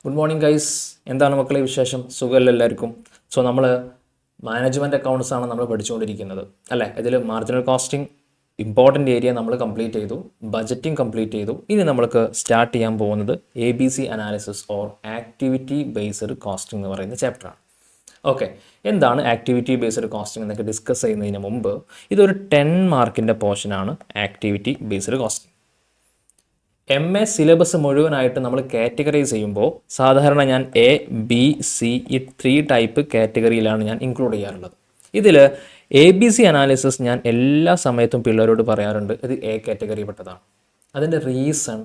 Good morning guys. എന്താണ് മക്കളെ വിശേഷം? സുഖമല്ല എല്ലാവർക്കും? സോ നമ്മൾ മാനേജ്മെൻറ്റ് അക്കൗണ്ട്സ് ആണ് നമ്മൾ പഠിച്ചുകൊണ്ടിരിക്കുന്നത് അല്ലേ. ഇതിൽ മാർജിനൽ കോസ്റ്റിംഗ് ഇമ്പോർട്ടൻ്റ് ഏരിയ നമ്മൾ കംപ്ലീറ്റ് ചെയ്തു, ബജറ്റിംഗ് കംപ്ലീറ്റ് ചെയ്തു. ഇനി നമ്മൾക്ക് സ്റ്റാർട്ട് ചെയ്യാൻ പോകുന്നത് ABC analysis or activity based costing എന്ന് പറയുന്ന ചാപ്റ്ററാണ്. ഓക്കെ, എന്താണ് ആക്ടിവിറ്റി ബേസ്ഡ് കോസ്റ്റിംഗ് എന്നൊക്കെ ഡിസ്കസ് ചെയ്യുന്നതിന് മുമ്പ് ഇതൊരു 10 മാർക്കിൻ്റെ പോർഷനാണ് activity based costing. MA syllabus മുഴുവനായിട്ട് നമ്മൾ കാറ്റഗറൈസ് ചെയ്യുമ്പോൾ സാധാരണ ഞാൻ ABC ഈ 3 ടൈപ്പ് കാറ്റഗറിയിലാണ് ഞാൻ ഇൻക്ലൂഡ് ചെയ്യാറുള്ളത്. ഇതിൽ ABC അനാലിസിസ് ഞാൻ എല്ലാ സമയത്തും പിള്ളേരോട് പറയാറുണ്ട്, ഇത് A കാറ്റഗറി പെട്ടതാണ്. അതിൻ്റെ റീസൺ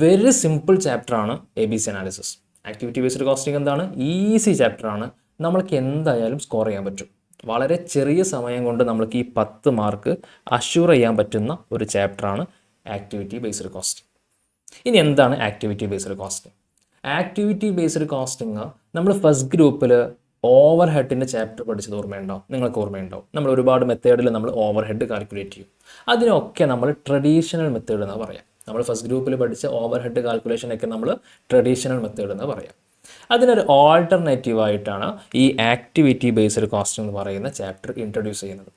വെരി സിമ്പിൾ ചാപ്റ്ററാണ് ABC analysis. Activity based costing എന്താണ്? ഈസി ചാപ്റ്ററാണ്, നമ്മൾക്ക് എന്തായാലും സ്കോർ ചെയ്യാൻ പറ്റും. വളരെ ചെറിയ സമയം കൊണ്ട് നമ്മൾക്ക് ഈ 10 മാർക്ക് അഷ്യൂർ ചെയ്യാൻ പറ്റുന്ന ഒരു ചാപ്റ്ററാണ് ആക്ടിവിറ്റി ബേസ്ഡ് കോസ്റ്റിംഗ്. ഇനി എന്താണ് activity based costing? Activity based costing നമ്മൾ ഫസ്റ്റ് ഗ്രൂപ്പിൽ ഓവർ ഹെഡിൻ്റെ ചാപ്റ്റർ പഠിച്ചത് ഓർമ്മയുണ്ടോ? നിങ്ങൾക്ക് ഓർമ്മയുണ്ടോ? നമ്മൾ ഒരുപാട് മെത്തേഡിൽ നമ്മൾ ഓവർ ഹെഡ് കാൽക്കുലേറ്റ് ചെയ്യും. അതിനൊക്കെ നമ്മൾ ട്രഡീഷണൽ മെത്തേഡ് എന്ന് പറയാം. നമ്മൾ ഫസ്റ്റ് ഗ്രൂപ്പിൽ പഠിച്ച ഓവർ ഹെഡ് കാൽക്കുലേഷനൊക്കെ നമ്മൾ ട്രഡീഷണൽ മെത്തേഡ് എന്ന് പറയാം. അതിനൊരു ആൾട്ടർനേറ്റീവായിട്ടാണ് ഈ ആക്ടിവിറ്റി ബേസ്ഡ് കോസ്റ്റിംഗ് എന്ന് പറയുന്ന ചാപ്റ്റർ ഇൻട്രൊഡ്യൂസ് ചെയ്യുന്നത്.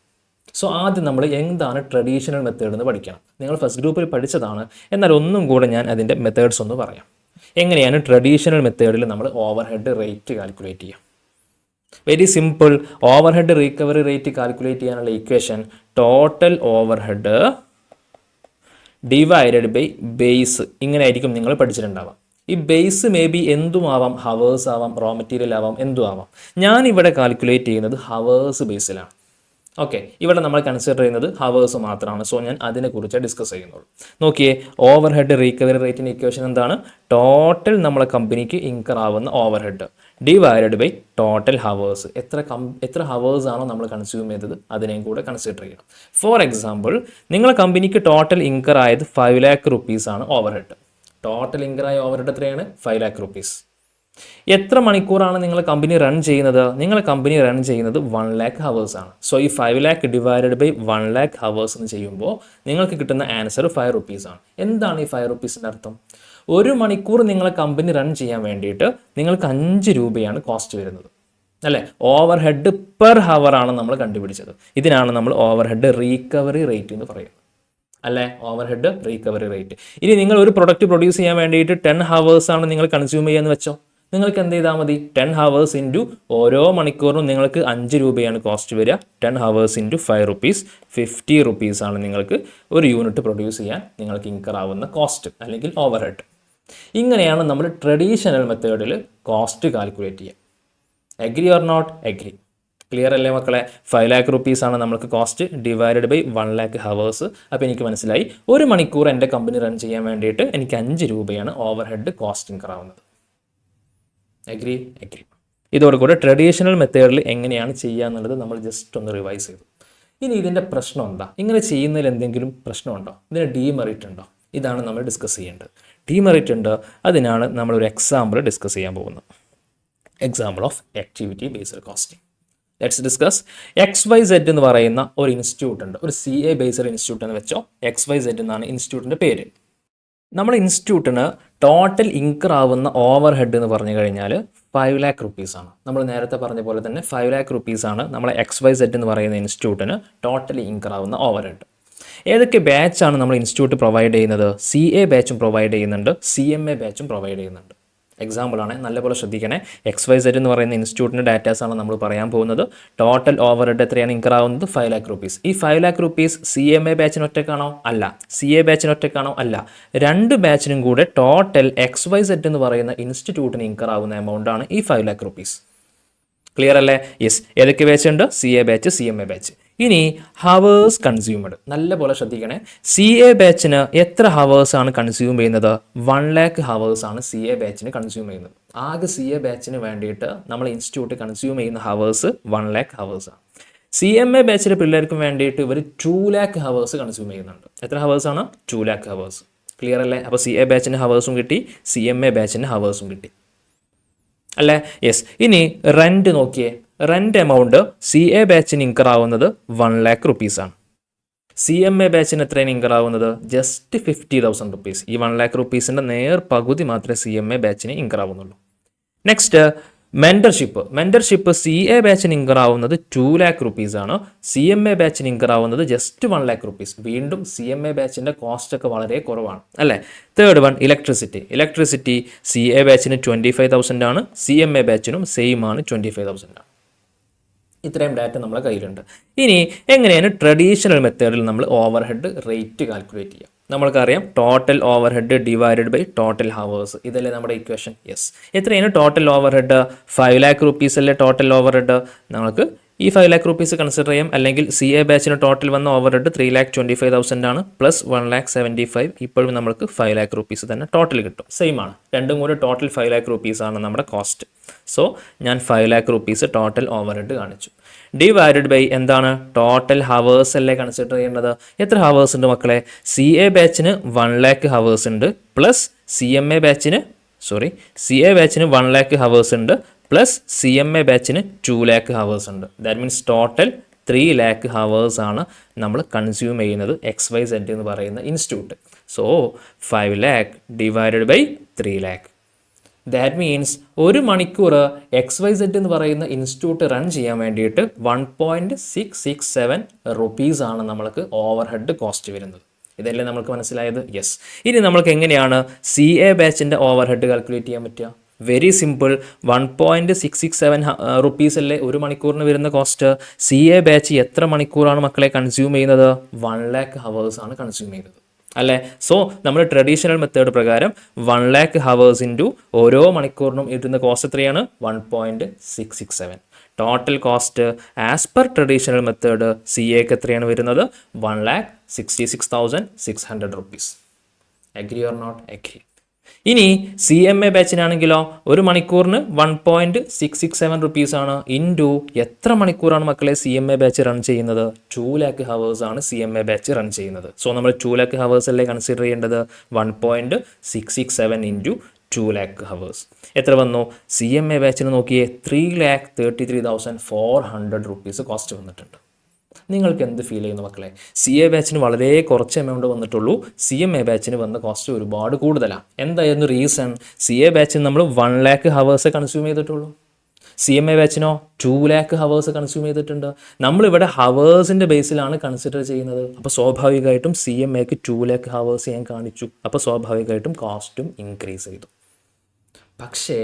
സോ ആദ്യം നമ്മൾ എന്താണ് ട്രഡീഷണൽ മെത്തേഡ് എന്ന് പഠിക്കണം. നിങ്ങൾ ഫസ്റ്റ് ഗ്രൂപ്പിൽ പഠിച്ചതാണ്, എന്നാൽ ഒന്നും കൂടെ ഞാൻ അതിൻ്റെ മെത്തേഡ്സ് ഒന്ന് പറയാം. എങ്ങനെയാണ് ട്രഡീഷണൽ മെത്തേഡിൽ നമ്മൾ ഓവർ ഹെഡ് റേറ്റ് കാൽക്കുലേറ്റ് ചെയ്യുക? Very simple. Over head recovery rate calculate ചെയ്യാനുള്ള equation total over head divided by base. ഇങ്ങനെ ആയിരിക്കും നിങ്ങൾ പഠിച്ചിട്ടുണ്ടാവാം. ഈ ബേസ് മേ ബി എന്തും ആവാം, ഹവേഴ്സ് ആവാം, റോ മെറ്റീരിയൽ ആവാം, എന്തും ആവാം. ഞാനിവിടെ കാൽക്കുലേറ്റ് ചെയ്യുന്നത് ഹവേഴ്സ് ബേസിലാണ്. ഓക്കെ, ഇവിടെ നമ്മൾ കൺസിഡർ ചെയ്യുന്നത് ഹവേഴ്സ് മാത്രമാണ്. സോ ഞാൻ അതിനെക്കുറിച്ച് ഡിസ്കസ് ചെയ്യുന്നുള്ളൂ. നോക്കിയേ, ഓവർ ഹെഡ് റീകവറി റേറ്റിൻ്റെ ഇക്വേഷൻ എന്താണ്? ടോട്ടൽ നമ്മളെ കമ്പനിക്ക് ഇൻകർ ആവുന്ന over head divided by total hours. എത്ര ഹവേഴ്സ് ആണോ നമ്മൾ കൺസ്യൂം ചെയ്തത് അതിനെയും കൂടെ കൺസിഡർ ചെയ്യണം. ഫോർ എക്സാമ്പിൾ, നിങ്ങളെ കമ്പനിക്ക് ടോട്ടൽ ഇൻകർ ആയത് 5 lakh rupees ആണ് ഓവർ ഹെഡ്. ടോട്ടൽ ഇൻകർ ആയ ഓവർ ഹെഡ് എത്രയാണ്? 5 lakh rupees. എത്ര മണിക്കൂറാണ് നിങ്ങളെ കമ്പനി റൺ ചെയ്യുന്നത്? നിങ്ങളെ കമ്പനി റൺ ചെയ്യുന്നത് 1 lakh hours ആണ്. സോ ഈ 5 lakh divided by 1 lakh hours എന്ന് ചെയ്യുമ്പോൾ നിങ്ങൾക്ക് കിട്ടുന്ന ആൻസർ 5 rupees ആണ്. എന്താണ് ഈ 5 rupeesൻ്റെ അർത്ഥം? ഒരു മണിക്കൂർ നിങ്ങളെ കമ്പനി റൺ ചെയ്യാൻ വേണ്ടിയിട്ട് നിങ്ങൾക്ക് 5 രൂപയാണ് കോസ്റ്റ് വരുന്നത് അല്ലേ. ഓവർ ഹെഡ് പെർ ഹവർ ആണ് നമ്മൾ കണ്ടുപിടിച്ചത്. ഇതിനാണ് നമ്മൾ ഓവർ ഹെഡ് റീകവറി റേറ്റ് എന്ന് പറയുന്നത് അല്ലേ. Over head recovery rate. ഇനി നിങ്ങൾ ഒരു പ്രൊഡക്റ്റ് പ്രൊഡ്യൂസ് ചെയ്യാൻ വേണ്ടിയിട്ട് 10 hours ആണ് നിങ്ങൾ കൺസ്യൂം ചെയ്യാന്ന് വെച്ചോ. നിങ്ങൾക്ക് എന്ത് ചെയ്താൽ മതി? 10 hours ഇൻറ്റു ഓരോ മണിക്കൂറിനും നിങ്ങൾക്ക് 5 രൂപയാണ് കോസ്റ്റ് വരിക. 10 hours ഇൻറ്റു 5 rupees 50 rupees ആണ് നിങ്ങൾക്ക് ഒരു യൂണിറ്റ് പ്രൊഡ്യൂസ് ചെയ്യാൻ നിങ്ങൾക്ക് ഇൻകർ ആവുന്ന കോസ്റ്റ് അല്ലെങ്കിൽ ഓവർ ഹെഡ്. ഇങ്ങനെയാണ് നമ്മൾ ട്രഡീഷണൽ മെത്തേഡിൽ കോസ്റ്റ് കാൽക്കുലേറ്റ് ചെയ്യുക. Agree or not? Agree. Clear അല്ലേ മക്കളെ? 5 lakh rupees ആണ് നമുക്ക് cost divided by 1 lakh hours. അപ്പോൾ എനിക്ക് മനസ്സിലായി, ഒരു മണിക്കൂർ എൻ്റെ കമ്പനി റൺ ചെയ്യാൻ വേണ്ടിയിട്ട് എനിക്ക് 5 രൂപയാണ് ഓവർ ഹെഡ് കോസ്റ്റ് ഇൻകർ ആവുന്നത്. എഗ്രി? എഗ്രി. ഇതോടുകൂടെ ട്രഡീഷണൽ മെത്തേഡിൽ എങ്ങനെയാണ് ചെയ്യുക എന്നുള്ളത് നമ്മൾ ജസ്റ്റ് ഒന്ന് റിവൈസ് ചെയ്തു. ഇനി ഇതിൻ്റെ പ്രശ്നം എന്താ? ഇങ്ങനെ ചെയ്യുന്നതിൽ എന്തെങ്കിലും പ്രശ്നമുണ്ടോ? ഇതിന് ഡീമെറിറ്റ് ഉണ്ടോ? ഇതാണ് നമ്മൾ ഡിസ്കസ് ചെയ്യേണ്ടത്. ഡീമെറിറ്റ് ഉണ്ട്, അതിനാണ് നമ്മളൊരു എക്സാമ്പിൾ ഡിസ്കസ് ചെയ്യാൻ പോകുന്നത്. Example of activity based costing. Let's discuss. XYZ എന്ന് പറയുന്ന ഒരു ഇൻസ്റ്റിറ്റ്യൂട്ട് ഉണ്ട്, ഒരു CA ബേസ്ഡ് ഇൻസ്റ്റിറ്റ്യൂട്ട് എന്ന് വെച്ചോ. XYZ എന്നാണ് ഇൻസ്റ്റിറ്റ്യൂട്ടിൻ്റെ പേര്. നമ്മുടെ ഇൻസ്റ്റിറ്റ്യൂട്ടിന് ടോട്ടൽ ഇൻകർ ആവുന്ന ഓവർ ഹെഡ് എന്ന് പറഞ്ഞു കഴിഞ്ഞാൽ 5 lakh rupees ആണ്. നമ്മൾ നേരത്തെ പറഞ്ഞ പോലെ തന്നെ 5 lakh rupees ആണ് നമ്മളെ XYZ എന്ന് പറയുന്ന ഇൻസ്റ്റിറ്റ്യൂട്ടിന് ടോട്ടലി ഇൻകർ ആവുന്ന ഓവർ ഹെഡ്. ഏതൊക്കെ ബാച്ചാണ് നമ്മൾ ഇൻസ്റ്റിറ്റ്യൂട്ട് പ്രൊവൈഡ് ചെയ്യുന്നത്? CA ബാച്ചും പ്രൊവൈഡ് ചെയ്യുന്നുണ്ട്, CMA ബാച്ചും പ്രൊവൈഡ് ചെയ്യുന്നുണ്ട്. എക്സാമ്പിളാണ്, നല്ലപോലെ ശ്രദ്ധിക്കണേ. XYZ എന്ന് പറയുന്ന ഇൻസ്റ്റിറ്റ്യൂട്ടിൻ്റെ ഡാറ്റാസാണ് നമ്മൾ പറയാൻ പോകുന്നത്. ടോട്ടൽ ഓവർ ഹെഡ് എത്രയാണ് ഇൻകർ ആവുന്നത്? 5 lakh rupees. ഈ 5 lakh rupees CMA ബാച്ചിന് ഒറ്റക്കാണോ? അല്ല. CA ബാച്ചിന് ഒറ്റക്കാണോ? അല്ല. 2 ബാച്ചിനും കൂടെ ടോട്ടൽ XYZ എന്ന് പറയുന്ന ഇൻസ്റ്റിറ്റ്യൂട്ടിന് ഇൻകർ ആവുന്ന എമൗണ്ടാണ് ഈ 5 lakh rupees. ക്ലിയർ അല്ലേ? യെസ്. ഏതൊക്കെ ബാച്ച് ഉണ്ട്? CA batch, CMA batch. ഇനി ഹവേഴ്സ് കൺസ്യൂമഡ്, നല്ലപോലെ ശ്രദ്ധിക്കണേ. CA ബാച്ചിന് എത്ര ഹവേഴ്സ് ആണ് കൺസ്യൂം ചെയ്യുന്നത്? 1 lakh hours ആണ് CA ബാച്ചിന് കൺസ്യൂം ചെയ്യുന്നത്. ആകെ CA ബാച്ചിന് വേണ്ടിയിട്ട് നമ്മൾ ഇൻസ്റ്റിറ്റ്യൂട്ട് കൺസ്യൂം ചെയ്യുന്ന ഹവേഴ്സ് 1 lakh hours ആണ്. CMA ബാച്ചിലെ പിള്ളേർക്കും വേണ്ടിയിട്ട് ഇവർ 2 lakh hours കൺസ്യൂം ചെയ്യുന്നുണ്ട്. എത്ര ഹവേഴ്സ് ആണ്? 2 lakh hours. ക്ലിയർ അല്ലേ? അപ്പോൾ CA ബാച്ചിന് ഹവേഴ്സും കിട്ടി, CMA ബാച്ചിന് ഹവേഴ്സും കിട്ടി അല്ലേ? യെസ്. ഇനി റെൻറ്റ് നോക്കിയേ. റെൻറ്റ് എമൗണ്ട് CA ബാച്ചിന് ഇൻകർ ആവുന്നത് 1 lakh rupees ആണ്. സി എം എ ബാച്ചിന് എത്രയാണ് ഇൻകർ ആവുന്നത്? Just 50,000 rupees. ഈ 1 lakh റുപ്പീസിൻ്റെ നേർ പകുതി മാത്രമേ സി എം എ ബാച്ചിന് ഇൻകർ ആവുന്നുള്ളൂ. നെക്സ്റ്റ് മെൻറ്റർഷിപ്പ് സി എ ബാച്ചിന് ഇൻകർ ആവുന്നത് 2 lakh റുപ്പീസ് ആണ്. സി എം എ ബാച്ചിന് ഇൻകർ ആവുന്നത് ജസ്റ്റ് 1 lakh റുപ്പീസ്. വീണ്ടും സി എം എ ബാച്ചിൻ്റെ കോസ്റ്റ് ഒക്കെ വളരെ കുറവാണ് അല്ലേ. Third one electricity C A ബാച്ചിന് 25,000 ആണ്. സി എം എ ബാച്ചിനും സെയിം ആണ്, 25,000 ആണ്. ഇത്രയും ഡാറ്റ നമ്മളെ കയ്യിലുണ്ട്. ഇനി എങ്ങനെയാണ് ട്രഡീഷണൽ മെത്തേഡിൽ നമ്മൾ ഓവർ ഹെഡ് റേറ്റ് കാൽക്കുലേറ്റ് ചെയ്യുക? നമ്മൾക്കറിയാം total over head divided by total hours. ഇതല്ലേ നമ്മുടെ ഇക്വേഷൻ? യെസ്. എത്രയാണ് total over head? 5 lakh rupees അല്ലേ ടോട്ടൽ ഓവർ ഹെഡ്. നമുക്ക് ഈ 5 lakh റുപ്പീസ് കൺസിഡർ ചെയ്യാം. അല്ലെങ്കിൽ സി എ ബാച്ചിന് ടോട്ടൽ വന്ന ഓവർ ഹെഡ് 3,25,000 ആണ്, പ്ലസ് 1,75,000. ഇപ്പോഴും നമുക്ക് 5 lakh റുപ്പീസ് തന്നെ ടോട്ടൽ കിട്ടും. സെയിം ആണ്, രണ്ടും കൂടെ ടോട്ടൽ 5 lakh റുപ്പീസ് ആണ് നമ്മുടെ കോസ്റ്റ്. സോ ഞാൻ 5 lakh rupees total over head കാണിച്ചു. ഡിവൈഡഡ് ബൈ എന്താണ്? ടോട്ടൽ ഹവേഴ്സ് അല്ലേ കൺസിഡർ ചെയ്യേണ്ടത്. എത്ര ഹവേഴ്സ് ഉണ്ട് മക്കളെ? സി എ ബാച്ചിന് 1 lakh ഹവേഴ്സ് ഉണ്ട്, പ്ലസ് സി എം എ ബാച്ചിന് 1 lakh ഹവേഴ്സ് ഉണ്ട്, പ്ലസ് സി എം എ ബാച്ചിന് 2 lakh ഹവേഴ്സ് ഉണ്ട്. That means total 3 lakh hours ആണ് നമ്മൾ കൺസ്യൂം ചെയ്യുന്നത് XYZ എന്ന് പറയുന്ന institute. So 5 lakh divided by 3 lakh. That means ഒരു മണിക്കൂർ XYZ എന്ന് പറയുന്ന ഇൻസ്റ്റിറ്റ്യൂട്ട് റൺ ചെയ്യാൻ വേണ്ടിയിട്ട് 1.667 റുപ്പീസ് ആണ് നമ്മൾക്ക് ഓവർ ഹെഡ് കോസ്റ്റ് വരുന്നത്. ഇതല്ലേ നമ്മൾക്ക് മനസ്സിലായത്? യെസ്. ഇനി നമ്മൾക്ക് എങ്ങനെയാണ് സി എ ബാച്ചിൻ്റെ ഓവർ ഹെഡ് കാൽക്കുലേറ്റ് ചെയ്യാൻ പറ്റുക? Very simple. 1.667 റുപ്പീസ് അല്ലേ ഒരു മണിക്കൂറിന് വരുന്ന കോസ്റ്റ്. സി എ ബാച്ച് എത്ര മണിക്കൂറാണ് മക്കളെ കൺസ്യൂം ചെയ്യുന്നത്? 1 lakh ഹവേഴ്സ് ആണ് കൺസ്യൂം ചെയ്യുന്നത് അല്ലേ. സോ നമ്മൾ ട്രഡീഷണൽ മെത്തേഡ് പ്രകാരം 1 lakh ഹവേഴ്സ് ഇൻറ്റു ഓരോ മണിക്കൂറിനും ഇടുന്ന കോസ്റ്റ് എത്രയാണ്? 1.667. Total cost as per traditional method C എക്ക് എത്രയാണ് വരുന്നത്? 1,66,600 rupees. Agree or not? Agree. ഇനി സി എം എ ബാച്ചിനാണെങ്കിലോ ഒരു മണിക്കൂറിന് 1.667 റുപ്പീസ് ആണ്. ഇൻറ്റു എത്ര മണിക്കൂറാണ് മക്കളെ C M A batch run ചെയ്യുന്നത്? 2 lakh ഹവേഴ്സ് ആണ് C M A batch run ചെയ്യുന്നത്. സോ നമ്മൾ 2 lakh ഹവേഴ്സ് അല്ലേ കൺസിഡർ ചെയ്യേണ്ടത്? 1.667 ഇൻറ്റു 2 lakh ഹവേഴ്സ് എത്ര വന്നു? സി എം എ ബാച്ചിന് നോക്കിയേ 3,33,400 റുപ്പീസ് കോസ്റ്റ് വന്നിട്ടുണ്ട്. നിങ്ങൾക്ക് എന്ത് ഫീൽ ചെയ്യുന്നു മക്കളെ? സി എ ബാച്ചിന് വളരെ കുറച്ച് എമൗണ്ട് വന്നിട്ടുള്ളൂ, സി എം എ ബാച്ചിന് വന്ന കോസ്റ്റ് ഒരുപാട് കൂടുതലാണ്. എന്തായിരുന്നു റീസൺ? സി എ ബാച്ചിന് നമ്മൾ 1 lakh ഹവേഴ്സ് കൺസ്യൂം ചെയ്തിട്ടുള്ളൂ, സി എം എ ബാച്ചിനോ 2 lakh ഹവേഴ്സ് കൺസ്യൂം ചെയ്തിട്ടുണ്ട്. നമ്മളിവിടെ ഹവേഴ്സിൻ്റെ ബേസിലാണ് കൺസിഡർ ചെയ്യുന്നത്. അപ്പോൾ സ്വാഭാവികമായിട്ടും സി എം എക്ക് 2 lakh ഹവേഴ്സ് ഞാൻ കാണിച്ചു. അപ്പോൾ സ്വാഭാവികമായിട്ടും കോസ്റ്റും ഇൻക്രീസ് ചെയ്തു. പക്ഷേ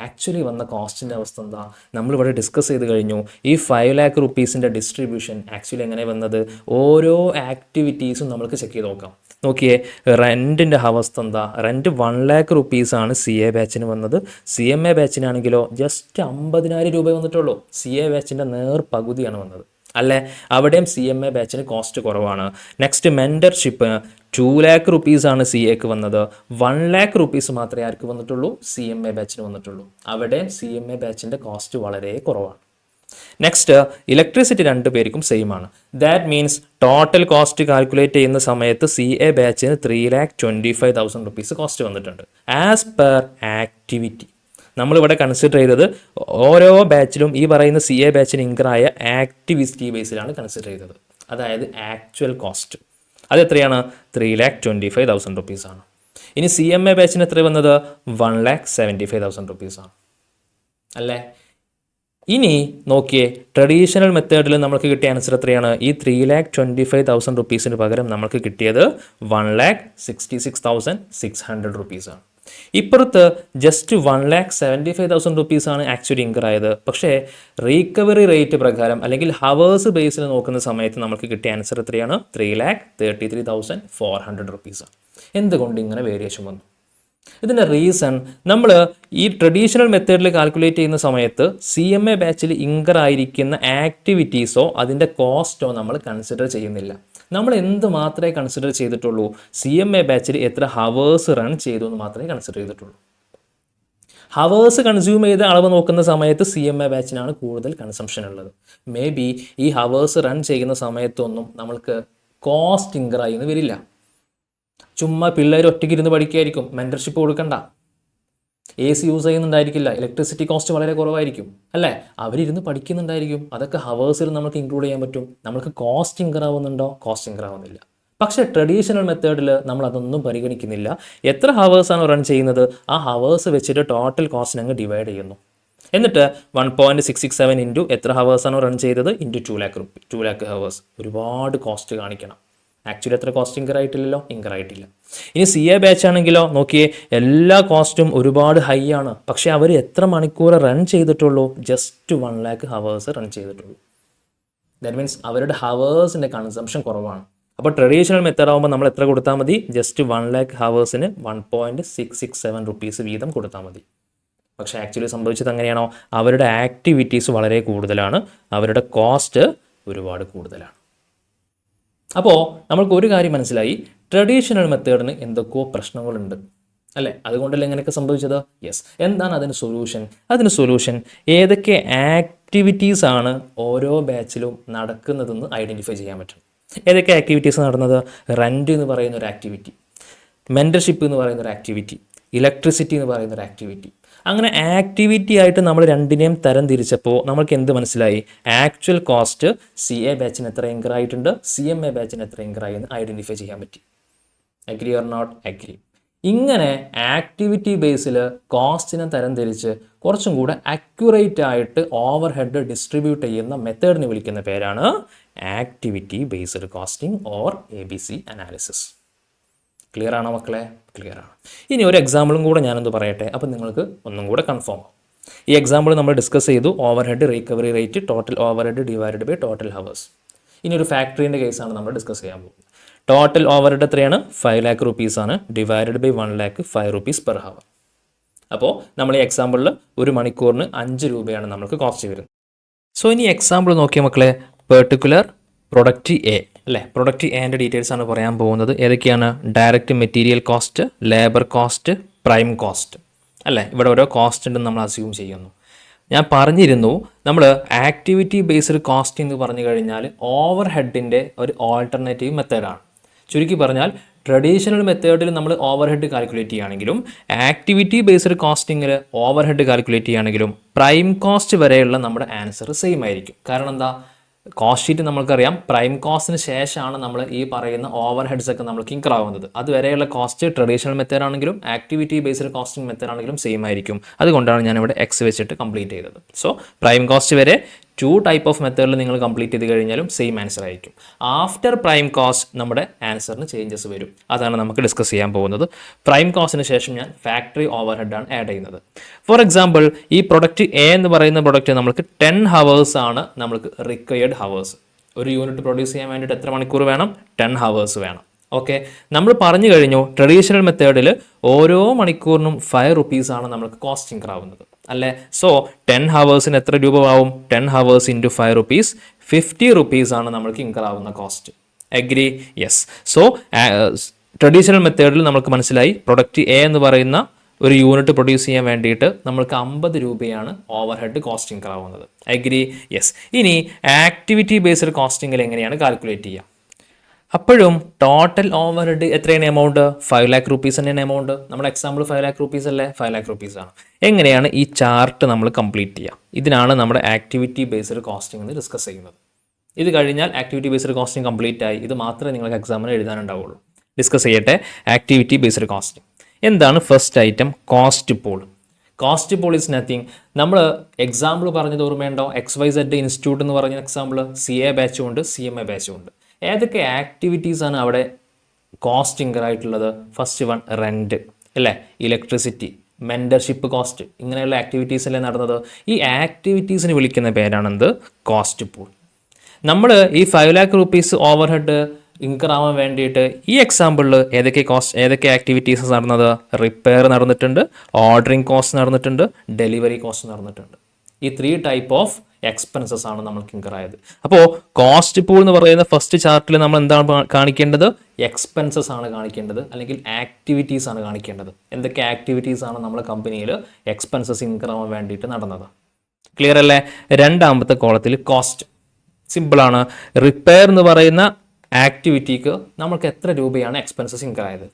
ആക്ച്വലി വന്ന കോസ്റ്റിൻ്റെ അവസ്ഥ എന്താ? നമ്മളിവിടെ ഡിസ്കസ് ചെയ്ത് കഴിഞ്ഞു. ഈ 5 lakh റുപ്പീസിൻ്റെ ഡിസ്ട്രിബ്യൂഷൻ ആക്ച്വലി എങ്ങനെ വന്നത്? ഓരോ ആക്ടിവിറ്റീസും നമുക്ക് ചെക്ക് ചെയ്ത് നോക്കാം. നോക്കിയേ, റെൻറ്റിൻ്റെ അവസ്ഥ എന്താ? റെൻറ്റ് 1 lakh റുപ്പീസാണ് സി എ ബാച്ചിന് വന്നത്. സി എം എ ബാച്ചിനാണെങ്കിലോ ജസ്റ്റ് 50,000 രൂപ വന്നിട്ടുള്ളൂ. സി എ ബാച്ചിൻ്റെ നേർ പകുതിയാണ് വന്നത് അല്ലേ. അവിടെയും സി എം എ ബാച്ചിന് കോസ്റ്റ് കുറവാണ്. നെക്സ്റ്റ് മെൻറ്റർഷിപ്പ് 2 lakh റുപ്പീസാണ് സി എക്ക് വന്നത്. 1 lakh റുപ്പീസ് മാത്രമേ ആർക്ക് വന്നിട്ടുള്ളൂ? സി എം എ ബാച്ചിന് വന്നിട്ടുള്ളൂ. അവിടെ സി എം എ ബാച്ചിൻ്റെ കോസ്റ്റ് വളരെ കുറവാണ്. നെക്സ്റ്റ് ഇലക്ട്രിസിറ്റി 2 പേർക്കും സെയിം ആണ്. That means total cost calculate ചെയ്യുന്ന സമയത്ത് സി എ ബാച്ചിന് 3,25,000 റുപ്പീസ് കോസ്റ്റ് വന്നിട്ടുണ്ട് ആസ് പെർ ആക്ടിവിറ്റി. നമ്മളിവിടെ കൺസിഡർ ചെയ്തത് ഓരോ ബാച്ചിലും ഈ പറയുന്ന സി എ ബാച്ചിന് ഇൻകറായ ആക്ടിവിറ്റി ബേസിലാണ് കൺസിഡർ ചെയ്തത്. അതായത് ആക്ച്വൽ കോസ്റ്റ് അതെത്രയാണ്? 3,25,000 റുപ്പീസാണ്. ഇനി സി എം എ ബാച്ചിന് എത്ര വന്നത്? 1,75,000 റുപ്പീസാണ് അല്ലേ. ഇനി നോക്കിയേ, ട്രഡീഷണൽ മെത്തേഡിൽ നമുക്ക് കിട്ടിയ ആൻസർ എത്രയാണ്? ഈ 3,25,000 റുപ്പീസിന് പകരം നമുക്ക് കിട്ടിയത് 1,66,600 റുപ്പീസാണ്. ഇപ്പുറത്ത് ജസ്റ്റ് 1,75,000 റുപ്പീസാണ് ആക്ച്വലി ഇൻകർ ആയത്. പക്ഷേ റീകവറി റേറ്റ് പ്രകാരം അല്ലെങ്കിൽ ഹവേഴ്സ് ബേസിൽ നോക്കുന്ന സമയത്ത് നമുക്ക് കിട്ടിയ ആൻസർ എത്രയാണ്? 3,33,400 റുപ്പീസാണ്. എന്തുകൊണ്ട് ഇങ്ങനെ വേരിയേഷൻ വന്നു? ഇതിൻ്റെ റീസൺ നമ്മൾ ഈ ട്രഡീഷണൽ മെത്തേഡിൽ കാൽക്കുലേറ്റ് ചെയ്യുന്ന സമയത്ത് സി എം എ ബാച്ചിൽ ഇൻകർ ആയിരിക്കുന്ന ആക്ടിവിറ്റീസോ അതിൻ്റെ കോസ്റ്റോ നമ്മൾ കൺസിഡർ ചെയ്യുന്നില്ല. നമ്മൾ എന്ത് മാത്രമേ കൺസിഡർ ചെയ്തിട്ടുള്ളൂ? സി എം എ ബാച്ചിൽ എത്ര ഹവേഴ്സ് റൺ ചെയ്തു എന്ന് മാത്രമേ കൺസിഡർ ചെയ്തിട്ടുള്ളൂ. ഹവേഴ്സ് കൺസ്യൂം ചെയ്ത അളവ് നോക്കുന്ന സമയത്ത് സി എം എ ബാച്ചിനാണ് കൂടുതൽ കൺസംഷൻ ഉള്ളത്. മേ ബി ഈ ഹവേഴ്സ് റൺ ചെയ്യുന്ന സമയത്തൊന്നും നമ്മൾക്ക് കോസ്റ്റ് ഇൻകർ ആയി എന്ന് വരില്ല. ചുമ്മാ പിള്ളേർ ഒറ്റയ്ക്ക് ഇരുന്ന് പഠിക്കുകയായിരിക്കും, മെൻറ്റർഷിപ്പ് കൊടുക്കണ്ട. AC യൂസ് ചെയ്യുന്നുണ്ടായിരിക്കില്ല, ഇലക്ട്രിസിറ്റി കോസ്റ്റ് വളരെ കുറവായിരിക്കും അല്ലേ, അവരിരുന്ന് പഠിക്കുന്നുണ്ടായിരിക്കും. അതൊക്കെ ഹവേഴ്സിൽ നമുക്ക് ഇൻക്ലൂഡ് ചെയ്യാൻ പറ്റും. നമുക്ക് കോസ്റ്റ് ഇൻകർ ആവുന്നുണ്ടോ? കോസ്റ്റ് ഇൻകർ ആവുന്നില്ല. പക്ഷേ ട്രഡീഷണൽ മെത്തേഡിൽ നമ്മൾ അതൊന്നും പരിഗണിക്കുന്നില്ല. എത്ര ഹവേഴ്സാണ് റൺ ചെയ്യുന്നത്, ആ ഹവേഴ്സ് വെച്ചിട്ട് ടോട്ടൽ കോസ്റ്റിനെ അങ്ങ് ഡിവൈഡ് ചെയ്യുന്നു. എന്നിട്ട് 1.667 ഇൻറ്റു എത്ര ഹവേഴ്സാണോ റൺ ചെയ്തത് ഇൻറ്റു 2 lakh ഹവേഴ്സ്. ഒരുപാട് കോസ്റ്റ് കാണിക്കണം. ആക്ച്വലി എത്ര കോസ്റ്റ് ഇൻകർ ആയിട്ടില്ലല്ലോ, ഇൻകർ ആയിട്ടില്ല. ഇനി CA ബാച്ച് ആണെങ്കിലോ നോക്കിയേ, എല്ലാ കോസ്റ്റും ഒരുപാട് ഹൈ ആണ്. പക്ഷേ അവർ എത്ര മണിക്കൂർ റൺ ചെയ്തിട്ടുള്ളൂ? ജസ്റ്റ് 1 lakh ഹവേഴ്സ് റൺ ചെയ്തിട്ടുള്ളൂ. ദാറ്റ് മീൻസ് അവരുടെ ഹവേഴ്സിൻ്റെ കൺസംഷൻ കുറവാണ്. അപ്പോൾ ട്രഡീഷണൽ മെത്തേഡ് ആകുമ്പോൾ നമ്മൾ എത്ര കൊടുത്താൽ മതി? ജസ്റ്റ് 1 lakh ഹവേഴ്സിന് 1.667 റുപ്പീസ് വീതം കൊടുത്താൽ മതി. പക്ഷേ ആക്ച്വലി സംഭവിച്ചത് അങ്ങനെയാണോ? അവരുടെ ആക്ടിവിറ്റീസ് വളരെ കൂടുതലാണ്, അവരുടെ കോസ്റ്റ് ഒരുപാട് കൂടുതലാണ്. അപ്പോൾ നമ്മൾക്ക് ഒരു കാര്യം മനസ്സിലായി, ട്രഡീഷണൽ മെത്തേഡിന് എന്തൊക്കെയോ പ്രശ്നങ്ങളുണ്ട് അല്ലേ? അതുകൊണ്ടല്ലേ ഇങ്ങനെയൊക്കെ സംഭവിച്ചത്? യെസ്. എന്താണ് അതിന് സൊല്യൂഷൻ? അതിന് സൊല്യൂഷൻ ഏതൊക്കെ ആക്ടിവിറ്റീസ് ആണ് ഓരോ ബാച്ചിലും നടക്കുന്നതെന്ന് ഐഡൻറ്റിഫൈ ചെയ്യാൻ പറ്റും. ഏതൊക്കെ ആക്ടിവിറ്റീസ് നടന്നത്? റെൻറ്റ് എന്ന് പറയുന്ന ഒരു ആക്ടിവിറ്റി, മെൻറ്റർഷിപ്പ് എന്ന് പറയുന്ന ഒരു ആക്ടിവിറ്റി, ഇലക്ട്രിസിറ്റി എന്ന് പറയുന്ന ഒരു ആക്ടിവിറ്റി. അങ്ങനെ ആക്ടിവിറ്റി ആയിട്ട് നമ്മൾ രണ്ടിനെയും തരം തിരിച്ചപ്പോൾ നമ്മൾക്ക് എന്ത് മനസ്സിലായി? ആക്ച്വൽ കോസ്റ്റ് CA ബാച്ചിന് എത്ര ഇൻകർ ആയിട്ടുണ്ട്, CMA ബാച്ചിന് എത്ര ഇൻകർ ആയി എന്ന് ഐഡൻറ്റിഫൈ ചെയ്യാൻ പറ്റി. Agree or not? അഗ്രി. ഇങ്ങനെ ആക്ടിവിറ്റി ബേസിൽ കോസ്റ്റിനെ തരം തിരിച്ച് കുറച്ചും കൂടെ അക്യുറേറ്റ് ആയിട്ട് ഓവർ ഹെഡ് ഡിസ്ട്രിബ്യൂട്ട് ചെയ്യുന്ന മെത്തേഡിന് വിളിക്കുന്ന പേരാണ് activity based costing or ABC analysis. Clear ആണോ മക്കളെ? ക്ലിയർ ആണ്. ഇനി ഒരു എക്സാമ്പിളും കൂടെ ഞാനൊന്ന് പറയട്ടെ, അപ്പം നിങ്ങൾക്ക് ഒന്നും കൂടെ കൺഫേം ആവും. ഈ എക്സാമ്പിൾ നമ്മൾ ഡിസ്കസ് ചെയ്തു, overhead recovery rate, total over head divided by total hours. ഇനി ഒരു ഫാക്ടറീൻ്റെ കേസാണ് നമ്മൾ ഡിസ്കസ് ചെയ്യാൻ പോകുന്നത്. ടോട്ടൽ ഓവർ ഹെഡ് എത്രയാണ്? 5 lakh റുപ്പീസ് ആണ്. Divided by 1 lakh 5 rupees per hour. അപ്പോൾ നമ്മൾ ഈ എക്സാമ്പിളിൽ ഒരു മണിക്കൂറിന് 5 രൂപയാണ് നമുക്ക് കോസ്റ്റ് വരുന്നത്. സോ ഇനി എക്സാമ്പിൾ നോക്കിയ മക്കളെ, പെർട്ടിക്കുലർ പ്രൊഡക്റ്റ് എ അല്ലേ? പ്രൊഡക്റ്റ് എൻ്റെ ഡീറ്റെയിൽസ് ആണ് പറയാൻ പോകുന്നത്. ഏതൊക്കെയാണ്? Direct material cost, labour cost, prime cost അല്ലേ? ഇവിടെ ഓരോ കോസ്റ്റ് ഉണ്ടെന്ന് നമ്മൾ അസ്യൂം ചെയ്യുന്നു. ഞാൻ പറഞ്ഞിരുന്നു, നമ്മൾ ആക്ടിവിറ്റി ബേസ്ഡ് കോസ്റ്റ് എന്ന് പറഞ്ഞു കഴിഞ്ഞാൽ ഓവർ ഹെഡിൻ്റെ ഒരു ഓൾട്ടർനേറ്റീവ് മെത്തേഡാണ്. ചുരുക്കി പറഞ്ഞാൽ ട്രഡീഷണൽ മെത്തേഡിൽ നമ്മൾ ഓവർ ഹെഡ് കാൽക്കുലേറ്റ് ചെയ്യുകയാണെങ്കിലും ആക്ടിവിറ്റി ബേസ്ഡ് കോസ്റ്റിങ്ങിൽ ഓവർ ഹെഡ് കാൽക്കുലേറ്റ് ചെയ്യുകയാണെങ്കിലും പ്രൈം കോസ്റ്റ് വരെയുള്ള നമ്മുടെ ആൻസർ സെയിം ആയിരിക്കും. കാരണം എന്താ? കോസ്റ്റ് ഷീറ്റ് നമ്മൾക്കറിയാം, പ്രൈം കോസ്റ്റിന് ശേഷമാണ് നമ്മൾ ഈ പറയുന്ന ഓവർ ഹെഡ്സ് ഒക്കെ നമ്മൾക്ക് ഇൻകർ ആവുന്നത്. അതുവരെയുള്ള കോസ്റ്റ് ട്രഡീഷണൽ മെത്തേഡ് ആണെങ്കിലും ആക്ടിവിറ്റി ബേസ്ഡ് കോസ്റ്റിംഗ് മെത്തേഡ് ആണെങ്കിലും സെയിം ആയിരിക്കും. അതുകൊണ്ടാണ് ഞാനിവിടെ എക്സ് വെച്ചിട്ട് കംപ്ലീറ്റ് ചെയ്തത്. സോ പ്രൈം കോസ്റ്റ് വരെ 2 ടൈപ്പ് ഓഫ് മെത്തേഡിൽ നിങ്ങൾ കംപ്ലീറ്റ് ചെയ്ത് കഴിഞ്ഞാലും സെയിം ആൻസർ ആയിരിക്കും. ആഫ്റ്റർ പ്രൈം കോസ്റ്റ് നമ്മുടെ ആൻസറിന് ചേഞ്ചസ് വരും. അതാണ് നമുക്ക് ഡിസ്കസ് ചെയ്യാൻ പോകുന്നത്. പ്രൈം കോസ്റ്റിന് ശേഷം ഞാൻ ഫാക്ടറി ഓവർ ഹെഡാണ് ആഡ് ചെയ്യുന്നത്. ഫോർ എക്സാമ്പിൾ, ഈ പ്രൊഡക്റ്റ് എ എന്ന് പറയുന്ന പ്രൊഡക്റ്റ് നമുക്ക് 10 ഹവേഴ്സ് ആണ് നമുക്ക് റിക്വയർഡ് ഹവേഴ്സ്. ഒരു യൂണിറ്റ് പ്രൊഡ്യൂസ് ചെയ്യാൻ വേണ്ടിയിട്ട് എത്ര മണിക്കൂർ വേണം? 10 ഹവേഴ്സ് വേണം. ഓക്കെ, നമ്മൾ പറഞ്ഞു കഴിഞ്ഞു ട്രഡീഷണൽ മെത്തേഡിൽ ഓരോ മണിക്കൂറിനും 5 റുപ്പീസാണ് നമുക്ക് കോസ്റ്റ് ഇൻകർ ആവുന്നത് അല്ലേ? സോ 10 ഹവേഴ്സിന് എത്ര രൂപ ആവും? 10 ഹവേഴ്സ് ഇൻറ്റു 5 റുപ്പീസ്, 50 റുപ്പീസാണ് നമുക്ക് ഇൻകർ ആവുന്ന cost. Agree? Yes. So traditional മെത്തേഡിൽ നമുക്ക് മനസ്സിലായി പ്രൊഡക്റ്റ് എ എന്ന് പറയുന്ന ഒരു യൂണിറ്റ് പ്രൊഡ്യൂസ് ചെയ്യാൻ വേണ്ടിയിട്ട് നമ്മൾക്ക് 50 രൂപയാണ് ഓവർ ഹെഡ് കോസ്റ്റ് ഇൻകർ ആവുന്നത്. അഗ്രി? യെസ്. ഇനി ആക്ടിവിറ്റി ബേസ്ഡ് കോസ്റ്റിങ്ങിൽ എങ്ങനെയാണ് കാൽക്കുലേറ്റ് ചെയ്യുക? അപ്പോഴും ടോട്ടൽ ഓവർ ഹെഡ് എത്രയാണ് എമൗണ്ട്? 5 lakh റുപ്പീസ് തന്നെയാണ് എമൗണ്ട്. നമ്മുടെ എക്സാമ്പിൾ 5 lakh റുപ്പീസ് അല്ലേ? 5 lakh റുപ്പീസ് ആണ്. എങ്ങനെയാണ് ഈ ചാർട്ട് നമ്മൾ കംപ്ലീറ്റ് ചെയ്യുക? ഇതിനാണ് നമ്മുടെ ആക്ടിവിറ്റി ബേസ്ഡ് കോസ്റ്റിംഗ് എന്ന് ഡിസ്കസ് ചെയ്യുന്നത്. ഇത് കഴിഞ്ഞാൽ ആക്ടിവിറ്റി ബേസ്ഡ് കോസ്റ്റിംഗ് കംപ്ലീറ്റ് ആയി. ഇത് മാത്രമേ നിങ്ങൾക്ക് എക്സാമിന് എഴുതാനുണ്ടാവുള്ളൂ. ഡിസ്കസ് ചെയ്യട്ടെ ആക്ടിവിറ്റി ബേസ്ഡ് കോസ്റ്റിംഗ്. എന്താണ് first item? Cost pool. Cost pool is nothing. നമ്മൾ എക്സാമ്പിൾ പറഞ്ഞത് ഓർമ്മയുണ്ടോ? XYZ ഇൻസ്റ്റിറ്റ്യൂട്ട് എന്ന് പറഞ്ഞ എക്സാമ്പിൾ CA ബാച്ചും ഉണ്ട്, CMA ബാച്ചും ഉണ്ട്. ഏതൊക്കെ ആക്ടിവിറ്റീസാണ് അവിടെ കോസ്റ്റ് ഇൻകർ ആയിട്ടുള്ളത്? ഫസ്റ്റ് വൺ റെൻറ്റ് അല്ലേ, ഇലക്ട്രിസിറ്റി, മെൻറ്റർഷിപ്പ് കോസ്റ്റ്, ഇങ്ങനെയുള്ള ആക്ടിവിറ്റീസ് അല്ലേ നടന്നത്. ഈ ആക്ടിവിറ്റീസിന് വിളിക്കുന്ന പേരാണെന്ത്? Cost pool. നമ്മൾ ഈ 5 lakh rupees over head incur ആവാൻ വേണ്ടിയിട്ട് ഈ എക്സാമ്പിളിൽ ഏതൊക്കെ ആക്ടിവിറ്റീസ് നടന്നത്? റിപ്പയർ നടന്നിട്ടുണ്ട്, ഓർഡറിങ് കോസ്റ്റ് നടന്നിട്ടുണ്ട്, ഡെലിവറി കോസ്റ്റ് നടന്നിട്ടുണ്ട്. ഈ 3 ടൈപ്പ് ഓഫ് എക്സ്പെൻസസ് ആണ് നമ്മൾക്ക് ഇൻകർ ആയത്. അപ്പോൾ കോസ്റ്റ് പൂൾ എന്ന് പറയുന്ന ഫസ്റ്റ് ചാർട്ടിൽ നമ്മൾ എന്താണ് കാണിക്കേണ്ടത്? എക്സ്പെൻസസ് ആണ് കാണിക്കേണ്ടത്, അല്ലെങ്കിൽ ആക്ടിവിറ്റീസ് ആണ് കാണിക്കേണ്ടത്. എന്തൊക്കെ ആക്ടിവിറ്റീസ് ആണ് നമ്മുടെ കമ്പനിയിൽ എക്സ്പെൻസസ് ഇൻകർ ആവാൻ വേണ്ടിയിട്ട് നടന്നത്? ക്ലിയർ അല്ലേ? രണ്ടാമത്തെ കോളത്തിൽ കോസ്റ്റ് സിമ്പിളാണ്. റിപ്പയർ എന്ന് പറയുന്ന ആക്ടിവിറ്റിക്ക് നമുക്ക് എത്ര രൂപയാണ് എക്സ്പെൻസസ് ഇൻകർ ആയത്?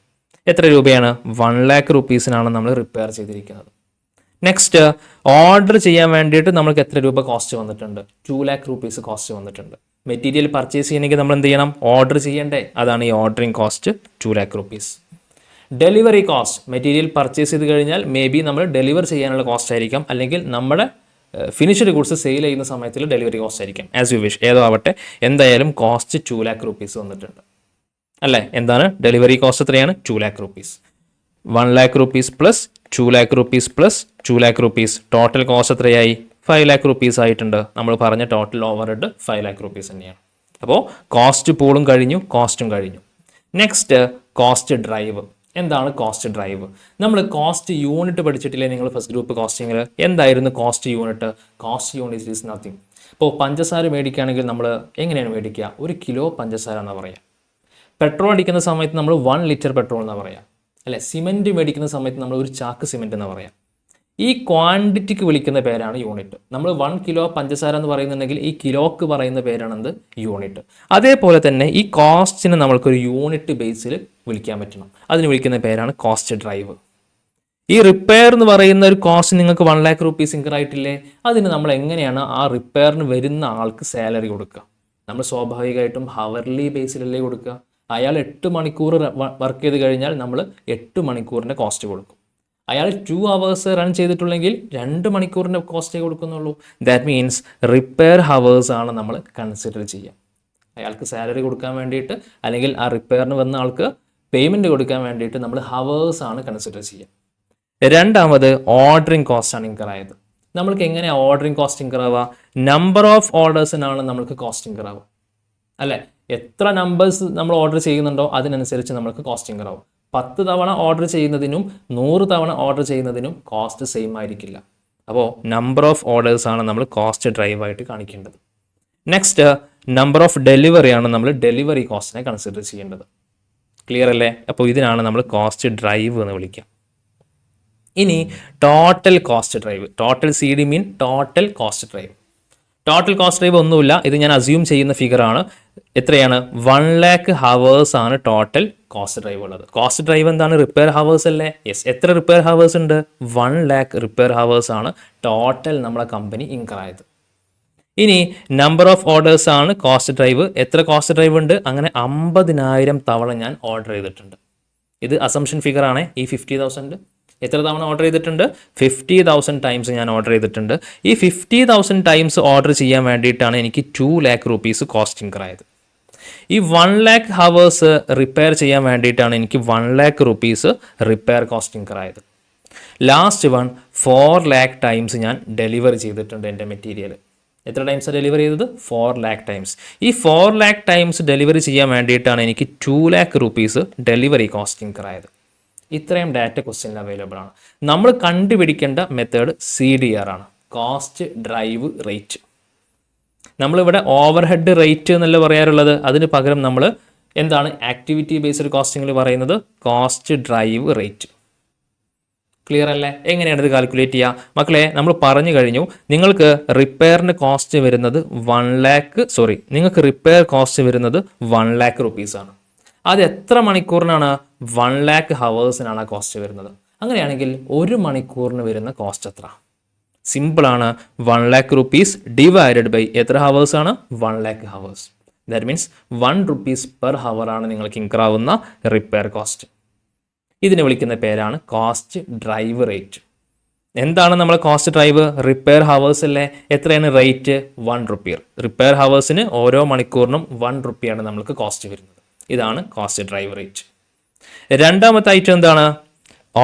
എത്ര രൂപയാണ്? 1 lakh റുപ്പീസിനാണ് നമ്മൾ റിപ്പയർ ചെയ്തിരിക്കുന്നത്. നെക്സ്റ്റ് ഓർഡർ ചെയ്യാൻ വേണ്ടിയിട്ട് നമുക്ക് എത്ര രൂപ കോസ്റ്റ് വന്നിട്ടുണ്ട്? 2 lakh rupees കോസ്റ്റ് വന്നിട്ടുണ്ട്. മെറ്റീരിയൽ പർച്ചേസ് ചെയ്യണമെങ്കിൽ നമ്മൾ എന്ത് ചെയ്യണം? ഓർഡർ ചെയ്യണ്ടേ? അതാണ് ഈ ordering cost 2 lakh rupees. Delivery cost, material purchase ചെയ്ത് കഴിഞ്ഞാൽ മേ ബി നമ്മൾ ഡെലിവർ ചെയ്യാനുള്ള കോസ്റ്റ് ആയിരിക്കാം, അല്ലെങ്കിൽ നമ്മുടെ ഫിനിഷ്ഡ് ഗുഡ്സ് സെയിൽ ചെയ്യുന്ന സമയത്തിൽ ഡെലിവറി കോസ്റ്റ് ആയിരിക്കാം. ആസ് യു വിഷ്, ഏതോ ആവട്ടെ, എന്തായാലും കോസ്റ്റ് 2 lakh rupees വന്നിട്ടുണ്ട് അല്ലേ? എന്താണ് ഡെലിവറി കോസ്റ്റ്? എത്രയാണ്? 2 lakh rupees. 1 lakh rupees plus 2 lakh rupees plus 2 lakh rupees, total cost എത്രയായി? 5 lakh rupees ആയിട്ടുണ്ട്. നമ്മൾ പറഞ്ഞ total over head 5 lakh rupees തന്നെയാണ്. അപ്പോൾ കോസ്റ്റ് പൂളും കഴിഞ്ഞു, കോസ്റ്റും കഴിഞ്ഞു. Next cost drive. എന്താണ് കോസ്റ്റ് ഡ്രൈവ്? നമ്മൾ കോസ്റ്റ് യൂണിറ്റ് പഠിച്ചിട്ടില്ലേ നിങ്ങൾ ഫസ്റ്റ് ഗ്രൂപ്പ് കോസ്റ്റിങ്ങിൽ? എന്തായിരുന്നു cost unit? Cost unit is nothing. ഇപ്പോൾ പഞ്ചസാര മേടിക്കുകയാണെങ്കിൽ നമ്മൾ എങ്ങനെയാണ് മേടിക്കുക? 1 കിലോ പഞ്ചസാര എന്ന് പറയാം. പെട്രോൾ അടിക്കുന്ന സമയത്ത് നമ്മൾ 1 ലിറ്റർ പെട്രോൾ എന്ന് പറയാം അല്ലെ? സിമെൻറ്റ് മേടിക്കുന്ന സമയത്ത് നമ്മൾ 1 ചാക്ക് സിമെൻറ്റ് എന്ന് പറയാം. ഈ ക്വാണ്ടിറ്റിക്ക് വിളിക്കുന്ന പേരാണ് യൂണിറ്റ്. നമ്മൾ 1 കിലോ പഞ്ചസാര എന്ന് പറയുന്നുണ്ടെങ്കിൽ ഈ കിലോക്ക് പറയുന്ന പേരാണെന്ത്? യൂണിറ്റ്. അതേപോലെ തന്നെ ഈ കോസ്റ്റിനെ നമ്മൾക്കൊരു യൂണിറ്റ് ബേസിൽ വിളിക്കാൻ പറ്റണം. അതിന് വിളിക്കുന്ന പേരാണ് കോസ്റ്റ് ഡ്രൈവ്. ഈ റിപ്പയർ എന്ന് പറയുന്ന ഒരു കോസ്റ്റ് നിങ്ങൾക്ക് 1 lakh rupees ഇൻകർ ആയിട്ടില്ലേ? അതിന് നമ്മൾ എങ്ങനെയാണ് ആ റിപ്പയറിന് വരുന്ന ആൾക്ക് സാലറി കൊടുക്കുക? നമ്മൾ സ്വാഭാവികമായിട്ടും ഹവർലി ബേസിലല്ലേ കൊടുക്കുക? അയാൾ 8 മണിക്കൂർ വർക്ക് ചെയ്ത് കഴിഞ്ഞാൽ നമ്മൾ 8 മണിക്കൂറിൻ്റെ കോസ്റ്റ് കൊടുക്കും. അയാൾ 2 hours റൺ ചെയ്തിട്ടുണ്ടെങ്കിൽ 2 മണിക്കൂറിൻ്റെ കോസ്റ്റേ കൊടുക്കുന്നുള്ളൂ. ദാറ്റ് മീൻസ് റിപ്പയർ ഹവേഴ്സ് ആണ് നമ്മൾ കൺസിഡർ ചെയ്യുക. അയാൾക്ക് സാലറി കൊടുക്കാൻ വേണ്ടിയിട്ട്, അല്ലെങ്കിൽ ആ റിപ്പയറിന് വന്ന ആൾക്ക് പേയ്മെൻറ്റ് കൊടുക്കാൻ വേണ്ടിയിട്ട് നമ്മൾ ഹവേഴ്സ് ആണ് കൺസിഡർ ചെയ്യുക. രണ്ടാമത് ഓർഡറിങ് കോസ്റ്റ് ആണ് ഇൻകർ ആയത്. നമ്മൾക്ക് എങ്ങനെയാണ് ഓർഡറിങ് കോസ്റ്റ് ഇൻകർ ആവുക? നമ്പർ ഓഫ് ഓർഡേഴ്സിനാണ് നമ്മൾക്ക് കോസ്റ്റ് ഇൻകർ ആവുക അല്ലേ? എത്ര നമ്പേഴ്സ് നമ്മൾ ഓർഡർ ചെയ്യുന്നുണ്ടോ അതിനനുസരിച്ച് നമുക്ക് കോസ്റ്റ് ഇൻകർ ആവും. 10 തവണ ഓർഡർ ചെയ്യുന്നതിനും 100 തവണ ഓർഡർ ചെയ്യുന്നതിനും കോസ്റ്റ് സെയിം ആയിരിക്കില്ല. അപ്പോൾ നമ്പർ ഓഫ് ഓർഡേഴ്സ് ആണ് നമ്മൾ കോസ്റ്റ് ഡ്രൈവ് ആയിട്ട് കാണിക്കേണ്ടത്. നെക്സ്റ്റ് നമ്പർ ഓഫ് ഡെലിവറി ആണ് നമ്മൾ ഡെലിവറി കോസ്റ്റിനെ കൺസിഡർ ചെയ്യേണ്ടത്. ക്ലിയർ അല്ലേ? അപ്പോൾ ഇതിനാണ് നമ്മൾ കോസ്റ്റ് ഡ്രൈവ് എന്ന് വിളിക്കുക. ഇനി total cost drive. Total CD മീൻ total cost drive. Total cost drive ഒന്നുമില്ല, ഇത് ഞാൻ അസ്യൂം ചെയ്യുന്ന ഫിഗറാണ്. എത്രയാണ്? 1 lakh hours ആണ് ടോട്ടൽ കോസ്റ്റ് ഡ്രൈവ് ഉള്ളത്. കോസ്റ്റ് ഡ്രൈവ് എന്താണ്? റിപ്പയർ ഹവേഴ്സ് അല്ലേ? യെസ്. എത്ര റിപ്പയർ ഹവേഴ്സ് ഉണ്ട്? 1 lakh റിപ്പയർ ഹവേഴ്സ് ആണ് ടോട്ടൽ നമ്മളെ കമ്പനി ഇൻകർ ആയത്. ഇനി നമ്പർ ഓഫ് ഓർഡേഴ്സ് ആണ് കോസ്റ്റ് ഡ്രൈവ്. എത്ര കോസ്റ്റ് ഡ്രൈവ് ഉണ്ട്? അങ്ങനെ 50,000 തവണ ഞാൻ ഓർഡർ ചെയ്തിട്ടുണ്ട്. ഇത് അസംഷൻ ഫിഗറാണ്. ഈ 50,000 എത്ര തവണ ഓർഡർ ചെയ്തിട്ടുണ്ട്? 50,000 ടൈംസ് ഞാൻ ഓർഡർ ചെയ്തിട്ടുണ്ട്. ഈ 50,000 ടൈംസ് ഓർഡർ ചെയ്യാൻ വേണ്ടിയിട്ടാണ് എനിക്ക് 2 lakh rupees കോസ്റ്റ് ഇൻകർ ആയത്. ഈ 1 lakh ഹവേഴ്സ് റിപ്പയർ ചെയ്യാൻ വേണ്ടിയിട്ടാണ് എനിക്ക് 1 lakh rupees repair cost incur ആയത്. ലാസ്റ്റ് 4 lakh ടൈംസ് ഞാൻ ഡെലിവറി ചെയ്തിട്ടുണ്ട് എൻ്റെ മെറ്റീരിയൽ. എത്ര ടൈംസ് ഡെലിവറി ചെയ്തത്? 4 lakh ടൈംസ്. ഈ 4 lakh ടൈംസ് ഡെലിവറി ചെയ്യാൻ വേണ്ടിയിട്ടാണ് എനിക്ക് 2 lakh rupees delivery cost incur ആയത്. ഇത്രയും ഡാറ്റ ക്വസ്റ്റ്യനിൽ അവൈലബിൾ ആണ്. നമ്മൾ കണ്ടുപിടിക്കേണ്ട മെത്തേഡ് CDR ആണ്, കോസ്റ്റ് ഡ്രൈവ് റേറ്റ്. നമ്മളിവിടെ ഓവർ ഹെഡ് റേറ്റ് എന്നല്ല പറയാറുള്ളത്. അതിന് പകരം നമ്മൾ എന്താണ് ആക്ടിവിറ്റി ബേസ്ഡ് കോസ്റ്റിങ്ങിൽ പറയുന്നത്? Cost drive rate. ക്ലിയർ അല്ലേ? എങ്ങനെയാണ് ഇത് കാൽക്കുലേറ്റ് ചെയ്യുക? മക്കളെ, നമ്മൾ പറഞ്ഞു കഴിഞ്ഞു നിങ്ങൾക്ക് റിപ്പയറിന് കോസ്റ്റ് വരുന്നത് നിങ്ങൾക്ക് റിപ്പയർ കോസ്റ്റ് വരുന്നത് 1 lakh rupees ആണ്. അത് എത്ര മണിക്കൂറിനാണ്? 1 lakh ഹവേഴ്സിനാണ് ആ കോസ്റ്റ് വരുന്നത്. അങ്ങനെയാണെങ്കിൽ 1 മണിക്കൂറിന് വരുന്ന കോസ്റ്റ് എത്ര? സിമ്പിളാണ്. 1 lakh rupees ഡിവൈഡഡ് ബൈ എത്ര ഹവേഴ്സ് ആണ്? 1 lakh hours. That means 1 rupees per hour ആണ് നിങ്ങൾക്ക് ഇൻകർ ആവുന്ന റിപ്പയർ കോസ്റ്റ്. ഇതിനെ വിളിക്കുന്ന പേരാണ് കോസ്റ്റ് ഡ്രൈവ് റേറ്റ്. എന്താണ് നമ്മൾ കോസ്റ്റ് ഡ്രൈവ്? റിപ്പയർ ഹവേഴ്സ് അല്ലേ? എത്രയാണ് റേറ്റ്? 1 rupee. റിപ്പയർ ഹവേഴ്സിന് ഓരോ മണിക്കൂറിനും 1 rupeeയാണ് നമുക്ക് കോസ്റ്റ് വരുന്നത്. ഇതാണ് കോസ്റ്റ് ഡ്രൈവ് റേറ്റ്. രണ്ടാമത്തെ ഐറ്റം എന്താണ്?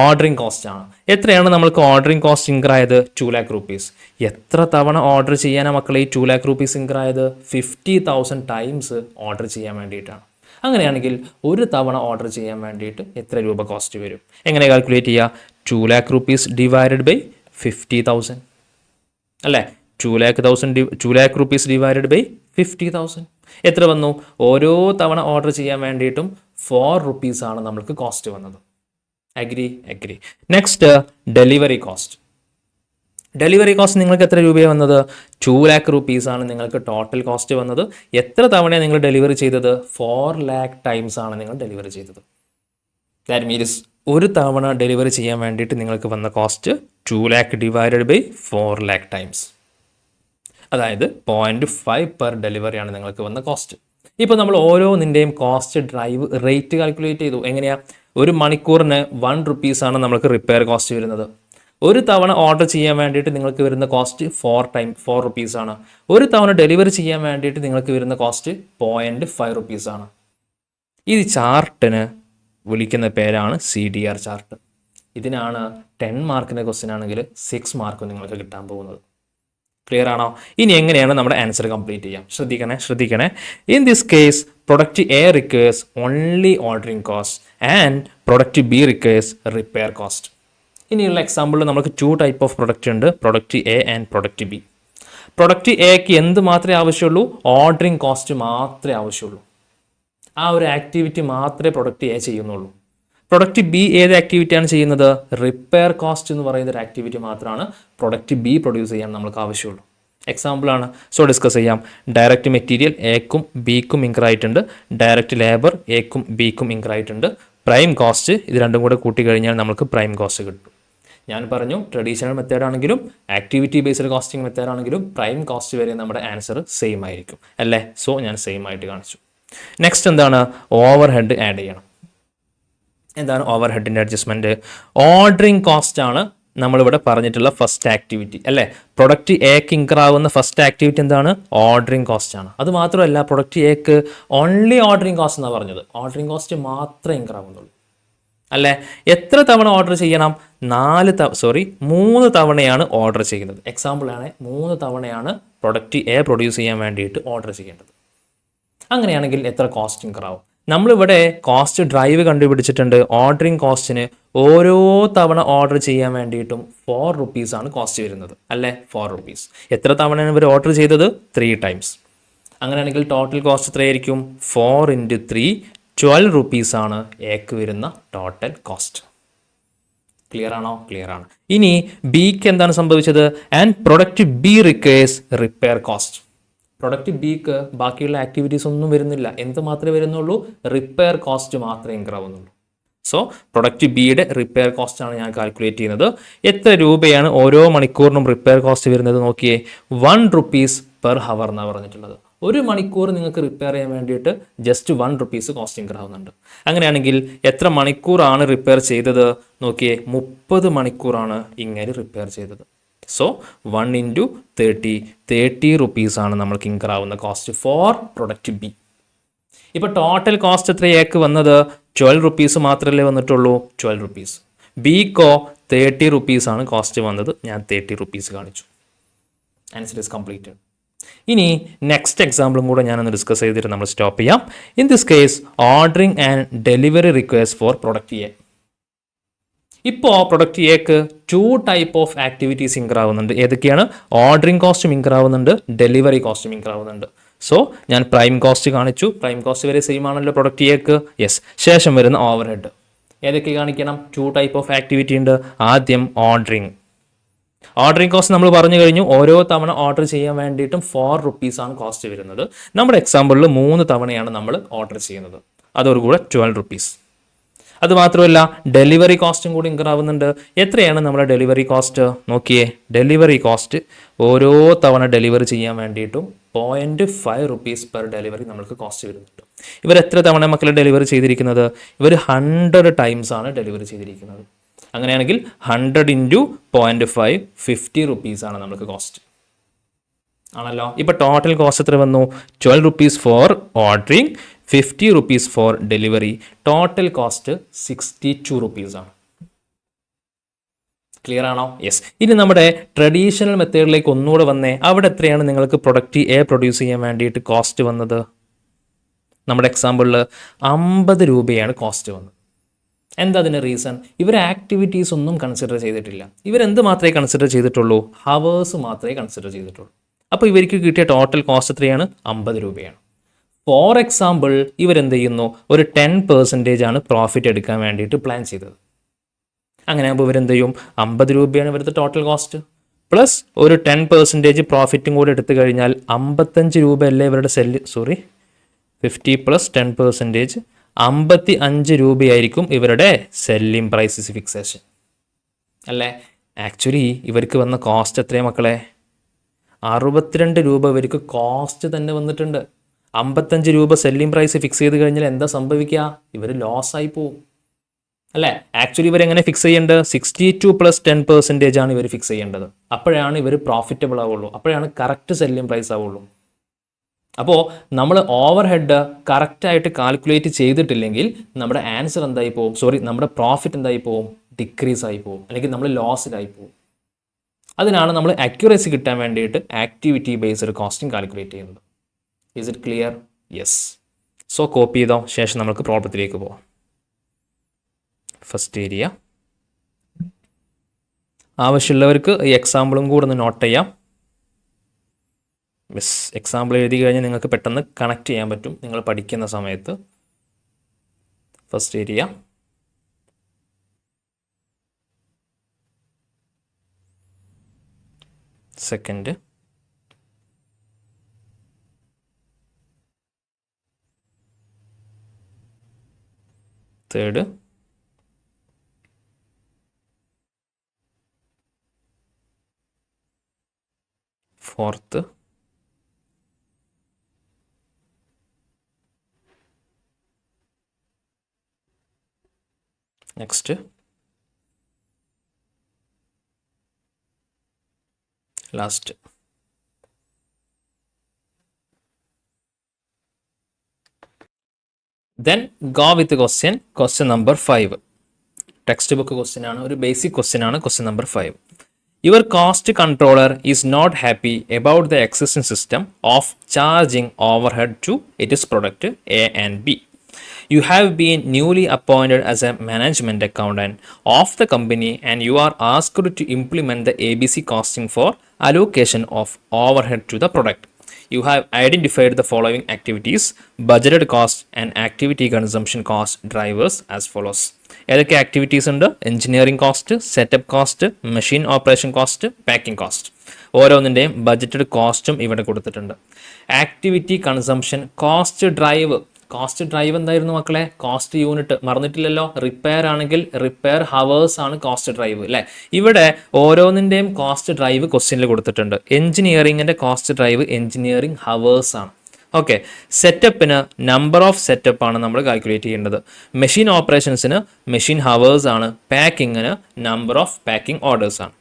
ഓർഡറിങ് കോസ്റ്റ് ആണ്. എത്രയാണ് നമ്മൾക്ക് ഓർഡറിങ് കോസ്റ്റ് ഇൻകർ ആയത്? 2 lakh rupees. എത്ര തവണ ഓർഡർ ചെയ്യാനാണ് മക്കളെ ഈ 2 lakh rupees ഇൻകർ ആയത്? 50,000 ടൈംസ് ഓർഡർ ചെയ്യാൻ വേണ്ടിയിട്ടാണ്. അങ്ങനെയാണെങ്കിൽ 1 തവണ ഓർഡർ ചെയ്യാൻ വേണ്ടിയിട്ട് എത്ര രൂപ കോസ്റ്റ് വരും? എങ്ങനെ കാൽക്കുലേറ്റ് ചെയ്യുക? 2 lakh rupees ഡിവൈഡഡ് ബൈ 50,000 അല്ലേ? 2 lakh rupees ഡിവൈഡഡ് ബൈ 50,000 എത്ര വന്നു? ഓരോ തവണ ഓർഡർ ചെയ്യാൻ വേണ്ടിയിട്ടും 4 rupees ആണ് നമ്മൾക്ക് കോസ്റ്റ് വന്നത്. Agree? Next delivery cost. Delivery cost നിങ്ങൾക്ക് എത്ര രൂപയാണ് വന്നത്? 2 lakh rupees ആണ് നിങ്ങൾക്ക് ടോട്ടൽ കോസ്റ്റ് വന്നത്. എത്ര തവണയാണ് നിങ്ങൾ ഡെലിവറി ചെയ്തത്? 4 lakh ടൈംസ് ആണ് നിങ്ങൾ ഡെലിവറി ചെയ്തത്. ദാറ്റ് മീൻസ് ഒരു തവണ ഡെലിവറി ചെയ്യാൻ വേണ്ടിയിട്ട് നിങ്ങൾക്ക് വന്ന cost 2 lakh divided by 4 lakh times, അതായത് 0.5 പെർ ഡെലിവറിയാണ് നിങ്ങൾക്ക് വന്ന കോസ്റ്റ്. ഇപ്പോൾ നമ്മൾ ഓരോന്നിൻ്റെയും കോസ്റ്റ് ഡ്രൈവ് റേറ്റ് കാൽക്കുലേറ്റ് ചെയ്തു. എങ്ങനെയാണ്? ഒരു മണിക്കൂറിന് 1 rupees നമുക്ക് റിപ്പയർ കോസ്റ്റ് വരുന്നത്. ഒരു തവണ ഓർഡർ ചെയ്യാൻ വേണ്ടിയിട്ട് നിങ്ങൾക്ക് വരുന്ന കോസ്റ്റ് 4 rupees ആണ്. ഒരു തവണ ഡെലിവറി ചെയ്യാൻ വേണ്ടിയിട്ട് നിങ്ങൾക്ക് വരുന്ന കോസ്റ്റ് 0.5 rupees ആണ്. ഈ ചാർട്ടിന് വിളിക്കുന്ന പേരാണ് CDR ചാർട്ട്. ഇതിനാണ് 10 മാർക്കിൻ്റെ ക്വസ്റ്റ്യൻ ആണെങ്കിൽ 6 മാർക്ക് നിങ്ങൾക്ക് കിട്ടാൻ പോകുന്നത്. ക്ലിയർ ആണോ? ഇനി എങ്ങനെയാണ് നമ്മുടെ ആൻസർ കംപ്ലീറ്റ് ചെയ്യാം? ശ്രദ്ധിക്കണേ. In this case product A requires only ordering cost and product B requires repair cost. ഇനിയുള്ള എക്സാമ്പിളിൽ നമുക്ക് 2 type ഓഫ് പ്രൊഡക്റ്റ് ഉണ്ട്, product A and product B. Product എക്ക് എന്ത് മാത്രമേ ആവശ്യമുള്ളൂ? ഓർഡറിംഗ് കോസ്റ്റ് മാത്രമേ ആവശ്യമുള്ളൂ. ആ ഒരു ആക്ടിവിറ്റി മാത്രമേ പ്രൊഡക്റ്റ് എ ചെയ്യുന്നുള്ളൂ. പ്രൊഡക്റ്റ് ബി ഏത് ആക്ടിവിറ്റിയാണ് ചെയ്യുന്നത്? റിപ്പയർ കോസ്റ്റ് എന്ന് പറയുന്ന ഒരു ആക്ടിവിറ്റി മാത്രമാണ് പ്രൊഡക്റ്റ് ബി പ്രൊഡ്യൂസ് ചെയ്യാൻ നമുക്ക് ആവശ്യമുള്ളൂ. എക്സാമ്പിളാണ്. സോ ഡിസ്കസ് ചെയ്യാം. ഡയറക്റ്റ് മെറ്റീരിയൽ എക്കും ബിക്കും ഇൻക്രീ ആയിട്ടുണ്ട്, ഡയറക്റ്റ് ലേബർ എക്കും ബിക്കും ഇൻക്രീ ആയിട്ടുണ്ട്, പ്രൈം കോസ്റ്റ് ഇത് രണ്ടും കൂടെ കൂട്ടി കഴിഞ്ഞാൽ നമുക്ക് പ്രൈം കോസ്റ്റ് കിട്ടും. ഞാൻ പറഞ്ഞു ട്രഡീഷണൽ മെത്തേഡ് ആണെങ്കിലും ആക്ടിവിറ്റി ബേസ്ഡ് കോസ്റ്റിംഗ് മെത്തേഡ് ആണെങ്കിലും പ്രൈം കോസ്റ്റ് വരെ നമ്മുടെ ആൻസർ സെയിം ആയിരിക്കും അല്ലേ? സോ ഞാൻ സെയിം ആയിട്ട് കാണിച്ചു. നെക്സ്റ്റ് എന്താണ്? ഓവർ ഹെഡ് ആഡ് ചെയ്യണം. എന്താണ് ഓവർ ഹെഡിൻ്റെ അഡ്ജസ്റ്റ്മെൻറ്റ്? ഓർഡറിംഗ് കോസ്റ്റ് ആണ് നമ്മളിവിടെ പറഞ്ഞിട്ടുള്ള ഫസ്റ്റ് ആക്ടിവിറ്റി അല്ലേ? പ്രൊഡക്റ്റ് എക്ക് ഇൻക്രീ ആവുന്ന ഫസ്റ്റ് ആക്ടിവിറ്റി എന്താണ്? ഓർഡറിംഗ് കോസ്റ്റ് ആണ്. അത് മാത്രമല്ല പ്രൊഡക്റ്റ് എക്ക് ഓൺലി ഓർഡറിംഗ് കോസ്റ്റ് എന്നാണ് പറഞ്ഞത്. ഓർഡറിംഗ് കോസ്റ്റ് മാത്രമേ ഇൻക്രീ ആവുന്നുള്ളൂ അല്ലേ? എത്ര തവണ ഓർഡർ ചെയ്യണം? 3 തവണയാണ് ഓർഡർ ചെയ്യുന്നത്. എക്സാമ്പിളാണ് 3 തവണയാണ് പ്രൊഡക്റ്റ് എ പ്രൊഡ്യൂസ് ചെയ്യാൻ വേണ്ടിയിട്ട് ഓർഡർ ചെയ്യേണ്ടത്. അങ്ങനെയാണെങ്കിൽ എത്ര കോസ്റ്റ് ഇൻക്രീ ആവും? നമ്മളിവിടെ കോസ്റ്റ് ഡ്രൈവ് കണ്ടുപിടിച്ചിട്ടുണ്ട്. ഓർഡറിംഗ് കോസ്റ്റിന് ഓരോ തവണ ഓർഡർ ചെയ്യാൻ വേണ്ടിയിട്ടും 4 rupees ആണ് കോസ്റ്റ് വരുന്നത് അല്ലേ? 4 rupees. എത്ര തവണയാണ് ഇവർ ഓർഡർ ചെയ്തത്? 3 times. അങ്ങനെയാണെങ്കിൽ ടോട്ടൽ കോസ്റ്റ് എത്രയായിരിക്കും? 4 into 3 12 rupees ആണ് എക്ക് വരുന്ന ടോട്ടൽ കോസ്റ്റ്. ക്ലിയർ ആണോ? ക്ലിയർ ആണ്. ഇനി ബിക്ക് എന്താണ് സംഭവിച്ചത്? And product B requires repair cost. Product ബിക്ക് ബാക്കിയുള്ള ആക്ടിവിറ്റീസ് ഒന്നും വരുന്നില്ല. എന്ത് മാത്രമേ വരുന്നുള്ളൂ? റിപ്പയർ കോസ്റ്റ് മാത്രമേ ഇൻക്രീ ആവുന്നുള്ളൂ. സോ പ്രൊഡക്റ്റ് ബിയുടെ റിപ്പയർ കോസ്റ്റ് ആണ് ഞാൻ കാൽക്കുലേറ്റ് ചെയ്യുന്നത്. എത്ര രൂപയാണ് ഓരോ മണിക്കൂറിനും റിപ്പയർ കോസ്റ്റ് വരുന്നത് നോക്കിയേ. 1 rupees per hour എന്നാണ് പറഞ്ഞിട്ടുള്ളത്. ഒരു മണിക്കൂർ നിങ്ങൾക്ക് റിപ്പയർ ചെയ്യാൻ വേണ്ടിയിട്ട് ജസ്റ്റ് 1 rupees കോസ്റ്റ് ഇൻക്രീ ആവുന്നുണ്ട്. അങ്ങനെയാണെങ്കിൽ എത്ര മണിക്കൂറാണ് റിപ്പയർ ചെയ്തത് നോക്കിയേ. 30 മണിക്കൂറാണ് ഇങ്ങനെ റിപ്പയർ ചെയ്തത്. സോ 1 into 30 rupees ആണ് നമ്മൾക്ക് ഇൻക്രീ ആവുന്ന കോസ്റ്റ് ഫോർ പ്രൊഡക്റ്റ് ബി. ഇപ്പോൾ ടോട്ടൽ കോസ്റ്റ് എത്ര എക്ക് വന്നത്? 12 rupees മാത്രമല്ലേ വന്നിട്ടുള്ളൂ? 12 rupees. ബിക്കോ 30 rupees ആണ് കോസ്റ്റ് വന്നത്. ഞാൻ 30 rupees കാണിച്ചു. Answer is completed. ഇനി നെക്സ്റ്റ് എക്സാമ്പിളും കൂടെ ഞാനൊന്ന് ഡിസ്കസ് ചെയ്തിട്ട് നമ്മൾ സ്റ്റോപ്പ് ചെയ്യാം. In this case ordering and delivery requires for product A. ഇപ്പോൾ പ്രൊഡക്റ്റ് എക്ക് 2 type ഓഫ് ആക്ടിവിറ്റീസ് ഇൻക്രീ ആവുന്നുണ്ട്. ഏതൊക്കെയാണ്? ഓർഡറിംഗ് കോസ്റ്റും ഇൻക്രീ ആവുന്നുണ്ട്, ഡെലിവറി കോസ്റ്റും ഇൻക്രീ ആവുന്നുണ്ട്. സോ ഞാൻ പ്രൈം കോസ്റ്റ് കാണിച്ചു. പ്രൈം കോസ്റ്റ് വരെ സെയിം ആണല്ലോ പ്രൊഡക്റ്റ് എക്ക്. യെസ്. ശേഷം വരുന്ന ഓവർ ഹെഡ് ഏതൊക്കെ കാണിക്കണം? 2 type ഓഫ് ആക്ടിവിറ്റി ഉണ്ട്. ആദ്യം ഓർഡറിംഗ് കോസ്റ്റ് നമ്മൾ പറഞ്ഞു കഴിഞ്ഞു. ഓരോ തവണ ഓർഡർ ചെയ്യാൻ വേണ്ടിയിട്ടും 4 rupees ആണ് കോസ്റ്റ് വരുന്നത്. നമ്മുടെ എക്സാമ്പിളിൽ 3 തവണയാണ് നമ്മൾ ഓർഡർ ചെയ്യുന്നത്. അതോടുകൂടെ 12 rupees. അതുമാത്രമല്ല ഡെലിവറി കോസ്റ്റും കൂടി ഇൻക്രീ ആവുന്നുണ്ട്. എത്രയാണ് നമ്മുടെ ഡെലിവറി കോസ്റ്റ് നോക്കിയേ. ഡെലിവറി കോസ്റ്റ് ഓരോ തവണ ഡെലിവറി ചെയ്യാൻ വേണ്ടിയിട്ടും 0.5 rupees per ഡെലിവറി നമ്മൾക്ക് കോസ്റ്റ് വരുന്നുണ്ട്. ഇവർ എത്ര തവണ മക്കളെ ഡെലിവറി ചെയ്തിരിക്കുന്നത്? ഇവർ 100 times ആണ് ഡെലിവറി ചെയ്തിരിക്കുന്നത്. അങ്ങനെയാണെങ്കിൽ 100 into 0.5 50 rupees ആണ് നമുക്ക് കോസ്റ്റ് ആണല്ലോ. ഇപ്പോൾ ടോട്ടൽ കോസ്റ്റ് എത്ര വന്നു? 12 rupees for ordering, 50 rupees for delivery. Total cost 62 rupees ആണ്. ക്ലിയർ ആണോ? യെസ്. ഇനി നമ്മുടെ ട്രഡീഷണൽ മെത്തേഡിലേക്ക് ഒന്നുകൂടെ വന്നേ. അവിടെ എത്രയാണ് നിങ്ങൾക്ക് പ്രൊഡക്റ്റ് എ പ്രൊഡ്യൂസ് ചെയ്യാൻ വേണ്ടിയിട്ട് കോസ്റ്റ് വന്നത്? നമ്മുടെ എക്സാമ്പിളിൽ 50 രൂപയാണ് കോസ്റ്റ് വന്നത്. എന്താ അതിന് റീസൺ? ഇവർ ആക്ടിവിറ്റീസ് ഒന്നും കൺസിഡർ ചെയ്തിട്ടില്ല. ഇവരെന്ത് മാത്രമേ കൺസിഡർ ചെയ്തിട്ടുള്ളൂ? ഹവേഴ്സ് മാത്രമേ കൺസിഡർ ചെയ്തിട്ടുള്ളൂ. അപ്പോൾ ഇവർക്ക് കിട്ടിയ ടോട്ടൽ കോസ്റ്റ് എത്രയാണ്? 50 രൂപയാണ്. ഫോർ എക്സാമ്പിൾ ഇവരെന്ത് ചെയ്യുന്നു? ഒരു 10% ആണ് പ്രോഫിറ്റ് എടുക്കാൻ വേണ്ടിയിട്ട് പ്ലാൻ ചെയ്തത്. അങ്ങനെ ആകുമ്പോൾ ഇവരെന്ത് ചെയ്യും? 50 രൂപയാണ് ഇവരുടെ ടോട്ടൽ കോസ്റ്റ് പ്ലസ് ഒരു 10% പ്രോഫിറ്റും കൂടെ എടുത്തു കഴിഞ്ഞാൽ 55 രൂപയല്ലേ ഇവരുടെ 50 + 10% 55 രൂപയായിരിക്കും ഇവരുടെ സെല്ലിംഗ് പ്രൈസസ് ഫിക്സേഷൻ അല്ലേ. ആക്ച്വലി ഇവർക്ക് വന്ന കോസ്റ്റ് എത്രയാണ് മക്കളെ? 62 രൂപ ഇവർക്ക് കോസ്റ്റ് തന്നെ വന്നിട്ടുണ്ട്. 55 രൂപ സെല്ലിംഗ് പ്രൈസ് ഫിക്സ് ചെയ്ത് കഴിഞ്ഞാൽ എന്താ സംഭവിക്കുക? ഇവർ ലോസ് ആയി പോവും അല്ലേ. ആക്ച്വലി ഇവരെങ്ങനെ ഫിക്സ് ചെയ്യേണ്ടത്? 62 + 10% ആണ് ഇവർ ഫിക്സ് ചെയ്യേണ്ടത്. അപ്പോഴാണ് ഇവർ പ്രോഫിറ്റബിൾ ആവുള്ളൂ, അപ്പോഴാണ് കറക്റ്റ് സെല്ലിംഗ് പ്രൈസ് ആവുള്ളൂ. അപ്പോൾ നമ്മൾ ഓവർ ഹെഡ് കറക്റ്റായിട്ട് കാൽക്കുലേറ്റ് ചെയ്തിട്ടില്ലെങ്കിൽ നമ്മുടെ ആൻസർ എന്തായി പോവും? നമ്മുടെ പ്രോഫിറ്റ് എന്തായി പോവും? ഡിക്രീസ് ആയി പോവും, അല്ലെങ്കിൽ നമ്മൾ ലോസിലായി പോവും. അതിനാണ് നമ്മൾ അക്യുറസി കിട്ടാൻ വേണ്ടിയിട്ട് ആക്ടിവിറ്റി ബേസ്ഡ് കോസ്റ്റിംഗ് കാൽക്കുലേറ്റ് ചെയ്യുന്നത്. Is it clear? Yes. So copy ചെയ്തോ, ശേഷം നമുക്ക് പ്രോബ്ലത്തിലേക്ക് പോവാം. ഫസ്റ്റ് ഏരിയ ആവശ്യമുള്ളവർക്ക് ഈ എക്സാമ്പിളും കൂടെ ഒന്ന് നോട്ട് ചെയ്യാം. എക്സാമ്പിൾ എഴുതി കഴിഞ്ഞാൽ നിങ്ങൾക്ക് പെട്ടെന്ന് കണക്ട് ചെയ്യാൻ പറ്റും നിങ്ങൾ പഠിക്കുന്ന സമയത്ത്. First area second third fourth next last. Then go with question number 5. Text book question ആണ്, ഒരു ബേസിക് ക്വസ്റ്റ്യൻ ആണ്. Question number 5. Your cost controller is not happy about the existing system of charging overhead to its product A and B. You have been newly appointed as a management accountant of the company and you are asked to implement the ABC costing for allocation of overhead to the product. You have identified the following activities, budgeted cost and activity consumption cost drivers as follows. ഏതൊക്കെ activities ഉണ്ട്? Engineering cost, setup cost, machine operation cost, packing cost. ഓരോന്നിൻ്റെയും budgeted കോസ്റ്റും ഇവിടെ കൊടുത്തിട്ടുണ്ട്. Activity consumption cost drive. Cost drive എന്തായിരുന്നു മക്കളെ? Cost unit മറന്നിട്ടില്ലല്ലോ. Repair ആണെങ്കിൽ റിപ്പയർ ഹവേഴ്സ് ആണ് കോസ്റ്റ് ഡ്രൈവ് അല്ലേ. ഇവിടെ ഓരോന്നിൻ്റെയും കോസ്റ്റ് ഡ്രൈവ് ക്വസ്റ്റ്യനിൽ കൊടുത്തിട്ടുണ്ട്. എഞ്ചിനീയറിംഗിൻ്റെ കോസ്റ്റ് ഡ്രൈവ് എഞ്ചിനീയറിംഗ് ഹവേഴ്സ് ആണ്. ഓക്കെ. സെറ്റപ്പിന് നമ്പർ ഓഫ് സെറ്റപ്പ് ആണ് നമ്മൾ കാൽക്കുലേറ്റ് ചെയ്യേണ്ടത്. മെഷീൻ ഓപ്പറേഷൻസിന് മെഷീൻ ഹവേഴ്സ് ആണ്. പാക്കിങ്ങിന് നമ്പർ ഓഫ് പാക്കിംഗ് ഓർഡേഴ്സ് ആണ്.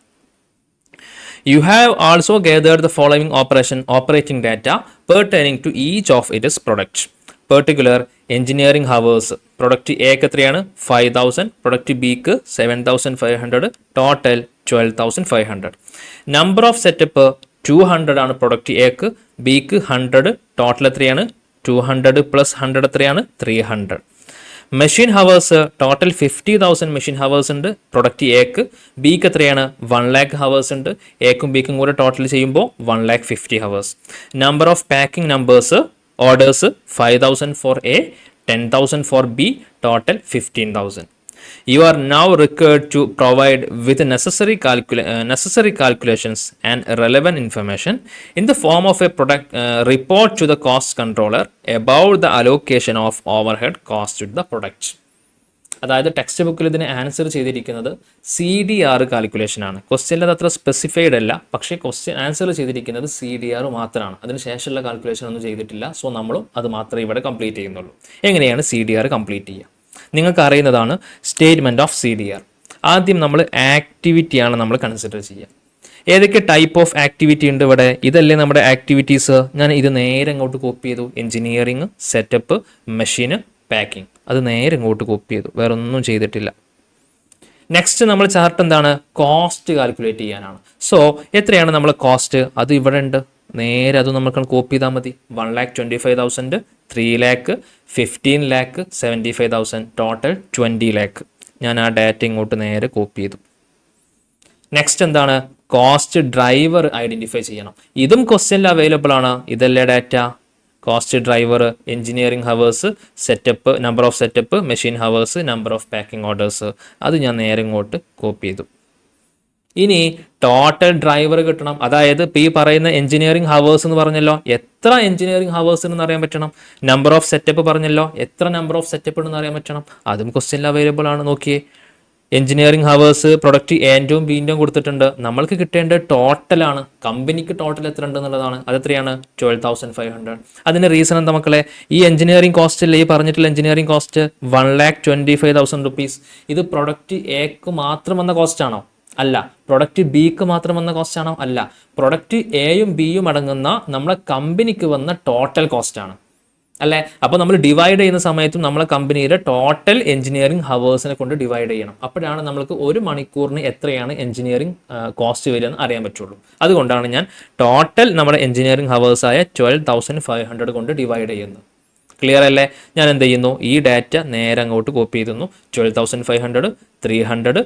You have also gathered the following operating data pertaining to each of its products. Particular engineering hours. Product എക്ക് എത്രയാണ്? 5000. Product ബിക്ക് 7500. ടോട്ടൽ 12500. നമ്പർ ഓഫ് സെറ്റപ്പ് 200 ആണ് product എക്ക്, ബിക്ക് 100. ടോട്ടൽ എത്രയാണ്? 200 + 100 എത്രയാണ്? 300. Machine hours total 50,000 machine hours ഉണ്ട് പ്രൊഡക്റ്റ് എക്ക്, ബിക്ക് എത്രയാണ്? 1 lakh ഹവേഴ്സ് ഉണ്ട്. എക്കും ബിക്കും കൂടെ ടോട്ടൽ ചെയ്യുമ്പോൾ 1,50,000 hours. Number of packing numbers orders 5,000 for A, 10,000 for B, total 15,000. You are now required to provide with necessary calculations and relevant information in the form of a product report to the cost controller about the allocation of overhead cost to the product. അതായത് text ബുക്കിൽ ഇതിന് answer ചെയ്തിരിക്കുന്നത് CDR calculation ആണ്. ക്വസ്റ്റ്യനിൽ അത് അത്ര specified അല്ല, പക്ഷേ ആൻസർ ചെയ്തിരിക്കുന്നത് CDR മാത്രമാണ്. അതിന് ശേഷമുള്ള കാൽക്കുലേഷൻ ഒന്നും ചെയ്തിട്ടില്ല. സോ നമ്മളും അത് മാത്രമേ ഇവിടെ കംപ്ലീറ്റ് ചെയ്യുന്നുള്ളൂ. എങ്ങനെയാണ് CDR കംപ്ലീറ്റ് ചെയ്യുക? നിങ്ങൾക്ക് അറിയുന്നതാണ് സ്റ്റേറ്റ്മെൻറ്റ് ഓഫ് CDR. ആദ്യം നമ്മൾ ആക്ടിവിറ്റിയാണ് നമ്മൾ കൺസിഡർ ചെയ്യുക. ഏതൊക്കെ ടൈപ്പ് ഓഫ് ആക്ടിവിറ്റി ഉണ്ട് ഇവിടെ? ഇതല്ലേ നമ്മുടെ ആക്ടിവിറ്റീസ്. ഞാൻ ഇത് നേരെ അങ്ങോട്ട് കോപ്പി ചെയ്തു. എഞ്ചിനീയറിംഗ്, സെറ്റപ്പ്, മെഷീന്, പാക്കിംഗ്. അത് നേരെ ഇങ്ങോട്ട് കോപ്പി ചെയ്തു, വേറെ ഒന്നും ചെയ്തിട്ടില്ല. നെക്സ്റ്റ് നമ്മൾ ചാർട്ട് എന്താണ്? കോസ്റ്റ് കാൽക്കുലേറ്റ് ചെയ്യാനാണ്. സോ എത്രയാണ് നമ്മൾ കോസ്റ്റ്? അത് ഇവിടെ ഉണ്ട്. നേരെ അത് നമുക്ക് കോപ്പി ചെയ്താൽ മതി. 1,25,000, 3 lakh, 15 lakh, 75,000, ടോട്ടൽ 20 lakh. ഞാൻ ആ ഡാറ്റ ഇങ്ങോട്ട് നേരെ കോപ്പി ചെയ്തു. നെക്സ്റ്റ് എന്താണ്? കോസ്റ്റ് ഡ്രൈവർ ഐഡൻറ്റിഫൈ ചെയ്യണം. ഇതും ക്വസ്റ്റ്യനിൽ അവൈലബിൾ ആണ്. ഇതല്ലേ data? Cost driver, engineering hours, setup, number of setup, machine hours, number of packing orders. അത് ഞാൻ നേരെ ഇങ്ങോട്ട് കോപ്പി ചെയ്തു. ഇനി ടോട്ടൽ ഡ്രൈവർ കിട്ടണം. അതായത് ഇപ്പോൾ ഈ പറയുന്ന എഞ്ചിനീയറിംഗ് ഹവേഴ്സ് എന്ന് പറഞ്ഞല്ലോ, എത്ര എഞ്ചിനീയറിംഗ് ഹവേഴ്സ് എന്ന് അറിയാൻ പറ്റണം. നമ്പർ ഓഫ് സെറ്റപ്പ് പറഞ്ഞല്ലോ, എത്ര നമ്പർ ഓഫ് സെറ്റപ്പ് എന്ന് അറിയാൻ പറ്റണം. അതും ക്വസ്റ്റ്യനിൽ അവൈലബിൾ ആണ്. നോക്കിയേ, എഞ്ചിനീയറിംഗ് ഹവേഴ്സ് പ്രൊഡക്റ്റ് എൻ്റെയും ബീൻ്റെയും കൊടുത്തിട്ടുണ്ട്. നമ്മൾക്ക് കിട്ടേണ്ട ടോട്ടലാണ്. കമ്പനിക്ക് ടോട്ടൽ എത്ര ഉണ്ട് എന്നുള്ളതാണ്. അതെത്രയാണ്? 12,500. അതിൻ്റെ റീസൺ എന്താ മക്കളെ? ഈ എഞ്ചിനീയറിംഗ് കോസ്റ്റിൽ, ഈ പറഞ്ഞിട്ടുള്ള എഞ്ചിനീയറിംഗ് കോസ്റ്റ് 1,25,000 റുപ്പീസ്. ഇത് പ്രൊഡക്റ്റ് എക്ക് മാത്രം വന്ന കോസ്റ്റ് ആണോ? അല്ല. പ്രൊഡക്റ്റ് ബിക്ക് മാത്രം വന്ന കോസ്റ്റ് ആണോ? അല്ല. പ്രൊഡക്റ്റ് എയും ബിയും അടങ്ങുന്ന നമ്മളെ കമ്പനിക്ക് വന്ന ടോട്ടൽ കോസ്റ്റ് ആണ്. അല്ലേ? അപ്പോൾ നമ്മൾ ഡിവൈഡ് ചെയ്യുന്ന സമയത്തും നമ്മളെ കമ്പനിയുടെ ടോട്ടൽ എഞ്ചിനീയറിംഗ് ഹവേഴ്സിനെ കൊണ്ട് ഡിവൈഡ് ചെയ്യണം. അപ്പോഴാണ് നമ്മൾക്ക് ഒരു മണിക്കൂറിന് എത്രയാണ് എഞ്ചിനീയറിംഗ് കോസ്റ്റ് വരിക എന്ന് അറിയാൻ പറ്റുള്ളൂ. അതുകൊണ്ടാണ് ഞാൻ ടോട്ടൽ നമ്മുടെ എഞ്ചിനീയറിംഗ് ഹവേഴ്സായ 12,500 കൊണ്ട് ഡിവൈഡ് ചെയ്യുന്നത്. ക്ലിയർ അല്ലേ? ഞാൻ എന്ത് ചെയ്യുന്നു? ഈ ഡാറ്റ നേരെ അങ്ങോട്ട് കോപ്പി ചെയ്തുന്നു. 12,500, 300,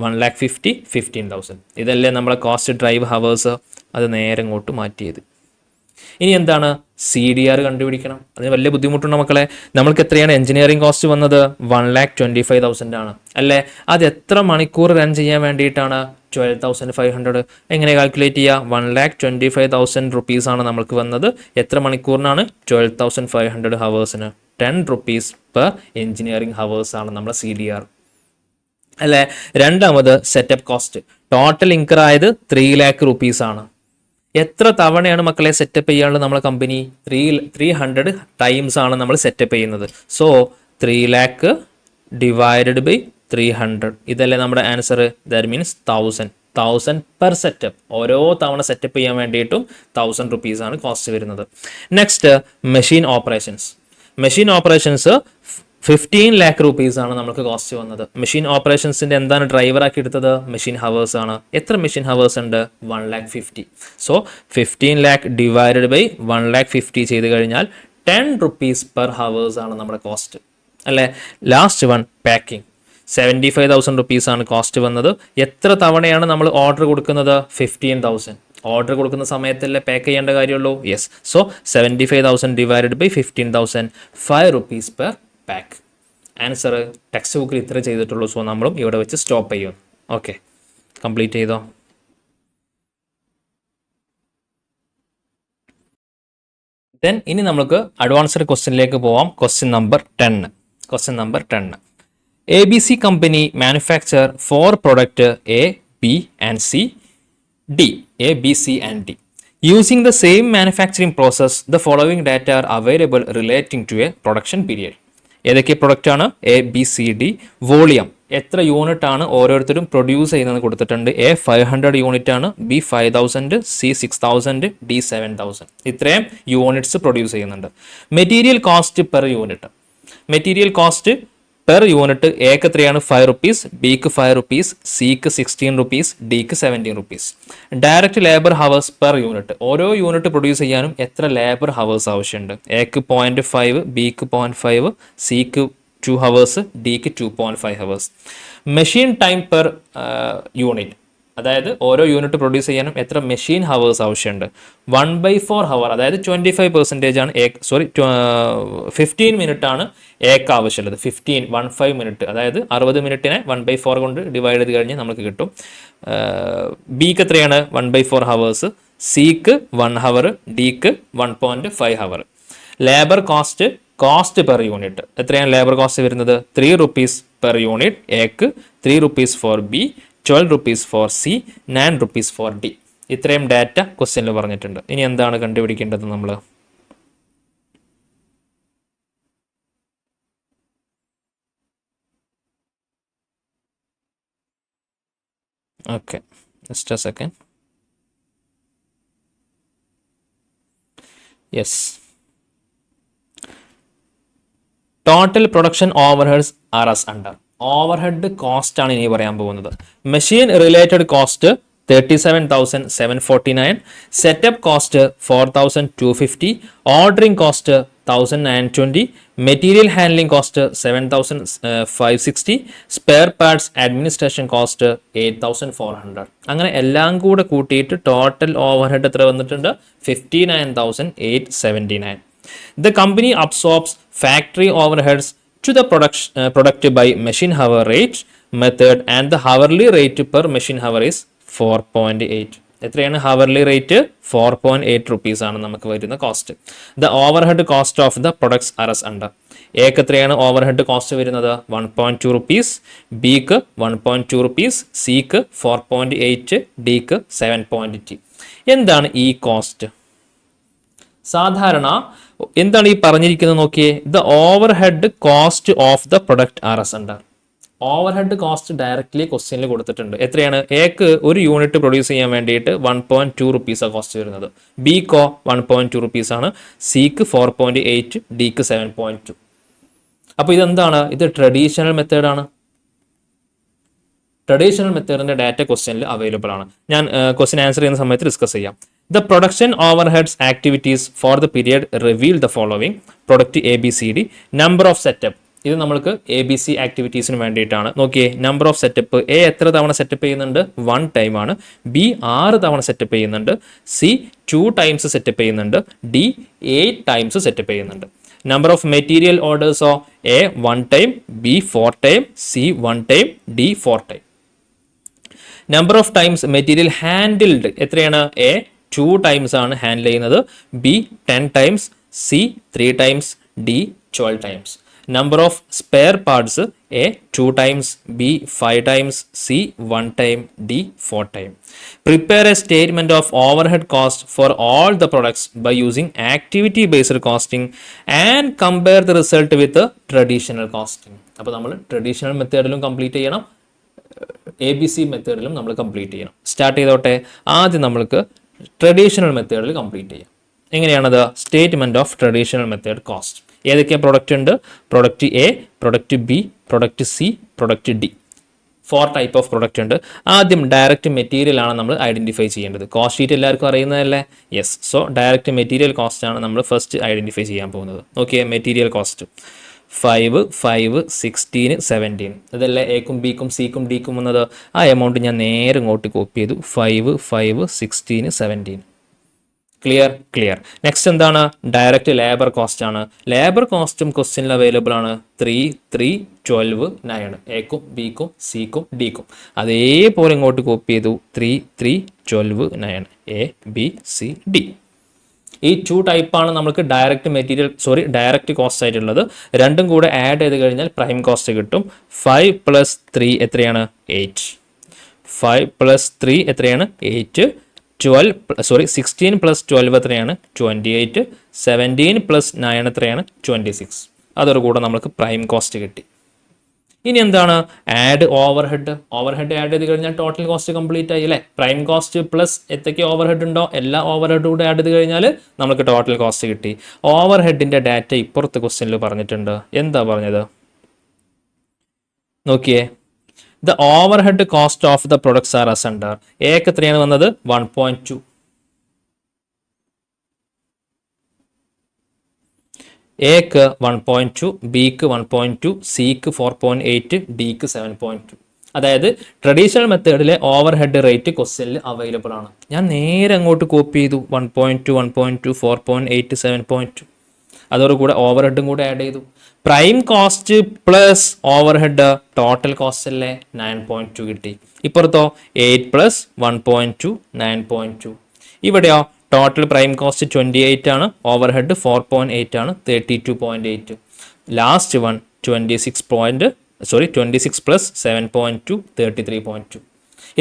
1,50,000, 15,000. ഇതല്ലേ നമ്മളെ കോസ്റ്റ് ഡ്രൈവ് ഹവേഴ്സ്. അത് നേരെ അങ്ങോട്ട് മാറ്റിയത്. ഇനി എന്താണ്? CDR കണ്ടുപിടിക്കണം. അതിന് വലിയ ബുദ്ധിമുട്ടുണ്ട് മക്കളെ. നമ്മൾക്ക് എത്രയാണ് എഞ്ചിനീയറിംഗ് കോസ്റ്റ് വന്നത്? 1,25,000 ആണ് അല്ലേ? അത് എത്ര മണിക്കൂർ റൺ ചെയ്യാൻ വേണ്ടിയിട്ടാണ്? 12,500. എങ്ങനെ കാൽക്കുലേറ്റ് ചെയ്യുക? 1,25,000 റുപ്പീസ് ആണ് നമ്മൾക്ക് വന്നത്. എത്ര മണിക്കൂറിനാണ്? 12,500 ഹവേഴ്സിന്. 10 റുപ്പീസ് പെർ എഞ്ചിനീയറിംഗ് ഹവേഴ്സ് ആണ് നമ്മുടെ CDR അല്ലേ? രണ്ടാമത് സെറ്റപ്പ് കോസ്റ്റ്. ടോട്ടൽ ഇൻകർ ആയത് 3 lakh റുപ്പീസ് ആണ്. എത്ര തവണയാണ് മക്കളെ സെറ്റപ്പ് ചെയ്യാനുള്ളത് നമ്മളെ കമ്പനി? 300 ടൈംസ് ആണ് നമ്മൾ സെറ്റപ്പ് ചെയ്യുന്നത്. So 3 lakh divided by 300. ഇതല്ലേ നമ്മുടെ answer. That means 1000 per setup. ഓരോ തവണ സെറ്റപ്പ് ചെയ്യാൻ വേണ്ടിയിട്ടും 1000 റുപ്പീസ് ആണ് കോസ്റ്റ് വരുന്നത്. Next, machine operations. Machine operations 15 lakh rupees ആണ് നമുക്ക് കോസ്റ്റ് വന്നത്. മെഷീൻ ഓപ്പറേഷൻസിൻ്റെ എന്താണ് ഡ്രൈവറാക്കി എടുത്തത്? മെഷീൻ ഹവേഴ്സ് ആണ്. എത്ര മെഷീൻ ഹവേഴ്സ് ഉണ്ട്? 1,50,000. സോ 15 lakh ഡിവൈഡഡ് ബൈ 1,50,000 ചെയ്ത് കഴിഞ്ഞാൽ 10 റുപ്പീസ് പെർ ഹവേഴ്സ് ആണ് നമ്മുടെ കോസ്റ്റ് അല്ലേ? Last one, packing. 75,000 റുപ്പീസ് ആണ് കോസ്റ്റ് വന്നത്. എത്ര തവണയാണ് നമ്മൾ ഓർഡർ കൊടുക്കുന്നത്? 15,000. ഓർഡർ കൊടുക്കുന്ന സമയത്തല്ലേ പാക്ക് ചെയ്യേണ്ട കാര്യമുള്ളൂ? Yes. So 75,000 divided by 15,000, 5 rupees per pack. Answer text ബുക്കിൽ ഇത്ര ചെയ്തിട്ടുള്ളൂ. സോ നമ്മളും ഇവിടെ വെച്ച് സ്റ്റോപ്പ് ചെയ്യും. ഓക്കെ, കംപ്ലീറ്റ് ചെയ്തോ? ദെൻ ഇനി നമുക്ക് അഡ്വാൻസ്ഡ് ക്വസ്റ്റ്യനിലേക്ക് പോവാം. Question number 10. ABC company manufacture 4 product A, B and C, D. A, B, C and D. Using the same manufacturing process, the following data are available relating to a production period. ഏതൊക്കെ product ആണ്? A, B, C, D. Volume, എത്ര unit ആണ് ഓരോരുത്തരും produce ചെയ്യുന്നത് കൊടുത്തിട്ടുണ്ട്. A 500 unit ആണ്, B 5,000, C 6,000, D 7,000. ഇത്രയും units produce ചെയ്യുന്നുണ്ട്. Material cost per unit. Material cost per unit എക്ക് എത്രയാണ്? 5 റുപ്പീസ്, ബിക്ക് 5 റുപ്പീസ്, സിക്ക് 16 റുപ്പീസ്, ഡിക്ക് 17 rupees. Direct labour hours per unit. ഓരോ യൂണിറ്റ് പ്രൊഡ്യൂസ് ചെയ്യാനും എത്ര ലേബർ ഹവേഴ്സ് ആവശ്യമുണ്ട്? എക്ക് 0.5, ബിക്ക് 0.5, സിക്ക് 2 ഹവേഴ്സ്, ഡിക്ക് 2.5 hours. Machine time per unit. അതായത് ഓരോ യൂണിറ്റ് പ്രൊഡ്യൂസ് ചെയ്യാനും എത്ര മെഷീൻ ഹവേഴ്സ് ആവശ്യമുണ്ട്? 1/4 ഹവർ, അതായത് 25% ആണ് 15 മിനിറ്റ് ആണ് ഏക്ക് ആവശ്യമുള്ളത്. 15 മിനിറ്റ്, അതായത് 60 മിനിറ്റിനെ 1/4 കൊണ്ട് ഡിവൈഡ് ചെയ്ത് കഴിഞ്ഞാൽ നമുക്ക് കിട്ടും. ബിക്ക് എത്രയാണ്? 1/4 ഹവേഴ്സ്, സിക്ക് 1 ഹവർ, ഡിക്ക് 1.5 hour. Labour cost per unit എത്രയാണ്? ലേബർ കോസ്റ്റ് വരുന്നത് 3 rupees per unit A, 3 rupees for B, 12 rupees for C, 9 rupees for D. ഇത്രയും ഡാറ്റ ക്വസ്റ്റ്യനിൽ പറഞ്ഞിട്ടുണ്ട്. ഇനി എന്താണ് കണ്ടുപിടിക്കേണ്ടത് നമ്മൾ? Okay, just a second. Yes, total production overheads are as under. Overhead cost ആണ് ഇനി പറയാൻ പോകുന്നത്. Machine related cost 37,749, setup cost 4,250, ordering cost 1,920, material handling cost 7,560, spare parts administration cost 8,400. അങ്ങനെ എല്ലാം കൂടെ കൂട്ടിയിട്ട് ടോട്ടൽ ഓവർഹെഡ് എത്ര വന്നിട്ടുണ്ട്? 59,879. The company absorbs factory overheads to the product by machine hour rate method, and the hourly rate per machine hour is 4.8. എത്രയാണ് hourly rate? 4.8 rupees ആണ് നമുക്ക് വരുന്ന cost. The over head cost of the products R S under. എക്ക് എത്രയാണ് over head cost വരുന്നത്? 1.2 rupees, ബിക്ക് 1.2 rupees, സിക്ക് 4.8, ഡിക്ക് 7.2. എന്താണ് ഈ കോസ്റ്റ്? സാധാരണ എന്താണ് ഈ പറഞ്ഞിരിക്കുന്നത് നോക്കിയേ. The over head cost of the product R S under. Over head cost directly ക്വസ്റ്റ്യനിൽ കൊടുത്തിട്ടുണ്ട്. എത്രയാണ്? എക്ക് ഒരു യൂണിറ്റ് പ്രൊഡ്യൂസ് ചെയ്യാൻ വേണ്ടിയിട്ട് 1.2 റുപ്പീസാണ് കോസ്റ്റ് വരുന്നത്, ബിക്കോ 1.2 റുപ്പീസ് ആണ്, സിക്ക് 4.8, ഡിക്ക് 7.2. അപ്പോൾ ഇതെന്താണ്? ഇത് ട്രഡീഷണൽ മെത്തേഡാണ്. ട്രഡീഷണൽ മെത്തേഡിന്റെ ഡാറ്റ ക്വസ്റ്റ്യനിൽ അവൈലബിൾ ആണ്. ഞാൻ ക്വസ്റ്റ്യൻ ആൻസർ ചെയ്യുന്ന സമയത്ത് ഡിസ്കസ് ചെയ്യാം. The production overheads activities for the period reveal the following. Product ABCD. Number of setup. ഇത് നമ്മൾക്ക് ABC ആക്ടിവിറ്റീസിന് വേണ്ടിയിട്ടാണ്. നോക്കിയേ, നമ്പർ ഓഫ് സെറ്റപ്പ്. എ എത്ര തവണ സെറ്റപ്പ് ചെയ്യുന്നുണ്ട്? 1 ടൈം ആണ്. ബി 6 തവണ സെറ്റപ്പ് ചെയ്യുന്നുണ്ട്. സി 2 ടൈംസ് സെറ്റപ്പ് ചെയ്യുന്നുണ്ട്. ഡി 8 ടൈംസ് സെറ്റപ്പ് ചെയ്യുന്നുണ്ട്. നമ്പർ ഓഫ് മെറ്റീരിയൽ ഓർഡേഴ്സോ A 1 time, B 4 time, C 1 time, D 4 time. Number of times material handled എത്രയാണ്? എ 2 ടൈംസ് ആണ് ഹാൻഡിൽ ചെയ്യുന്നത്, B 10 times, C 3 times, D 12 times. Number of spare parts A 2 times, B 5 times, C 1 time, D 4 time. Prepare a statement of over head cost for all the products by using activity based costing and compare the result with traditional costing. അപ്പോൾ നമ്മൾ traditional മെത്തേഡിലും complete ചെയ്യണം, ABC മെത്തേഡിലും നമ്മൾ complete ചെയ്യണം. Start ചെയ്തോട്ടെ. ആദ്യം നമ്മൾക്ക് ട്രഡീഷണൽ മെത്തേഡിൽ കംപ്ലീറ്റ് ചെയ്യാം. എങ്ങനെയാണത്? Statement of traditional method cost. ഏതൊക്കെ പ്രൊഡക്റ്റ് ഉണ്ട്? Product A, product B, product C, product D. 4 type of product ഉണ്ട്. ആദ്യം ഡയറക്റ്റ് മെറ്റീരിയൽ ആണ് നമ്മൾ ഐഡന്റിഫൈ ചെയ്യേണ്ടത്. കോസ്റ്റ് ഷീറ്റ് എല്ലാവർക്കും അറിയുന്നതല്ലേ? Yes. So direct material cost ആണ് നമ്മൾ ഫസ്റ്റ് ഐഡന്റിഫൈ ചെയ്യാൻ പോകുന്നത്. Okay, material cost 5, 5, 16, 17. ഇതല്ലേ എക്കും ബിക്കും സിക്കും ഡിക്കും വന്നത്? ആ എമൗണ്ട് ഞാൻ നേരെ ഇങ്ങോട്ട് കോപ്പി ചെയ്തു. 5, 5, 16, 17. ക്ലിയർ? ക്ലിയർ. നെക്സ്റ്റ് എന്താണ്? ഡയറക്റ്റ് ലേബർ കോസ്റ്റ് ആണ്. ലേബർ കോസ്റ്റും ക്വസ്റ്റ്യനിൽ അവൈലബിൾ ആണ്. 3, 3, 12, 9. എക്കും ബിക്കും സിക്കും ഡിക്കും അതേപോലെ ഇങ്ങോട്ട് കോപ്പി ചെയ്തു. 3, 3, 12, 9. A B C D. ഈ 2 ടൈപ്പാണ് നമുക്ക് ഡയറക്റ്റ് കോസ്റ്റ് ആയിട്ടുള്ളത്. രണ്ടും കൂടെ ആഡ് ചെയ്ത് കഴിഞ്ഞാൽ പ്രൈം കോസ്റ്റ് കിട്ടും. 5 + 3 എത്രയാണ്? 8. 5 + 3 എത്രയാണ്? 8. 16 + 12 എത്രയാണ്? 28. 17 + 9 എത്രയാണ്? 26. അതോടുകൂടെ നമുക്ക് പ്രൈം കോസ്റ്റ് കിട്ടി. ഇനി എന്താണ്? Add over head. Over head add ചെയ്ത് കഴിഞ്ഞാൽ ടോട്ടൽ കോസ്റ്റ് കംപ്ലീറ്റ് ആയി അല്ലേ? പ്രൈം കോസ്റ്റ് പ്ലസ് എത്രയ്ക്ക് ഓവർ ഹെഡ് ഉണ്ടോ എല്ലാ ഓവർ ഹെഡ് കൂടെ ആഡ് ചെയ്ത് കഴിഞ്ഞാൽ നമുക്ക് ടോട്ടൽ കോസ്റ്റ് കിട്ടി. ഓവർ ഹെഡിന്റെ ഡാറ്റ ഇപ്പുറത്തെ ക്വസ്റ്റ്യനിൽ പറഞ്ഞിട്ടുണ്ട്. എന്താ പറഞ്ഞത്? നോക്കിയേ. The over head cost of the products are as under. എക്ക് എത്രയാണ് വന്നത്? 1.2. എക്ക് 1.2, ബിക്ക് 1.2, സിക്ക് 4.8, ഡിക്ക് 7.2. അതായത് ട്രഡീഷണൽ മെത്തേഡിലെ ഓവർ ഹെഡ് റേറ്റ് ക്വസ്റ്റ്യനിൽ അവൈലബിൾ ആണ്. ഞാൻ നേരെ അങ്ങോട്ട് കോപ്പി ചെയ്തു. 1.2, 1.2, 4.8, 7.2. അതോടുകൂടെ ഓവർ ഹെഡും കൂടെ ആഡ് ചെയ്തു. Prime cost plus over head total cost അല്ലേ? 9.2 കിട്ടി. ഇപ്പുറത്തോ 8 + 1.2, 9.2. ഇവിടെയോ ടോട്ടൽ പ്രൈം കോസ്റ്റ് 28 ആണ്, ഓവർ ഹെഡ് 4.8 ആണ്, 32.8. Last one 26 + 7.2, 33.2.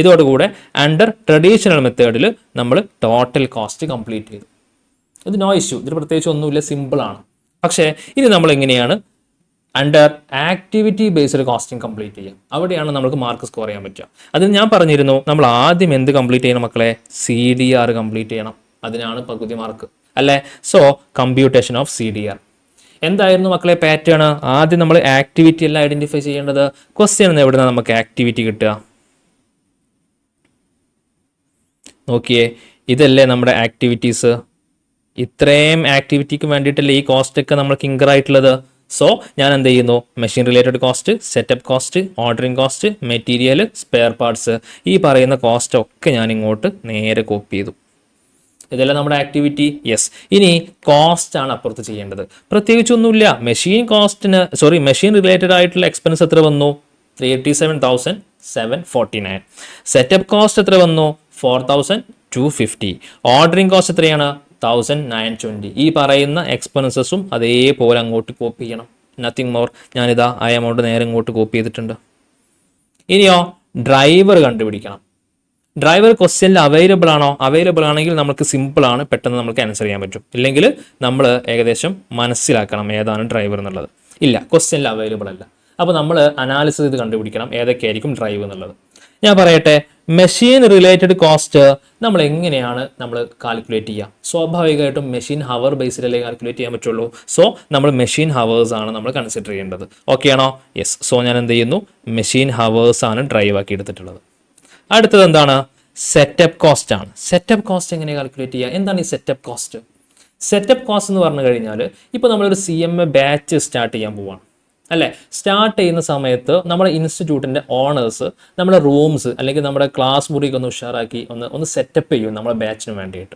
ഇതോടുകൂടെ അണ്ടർ ട്രഡീഷണൽ മെത്തേഡിൽ നമ്മൾ ടോട്ടൽ കോസ്റ്റ് കംപ്ലീറ്റ് ചെയ്തു. ഇത് നോ ഇഷ്യൂ, ഇതിൽ പ്രത്യേകിച്ച് ഒന്നുമില്ല, സിമ്പിളാണ്. പക്ഷേ ഇനി നമ്മൾ എങ്ങനെയാണ് under activity based costing complete ചെയ്യാം? അവിടെയാണ് നമുക്ക് മാർക്ക് സ്കോർ ചെയ്യാൻ പറ്റുക. അതിന് ഞാൻ പറഞ്ഞിരുന്നു, നമ്മൾ ആദ്യം എന്ത് കംപ്ലീറ്റ് ചെയ്യണം മക്കളെ? CDR കംപ്ലീറ്റ് ചെയ്യണം. അതിനാണ് പകുതി മാർക്ക് അല്ലേ? So computation of CDR. എന്തായിരുന്നു മക്കളെ പാറ്റേൺ? ആദ്യം നമ്മൾ ആക്ടിവിറ്റി എല്ലാം ഐഡന്റിഫൈ ചെയ്യേണ്ടത്. ക്വസ്റ്റ്യൻ എവിടുന്ന നമുക്ക് ആക്ടിവിറ്റി കിട്ടുക? നോക്കിയേ, ഇതല്ലേ നമ്മുടെ ആക്ടിവിറ്റീസ്. ഇത്രയും ആക്ടിവിറ്റിക്ക് വേണ്ടിയിട്ടല്ലേ ഈ കോസ്റ്റ് ഒക്കെ നമ്മൾക്ക് ഇൻകർ ആയിട്ടുള്ളത്. സോ ഞാൻ എന്ത് ചെയ്യുന്നു? Machine related cost, setup cost, ordering cost, material, spare parts, ഈ പറയുന്ന കോസ്റ്റ് ഒക്കെ ഞാൻ ഇങ്ങോട്ട് നേരെ കോപ്പി ചെയ്തു. ഇതെല്ലാം നമ്മുടെ ആക്ടിവിറ്റി. യെസ്. ഇനി കോസ്റ്റ് ആണ് അപ്പുറത്ത് ചെയ്യേണ്ടത്. പ്രത്യേകിച്ചൊന്നുമില്ല. മെഷീൻ റിലേറ്റഡ് ആയിട്ടുള്ള എക്സ്പെൻസ് എത്ര വന്നു? 37,000. 749. സെറ്റപ്പ് കോസ്റ്റ് എത്ര വന്നു? 4250. ഓർഡറിംഗ് കോസ്റ്റ് എത്രയാണ്? 1920. ഈ പറയുന്ന എക്സ്പെൻസസും അതേപോലെ അങ്ങോട്ട് കോപ്പി ചെയ്യണം. Nothing more. ഞാനിതാ ആ എമൗണ്ട് നേരെ ഇങ്ങോട്ട് കോപ്പി ചെയ്തിട്ടുണ്ട്. ഇനിയോ ഡ്രൈവർ കണ്ടുപിടിക്കണം. ഡ്രൈവർ ക്വസ്റ്റ്യനിൽ അവൈലബിൾ ആണോ? അവൈലബിൾ ആണെങ്കിൽ നമുക്ക് സിമ്പിൾ ആണ്, പെട്ടെന്ന് നമുക്ക് ആൻസർ ചെയ്യാൻ പറ്റും. ഇല്ലെങ്കിൽ നമ്മൾ ഏകദേശം മനസ്സിലാക്കണം ഏതാണ് ഡ്രൈവർ എന്നുള്ളത്. ഇല്ല, ക്വസ്റ്റ്യനിൽ അവൈലബിൾ അല്ല. അപ്പോൾ നമ്മൾ അനാലിസിസ് ചെയ്ത് കണ്ടുപിടിക്കണം ഏതൊക്കെയായിരിക്കും ഡ്രൈവ് എന്നുള്ളത്. ഞാൻ പറയട്ടെ, മെഷീൻ റിലേറ്റഡ് കോസ്റ്റ് നമ്മൾ എങ്ങനെയാണ് നമ്മൾ കാൽക്കുലേറ്റ് ചെയ്യുക? സ്വാഭാവികമായിട്ടും മെഷീൻ ഹവർ ബേസിലല്ലേ കാൽക്കുലേറ്റ് ചെയ്യാൻ പറ്റുള്ളൂ. സോ നമ്മൾ മെഷീൻ ഹവേഴ്സ് ആണ് നമ്മൾ കൺസിഡർ ചെയ്യേണ്ടത്. ഓക്കെ ആണോ? യെസ്. സോ ഞാൻ എന്ത് ചെയ്യുന്നു? മെഷീൻ ഹവേഴ്സ് ആണ് ഡ്രൈവ് ആക്കി എടുത്തിട്ടുള്ളത്. അടുത്തത് എന്താണ്? സെറ്റപ്പ് കോസ്റ്റ് ആണ്. സെറ്റപ്പ് കോസ്റ്റ് എങ്ങനെ കാൽക്കുലേറ്റ് ചെയ്യുക? എന്താണ് ഈ സെറ്റപ്പ് കോസ്റ്റ്? സെറ്റപ്പ് കോസ്റ്റ് എന്ന് പറഞ്ഞു കഴിഞ്ഞാൽ ഇപ്പോൾ നമ്മളൊരു CMA ബാച്ച് സ്റ്റാർട്ട് ചെയ്യാൻ പോവാണ് അല്ലേ? സ്റ്റാർട്ട് ചെയ്യുന്ന സമയത്ത് നമ്മുടെ ഇൻസ്റ്റിറ്റ്യൂട്ടിൻ്റെ ഓണേഴ്സ് നമ്മുടെ റൂംസ് അല്ലെങ്കിൽ നമ്മുടെ ക്ലാസ് മുറിയൊക്കെ ഒന്ന് ഉഷാറാക്കി ഒന്ന് സെറ്റപ്പ് ചെയ്യും നമ്മുടെ ബാച്ചിന് വേണ്ടിയിട്ട്.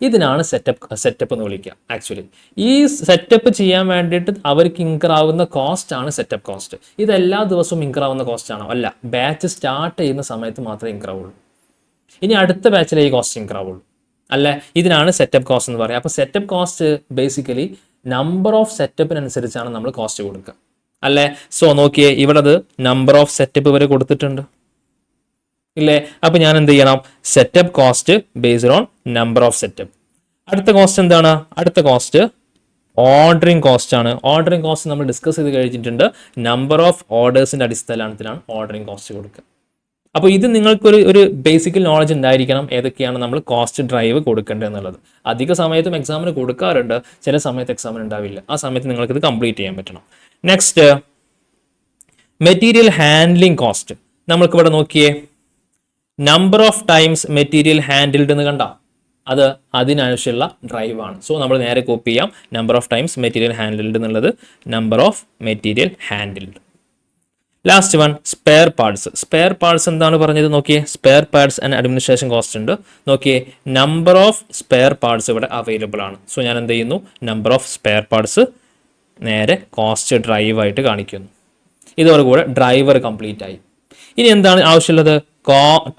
ഇതിനാണ് സെറ്റപ്പ് എന്ന് വിളിക്കുക. ആക്ച്വലി ഈ സെറ്റപ്പ് ചെയ്യാൻ വേണ്ടിയിട്ട് അവർക്ക് ഇൻകർ ആവുന്ന കോസ്റ്റ് ആണ് സെറ്റപ്പ് കോസ്റ്റ്. ഇത് എല്ലാ ദിവസവും ഇൻകർ ആവുന്ന കോസ്റ്റ് ആണോ? അല്ല, ബാച്ച് സ്റ്റാർട്ട് ചെയ്യുന്ന സമയത്ത് മാത്രമേ ഇൻകർ ആവുള്ളൂ. ഇനി അടുത്ത ബാച്ചിലെ ഈ കോസ്റ്റ് ഇൻകർ ആവുള്ളൂ അല്ലേ? ഇതിനാണ് സെറ്റപ്പ് കോസ്റ്റ് എന്ന് പറയുക. അപ്പോൾ setup cost basically number of സെറ്റപ്പിനനുസരിച്ചാണ് നമ്മൾ കോസ്റ്റ് കൊടുക്കുക അല്ലേ? സോ നോക്കിയേ, ഇവിടെ അത് നമ്പർ ഓഫ് സെറ്റപ്പ് വരെ കൊടുത്തിട്ടുണ്ട് ഇല്ലേ? അപ്പോൾ ഞാൻ എന്ത് ചെയ്യണം? Setup cost based on number of setup. അടുത്ത കോസ്റ്റ് എന്താണ്? അടുത്ത കോസ്റ്റ് ഓർഡറിംഗ് കോസ്റ്റ് ആണ്. ഓർഡറിംഗ് കോസ്റ്റ് നമ്മൾ ഡിസ്കസ് ചെയ്ത് കഴിഞ്ഞിട്ടുണ്ട്. നമ്പർ ഓഫ് ഓർഡേഴ്സിൻ്റെ അടിസ്ഥാനത്തിലാണ് ഓർഡറിംഗ് കോസ്റ്റ് കൊടുക്കുക. അപ്പോൾ ഇത് നിങ്ങൾക്കൊരു ബേസിക്കൽ നോളജ് ഉണ്ടായിരിക്കണം ഏതൊക്കെയാണ് നമ്മൾ കോസ്റ്റ് ഡ്രൈവ് കൊടുക്കേണ്ടത് എന്നുള്ളത്. അധിക സമയത്തും എക്സാമിന് കൊടുക്കാറുണ്ട്, ചില സമയത്ത് എക്സാമിന് ഉണ്ടാവില്ല. ആ സമയത്ത് നിങ്ങൾക്കിത് കംപ്ലീറ്റ് ചെയ്യാൻ പറ്റണം. Next material handling cost. നമ്മൾക്കിവിടെ നോക്കിയേ, number of times material handled എന്ന് കണ്ട അത് അതിനാവശ്യമുള്ള ഡ്രൈവാണ്. സോ നമ്മൾ നേരെ കോപ്പി ചെയ്യാം. Number of times material handled എന്നുള്ളത് number of material handled. Last one spare parts. Spare parts എന്താണ് പറഞ്ഞത് നോക്കിയേ? Spare parts and administration cost ഉണ്ട്. നോക്കിയേ, നമ്പർ ഓഫ് സ്പെയർ പാർട്സ് ഇവിടെ അവൈലബിൾ ആണ്. സോ ഞാൻ എന്ത് ചെയ്യുന്നു? നമ്പർ ഓഫ് സ്പെയർ പാർട്സ് നേരെ കോസ്റ്റ് ഡ്രൈവ് ആയിട്ട് കാണിക്കുന്നു. ഇതോടുകൂടെ ഡ്രൈവർ കംപ്ലീറ്റ് ആയി. ഇനി എന്താണ് ആവശ്യമുള്ളത്?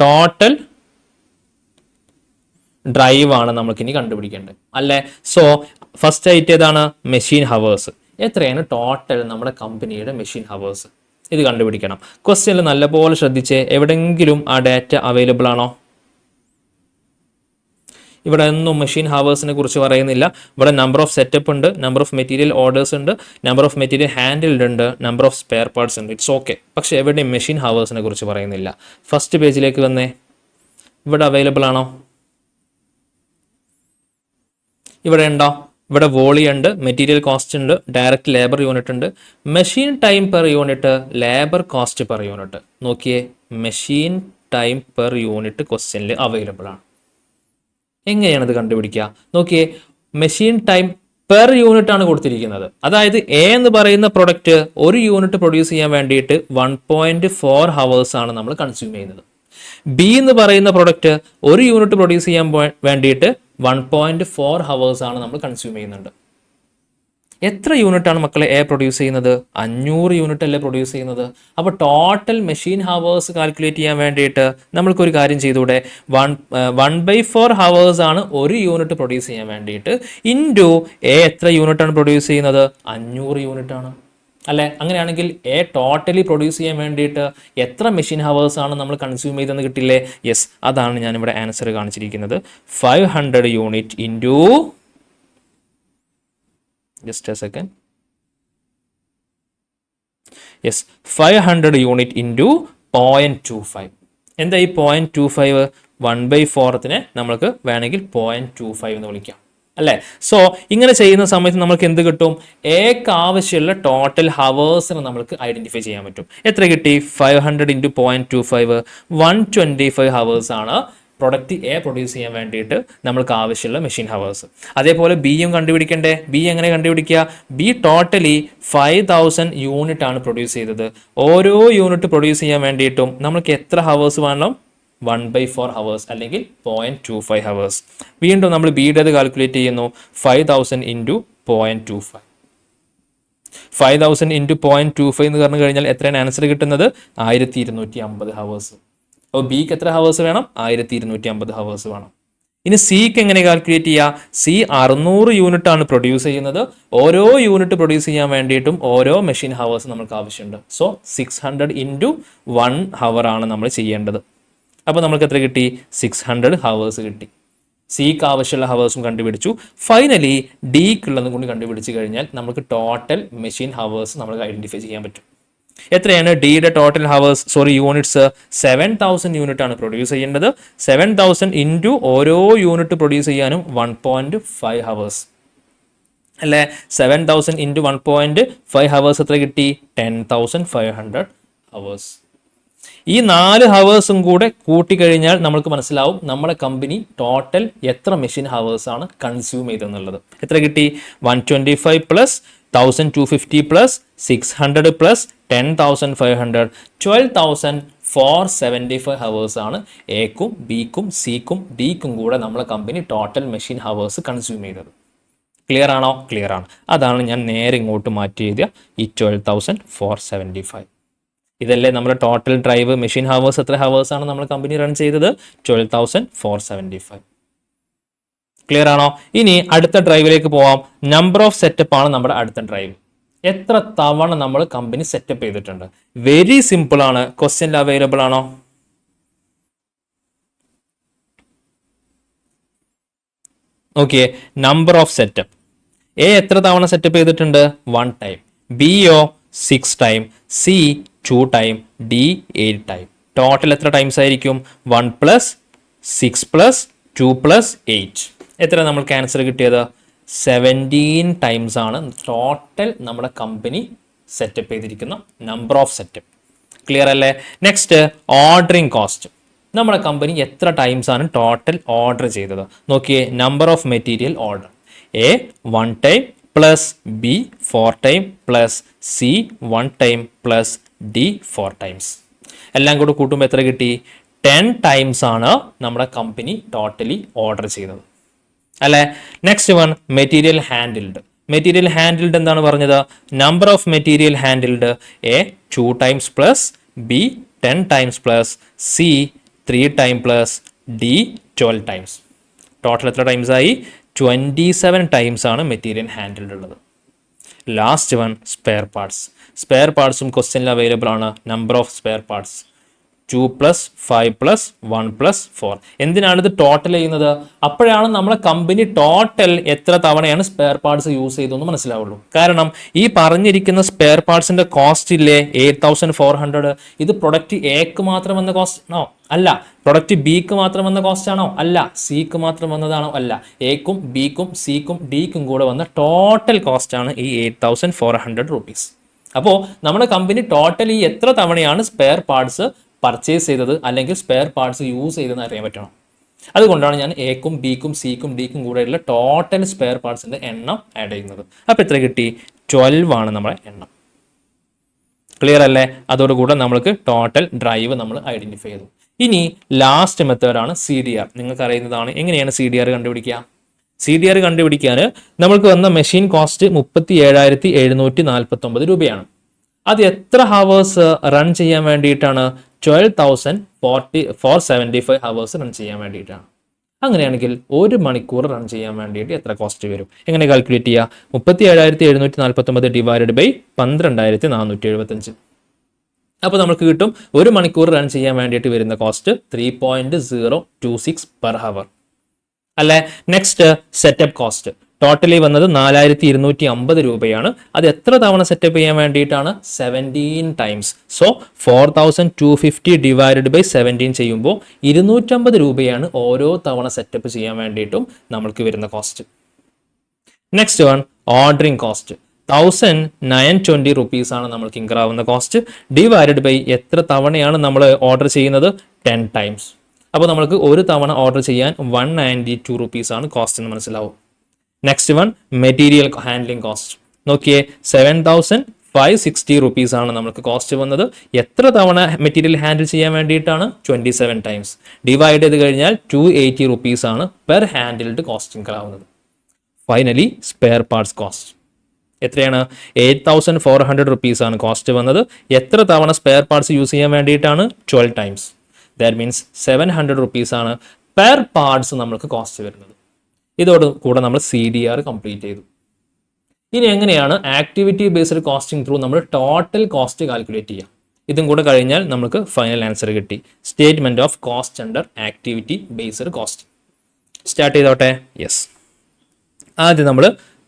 ടോട്ടൽ ഡ്രൈവ് ആണ് നമുക്കിനി കണ്ടുപിടിക്കേണ്ടത് അല്ലേ? സോ ഫസ്റ്റ് ആയിട്ട് ഏതാണ്? Machine hours. എത്രയാണ് ടോട്ടൽ നമ്മുടെ കമ്പനിയുടെ മെഷീൻ ഹവേഴ്സ്? ഇത് കണ്ടുപിടിക്കണം. ക്വസ്റ്റ്യനിൽ നല്ലപോലെ ശ്രദ്ധിച്ച് എവിടെയെങ്കിലും ആ ഡാറ്റ അവൈലബിൾ ആണോ? ഇവിടെ ഒന്നും മെഷീൻ ഹവേഴ്സിനെ കുറിച്ച് പറയുന്നില്ല. ഇവിടെ നമ്പർ ഓഫ് സെറ്റപ്പ് ഉണ്ട്, നമ്പർ ഓഫ് മെറ്റീരിയൽ ഓർഡേഴ്സ് ഉണ്ട്, നമ്പർ ഓഫ് മെറ്റീരിയൽ ഹാൻഡിൽഡ് ഉണ്ട്, നമ്പർ ഓഫ് സ്പെയർ പാർട്സ് ഉണ്ട്. It's okay. പക്ഷേ എവിടെയും മെഷീൻ ഹവേഴ്സിനെ കുറിച്ച് പറയുന്നില്ല. ഫസ്റ്റ് പേജിലേക്ക് വന്നേ. ഇവിടെ അവൈലബിൾ ആണോ? ഇവിടെ ഉണ്ടോ? ഇവിടെ വോളി ഉണ്ട്, മെറ്റീരിയൽ കോസ്റ്റ് ഉണ്ട്, ഡയറക്റ്റ് ലേബർ യൂണിറ്റ് ഉണ്ട്, machine time per unit, labour cost per unit. നോക്കിയേ, മെഷീൻ ടൈം പെർ യൂണിറ്റ് ക്വസ്റ്റ്യനിൽ അവൈലബിൾ ആണ്. എങ്ങനെയാണ് ഇത് കണ്ടുപിടിക്കുക? നോക്കിയേ, മെഷീൻ ടൈം പെർ യൂണിറ്റ് ആണ് കൊടുത്തിരിക്കുന്നത്. അതായത് എ എന്ന് പറയുന്ന പ്രൊഡക്റ്റ് ഒരു യൂണിറ്റ് പ്രൊഡ്യൂസ് ചെയ്യാൻ വേണ്ടിയിട്ട് 1.4 ഹവേഴ്സ് ആണ് നമ്മൾ കൺസ്യൂം ചെയ്യുന്നത്. ബി എന്ന് പറയുന്ന പ്രൊഡക്റ്റ് ഒരു യൂണിറ്റ് പ്രൊഡ്യൂസ് ചെയ്യാൻ വേണ്ടിയിട്ട് 1.4 ഹവേഴ്സ് ആണ് നമ്മൾ കൺസ്യൂം ചെയ്യുന്നുണ്ട്. എത്ര യൂണിറ്റ് ആണ് മക്കളെ എ പ്രൊഡ്യൂസ് ചെയ്യുന്നത്? 500 യൂണിറ്റ് അല്ലേ പ്രൊഡ്യൂസ് ചെയ്യുന്നത്. അപ്പോൾ ടോട്ടൽ മെഷീൻ ഹവേഴ്സ് കാൽക്കുലേറ്റ് ചെയ്യാൻ വേണ്ടിയിട്ട് നമ്മൾക്കൊരു കാര്യം ചെയ്തൂടെ? 1/4 ഹവേഴ്സ് ആണ് ഒരു യൂണിറ്റ് പ്രൊഡ്യൂസ് ചെയ്യാൻ വേണ്ടിയിട്ട്. ഇൻറ്റു എ എത്ര യൂണിറ്റ് ആണ് പ്രൊഡ്യൂസ് ചെയ്യുന്നത്? 500 യൂണിറ്റ് ആണ് അല്ലേ? അങ്ങനെയാണെങ്കിൽ എ ടോട്ടലി പ്രൊഡ്യൂസ് ചെയ്യാൻ വേണ്ടിയിട്ട് എത്ര മെഷീൻ ഹവേഴ്സ് ആണ് നമ്മൾ കൺസ്യൂം ചെയ്തെന്ന് കിട്ടില്ലേ? യെസ്, അതാണ് ഞാനിവിടെ ആൻസർ കാണിച്ചിരിക്കുന്നത്. 500 unit into, just a second, yes, 500 unit into 0.25. എന്താ ഈ 0.25? 1/4 നമ്മൾക്ക് വേണമെങ്കിൽ 0.25 എന്ന് വിളിക്കാം അല്ലേ? സോ ഇങ്ങനെ ചെയ്യുന്ന സമയത്ത് നമുക്ക് എന്ത് കിട്ടും? എക്ക് ആവശ്യമുള്ള ടോട്ടൽ ഹവേഴ്സിന് നമുക്ക് ഐഡന്റിഫൈ ചെയ്യാൻ പറ്റും. എത്ര കിട്ടി? 500 ഇൻറ്റു 0.25, 125 ഹവേഴ്സ് ആണ് പ്രൊഡക്റ്റ് എ പ്രൊഡ്യൂസ് ചെയ്യാൻ വേണ്ടിയിട്ട് നമ്മൾക്ക് ആവശ്യമുള്ള മെഷീൻ ഹവേഴ്സ്. അതേപോലെ ബിയും കണ്ടുപിടിക്കണ്ടേ? ബി എങ്ങനെ കണ്ടുപിടിക്കുക? ബി ടോട്ടലി 5000 യൂണിറ്റ് ആണ് പ്രൊഡ്യൂസ് ചെയ്തത്. ഓരോ യൂണിറ്റ് പ്രൊഡ്യൂസ് ചെയ്യാൻ വേണ്ടിയിട്ടും നമ്മൾക്ക് എത്ര ഹവേഴ്സ് വേണം? 1/4 ഹവേഴ്സ് അല്ലെങ്കിൽ 0.25 ഹവേഴ്സ്. വീണ്ടും നമ്മൾ ബിയുടേത് കാൽക്കുലേറ്റ് ചെയ്യുന്നു. 5000 ഇൻറ്റു 0.25. 5000 ഇൻറ്റു 0.25 എന്ന് പറഞ്ഞു കഴിഞ്ഞാൽ എത്രയാണ് ആൻസർ കിട്ടുന്നത്? 1250 ഹവേഴ്സ്. അപ്പോൾ ബിക്ക് എത്ര ഹവേഴ്സ് വേണം? 1250 ഹവേഴ്സ് വേണം. ഇനി സിക്ക് എങ്ങനെ കാൽക്കുലേറ്റ് ചെയ്യുക? സി 600 യൂണിറ്റ് ആണ് പ്രൊഡ്യൂസ് ചെയ്യുന്നത്. ഓരോ യൂണിറ്റ് പ്രൊഡ്യൂസ് ചെയ്യാൻ വേണ്ടിയിട്ടും ഓരോ മെഷീൻ ഹവേഴ്സ് നമുക്ക് ആവശ്യമുണ്ട്. സോ 600 ഇൻറ്റു 1 ഹവർ ആണ് നമ്മൾ ചെയ്യേണ്ടത്. അപ്പോൾ നമുക്ക് എത്ര കിട്ടി? 600 ഹവേഴ്സ് കിട്ടി. സിക്ക് ആവശ്യമുള്ള ഹവേഴ്സും കണ്ടുപിടിച്ചു. ഫൈനലി ഡിക്കുള്ളതും കൂടി കണ്ടുപിടിച്ച് കഴിഞ്ഞാൽ നമുക്ക് ടോട്ടൽ മെഷീൻ ഹവേഴ്സ് നമുക്ക് ഐഡന്റിഫൈ ചെയ്യാൻ പറ്റും. എത്രയാണ് ഡിയുടെ ടോട്ടൽ ഹവേഴ്സ്? യൂണിറ്റ്സ് 7000 യൂണിറ്റ് ആണ് പ്രൊഡ്യൂസ് ചെയ്യേണ്ടത്. 7000 ഇൻറ്റു ഓരോ യൂണിറ്റ് പ്രൊഡ്യൂസ് ചെയ്യാനും 1.5 ഹവേഴ്സ് അല്ലേ? 7000 ഇൻറ്റു 1.5 ഹവേഴ്സ് എത്ര കിട്ടി? 10,500 ഹവേഴ്സ്. ഈ 4 ഹവേഴ്സും കൂടെ കൂട്ടിക്കഴിഞ്ഞാൽ നമുക്ക് മനസ്സിലാവും നമ്മുടെ കമ്പനി ടോട്ടൽ എത്ര മെഷീൻ ഹവേഴ്സ് ആണ് കൺസ്യൂം ചെയ്തെന്നുള്ളത്. എത്ര കിട്ടി? 125 പ്ലസ് 1250 പ്ലസ് 600 പ്ലസ് 10,500 12,475 ഹവേഴ്സ് ആണ് എക്കും ബിക്കും സിക്കും ഡിക്കും കൂടെ നമ്മളെ company total machine hours consume ചെയ്തത്. ക്ലിയർ ആണോ? ക്ലിയർ ആണ്. അതാണ് ഞാൻ നേരെ ഇങ്ങോട്ട് മാറ്റി എഴുതിയ ഈ 12,475. ഇതല്ലേ നമ്മുടെ ടോട്ടൽ ഡ്രൈവ് മെഷീൻ ഹവേഴ്സ്. എത്ര ഹവേഴ്സ് ആണ് നമ്മൾ കമ്പനി റൺ ചെയ്തത്? 12,475. ക്ലിയർ ആണോ? ഇനി അടുത്ത ഡ്രൈവിലേക്ക് പോവാം. നമ്പർ ഓഫ് സെറ്റപ്പ് ആണ് നമ്മുടെ അടുത്ത ഡ്രൈവ്. എത്ര തവണ നമ്മൾ കമ്പനി സെറ്റപ്പ് ചെയ്തിട്ടുണ്ട്? വെരി സിമ്പിൾ ആണ്. ക്വസ്റ്റ്യൻ അവൈലബിൾ ആണോ? Okay, number of setup. A എത്ര തവണ സെറ്റപ്പ് ചെയ്തിട്ടുണ്ട്? 1 ടൈം. ബിയോ 6 time. C 2 time. D 8 time. Total എത്ര ടൈംസ് ആയിരിക്കും? 1 പ്ലസ് 6 പ്ലസ് 2 പ്ലസ് 8. എത്ര നമ്മൾക്ക് ആൻസർ കിട്ടിയത്? 17 ടൈംസ് ആണ് ടോട്ടൽ നമ്മുടെ കമ്പനി സെറ്റപ്പ് ചെയ്തിരിക്കുന്ന നമ്പർ ഓഫ് സെറ്റപ്പ്. ക്ലിയർ അല്ലേ? Next ordering cost. നമ്മുടെ കമ്പനി എത്ര ടൈംസ് ആണ് ടോട്ടൽ ഓർഡർ ചെയ്തത്? നോക്കിയേ, number of material order. A 1 time plus B 4 time plus C 1 time plus D 4 times. എല്ലാം കൂടെ കൂട്ടുമ്പോൾ എത്ര കിട്ടി? 10 ടൈംസ് ആണ് നമ്മുടെ കമ്പനി ടോട്ടലി ഓർഡർ ചെയ്തത് അല്ലേ? Next one material handled. Material handled എന്താണ് പറഞ്ഞത്? Number of material handled. A 2 times plus B 10 times plus C 3 time plus D 12 times. Total എത്ര ടൈംസ് ആയി? 27 ടൈംസ് ആണ് മെറ്റീരിയൽ ഹാൻഡിൽഡ് ഉള്ളത്. Last one spare parts. Spare പാർട്സും ക്വസ്റ്റ്യനിൽ available ആണ്. Number of spare parts 2 plus 5 plus 1 plus 4. എന്തിനാണ് ഇത് total ചെയ്യുന്നത്? അപ്പോഴാണ് നമ്മളെ കമ്പനി ടോട്ടൽ എത്ര തവണയാണ് സ്പെയർ പാർട്സ് യൂസ് ചെയ്തതെന്ന് മനസ്സിലാവുള്ളൂ. കാരണം ഈ പറഞ്ഞിരിക്കുന്ന സ്പെയർ പാർട്സിന്റെ കോസ്റ്റ് ഇല്ലേ 8,400, ഇത് പ്രൊഡക്റ്റ് എക്ക് മാത്രം വന്ന കോസ്റ്റ് ആണോ? അല്ല. പ്രൊഡക്റ്റ് ബിക്ക് മാത്രം വന്ന കോസ്റ്റ് ആണോ? അല്ല. സിക്ക് മാത്രം വന്നതാണോ? അല്ല. എക്കും ബിക്കും സിക്കും ഡിക്കും കൂടെ വന്ന ടോട്ടൽ കോസ്റ്റ് ആണ് ഈ 8,400 റുപ്പീസ്. അപ്പോൾ നമ്മുടെ കമ്പനി ടോട്ടൽ ഈ എത്ര തവണയാണ് സ്പെയർ പാർട്സ് പർച്ചേസ് ചെയ്തത് അല്ലെങ്കിൽ സ്പെയർ പാർട്സ് യൂസ് ചെയ്തതെന്ന് അറിയാൻ പറ്റണം. അതുകൊണ്ടാണ് ഞാൻ എക്കും ബിക്കും സിക്കും ഡിക്കും കൂടെയുള്ള ടോട്ടൽ സ്പെയർ പാർട്സിന്റെ എണ്ണം ആഡ് ചെയ്യുന്നത്. അപ്പോൾ എത്ര കിട്ടി? 12 ആണ് നമ്മുടെ എണ്ണം. ക്ലിയർ അല്ലേ? അതോടുകൂടെ നമ്മൾക്ക് ടോട്ടൽ ഡ്രൈവ് നമ്മൾ ഐഡന്റിഫൈ ചെയ്തു. ഇനി ലാസ്റ്റ് മെത്തേഡാണ് CDR. നിങ്ങൾക്ക് അറിയുന്നതാണ്. എങ്ങനെയാണ് CDR കണ്ടുപിടിക്കുക? CDR കണ്ടുപിടിക്കാൻ നമ്മൾക്ക് വന്ന മെഷീൻ കോസ്റ്റ് 37,749 രൂപയാണ്. അത് എത്ര ഹവേഴ്സ് റൺ ചെയ്യാൻ വേണ്ടിയിട്ടാണ്? 12,475 ഹവേഴ്സ് റൺ ചെയ്യാൻ വേണ്ടിയിട്ടാണ്. അങ്ങനെയാണെങ്കിൽ 1 മണിക്കൂർ റൺ ചെയ്യാൻ വേണ്ടിയിട്ട് എത്ര കോസ്റ്റ് വരും? എങ്ങനെ കാൽക്കുലേറ്റ് ചെയ്യുക? 37,749 ഡിവൈഡഡ് ബൈ 12,475. അപ്പോൾ നമുക്ക് കിട്ടും 1 മണിക്കൂർ റൺ ചെയ്യാൻ വേണ്ടിയിട്ട് വരുന്ന കോസ്റ്റ് 3.026 പെർ ഹവർ അല്ലേ? Next setup cost. ടോട്ടലി വന്നത് 4,250 രൂപയാണ്. അത് എത്ര തവണ സെറ്റപ്പ് ചെയ്യാൻ വേണ്ടിയിട്ടാണ്? 17 ടൈംസ്. സോ 4,250 ഡിവൈഡഡ് ബൈ 17 ചെയ്യുമ്പോൾ 250 രൂപയാണ് ഓരോ തവണ സെറ്റപ്പ് ചെയ്യാൻ വേണ്ടിയിട്ടും നമ്മൾക്ക് വരുന്ന cost. Next one ordering cost. 1,920 rupees ആണ് നമ്മൾക്ക് ഇൻകർ ആവുന്ന കോസ്റ്റ്. ഡിവൈഡഡ് ബൈ എത്ര തവണയാണ് നമ്മൾ ഓർഡർ ചെയ്യുന്നത്? 10 ടൈംസ്. അപ്പോൾ നമുക്ക് ഒരു തവണ ഓർഡർ ചെയ്യാൻ 192 റുപ്പീസ് ആണ് കോസ്റ്റ് എന്ന് മനസ്സിലാവും. Next one material handling cost. നോക്കിയേ, 7,560 റുപ്പീസ് ആണ് നമുക്ക് കോസ്റ്റ് വന്നത്. എത്ര തവണ മെറ്റീരിയൽ ഹാൻഡിൽ ചെയ്യാൻ വേണ്ടിയിട്ടാണ്? 27 ടൈംസ്. ഡിവൈഡ് ചെയ്ത് കഴിഞ്ഞാൽ 280 റുപ്പീസ് ആണ് പെർ ഹാൻഡിൽഡ് കോസ്റ്റ് ഇൻകർ ആവുന്നത്. Finally spare parts cost. എത്രയാണ്? 8400 റുപ്പീസാണ് കോസ്റ്റ് വന്നത്. എത്ര തവണ സ്പെയർ പാർട്സ് യൂസ് ചെയ്യാൻ വേണ്ടിയിട്ടാണ്? 12 ടൈംസ്. ദാറ്റ് മീൻസ് 700 റുപ്പീസാണ് പെർ പാർട്സ് നമ്മൾക്ക് കോസ്റ്റ് വരുന്നത്. ഇതോട് കൂടെ നമ്മൾ CDR കംപ്ലീറ്റ് ചെയ്തു. ഇനി എങ്ങനെയാണ് ആക്ടിവിറ്റി ബേസ്ഡ് കോസ്റ്റിംഗ് ത്രൂ നമ്മൾ ടോട്ടൽ കോസ്റ്റ് കാൽക്കുലേറ്റ് ചെയ്യുക? ഇതും കൂടെ കഴിഞ്ഞാൽ നമുക്ക് ഫൈനൽ ആൻസർ കിട്ടി. Statement of cost under activity based cost. Start ചെയ്തോട്ടെ. യെസ്, ആദ്യം നമ്മൾ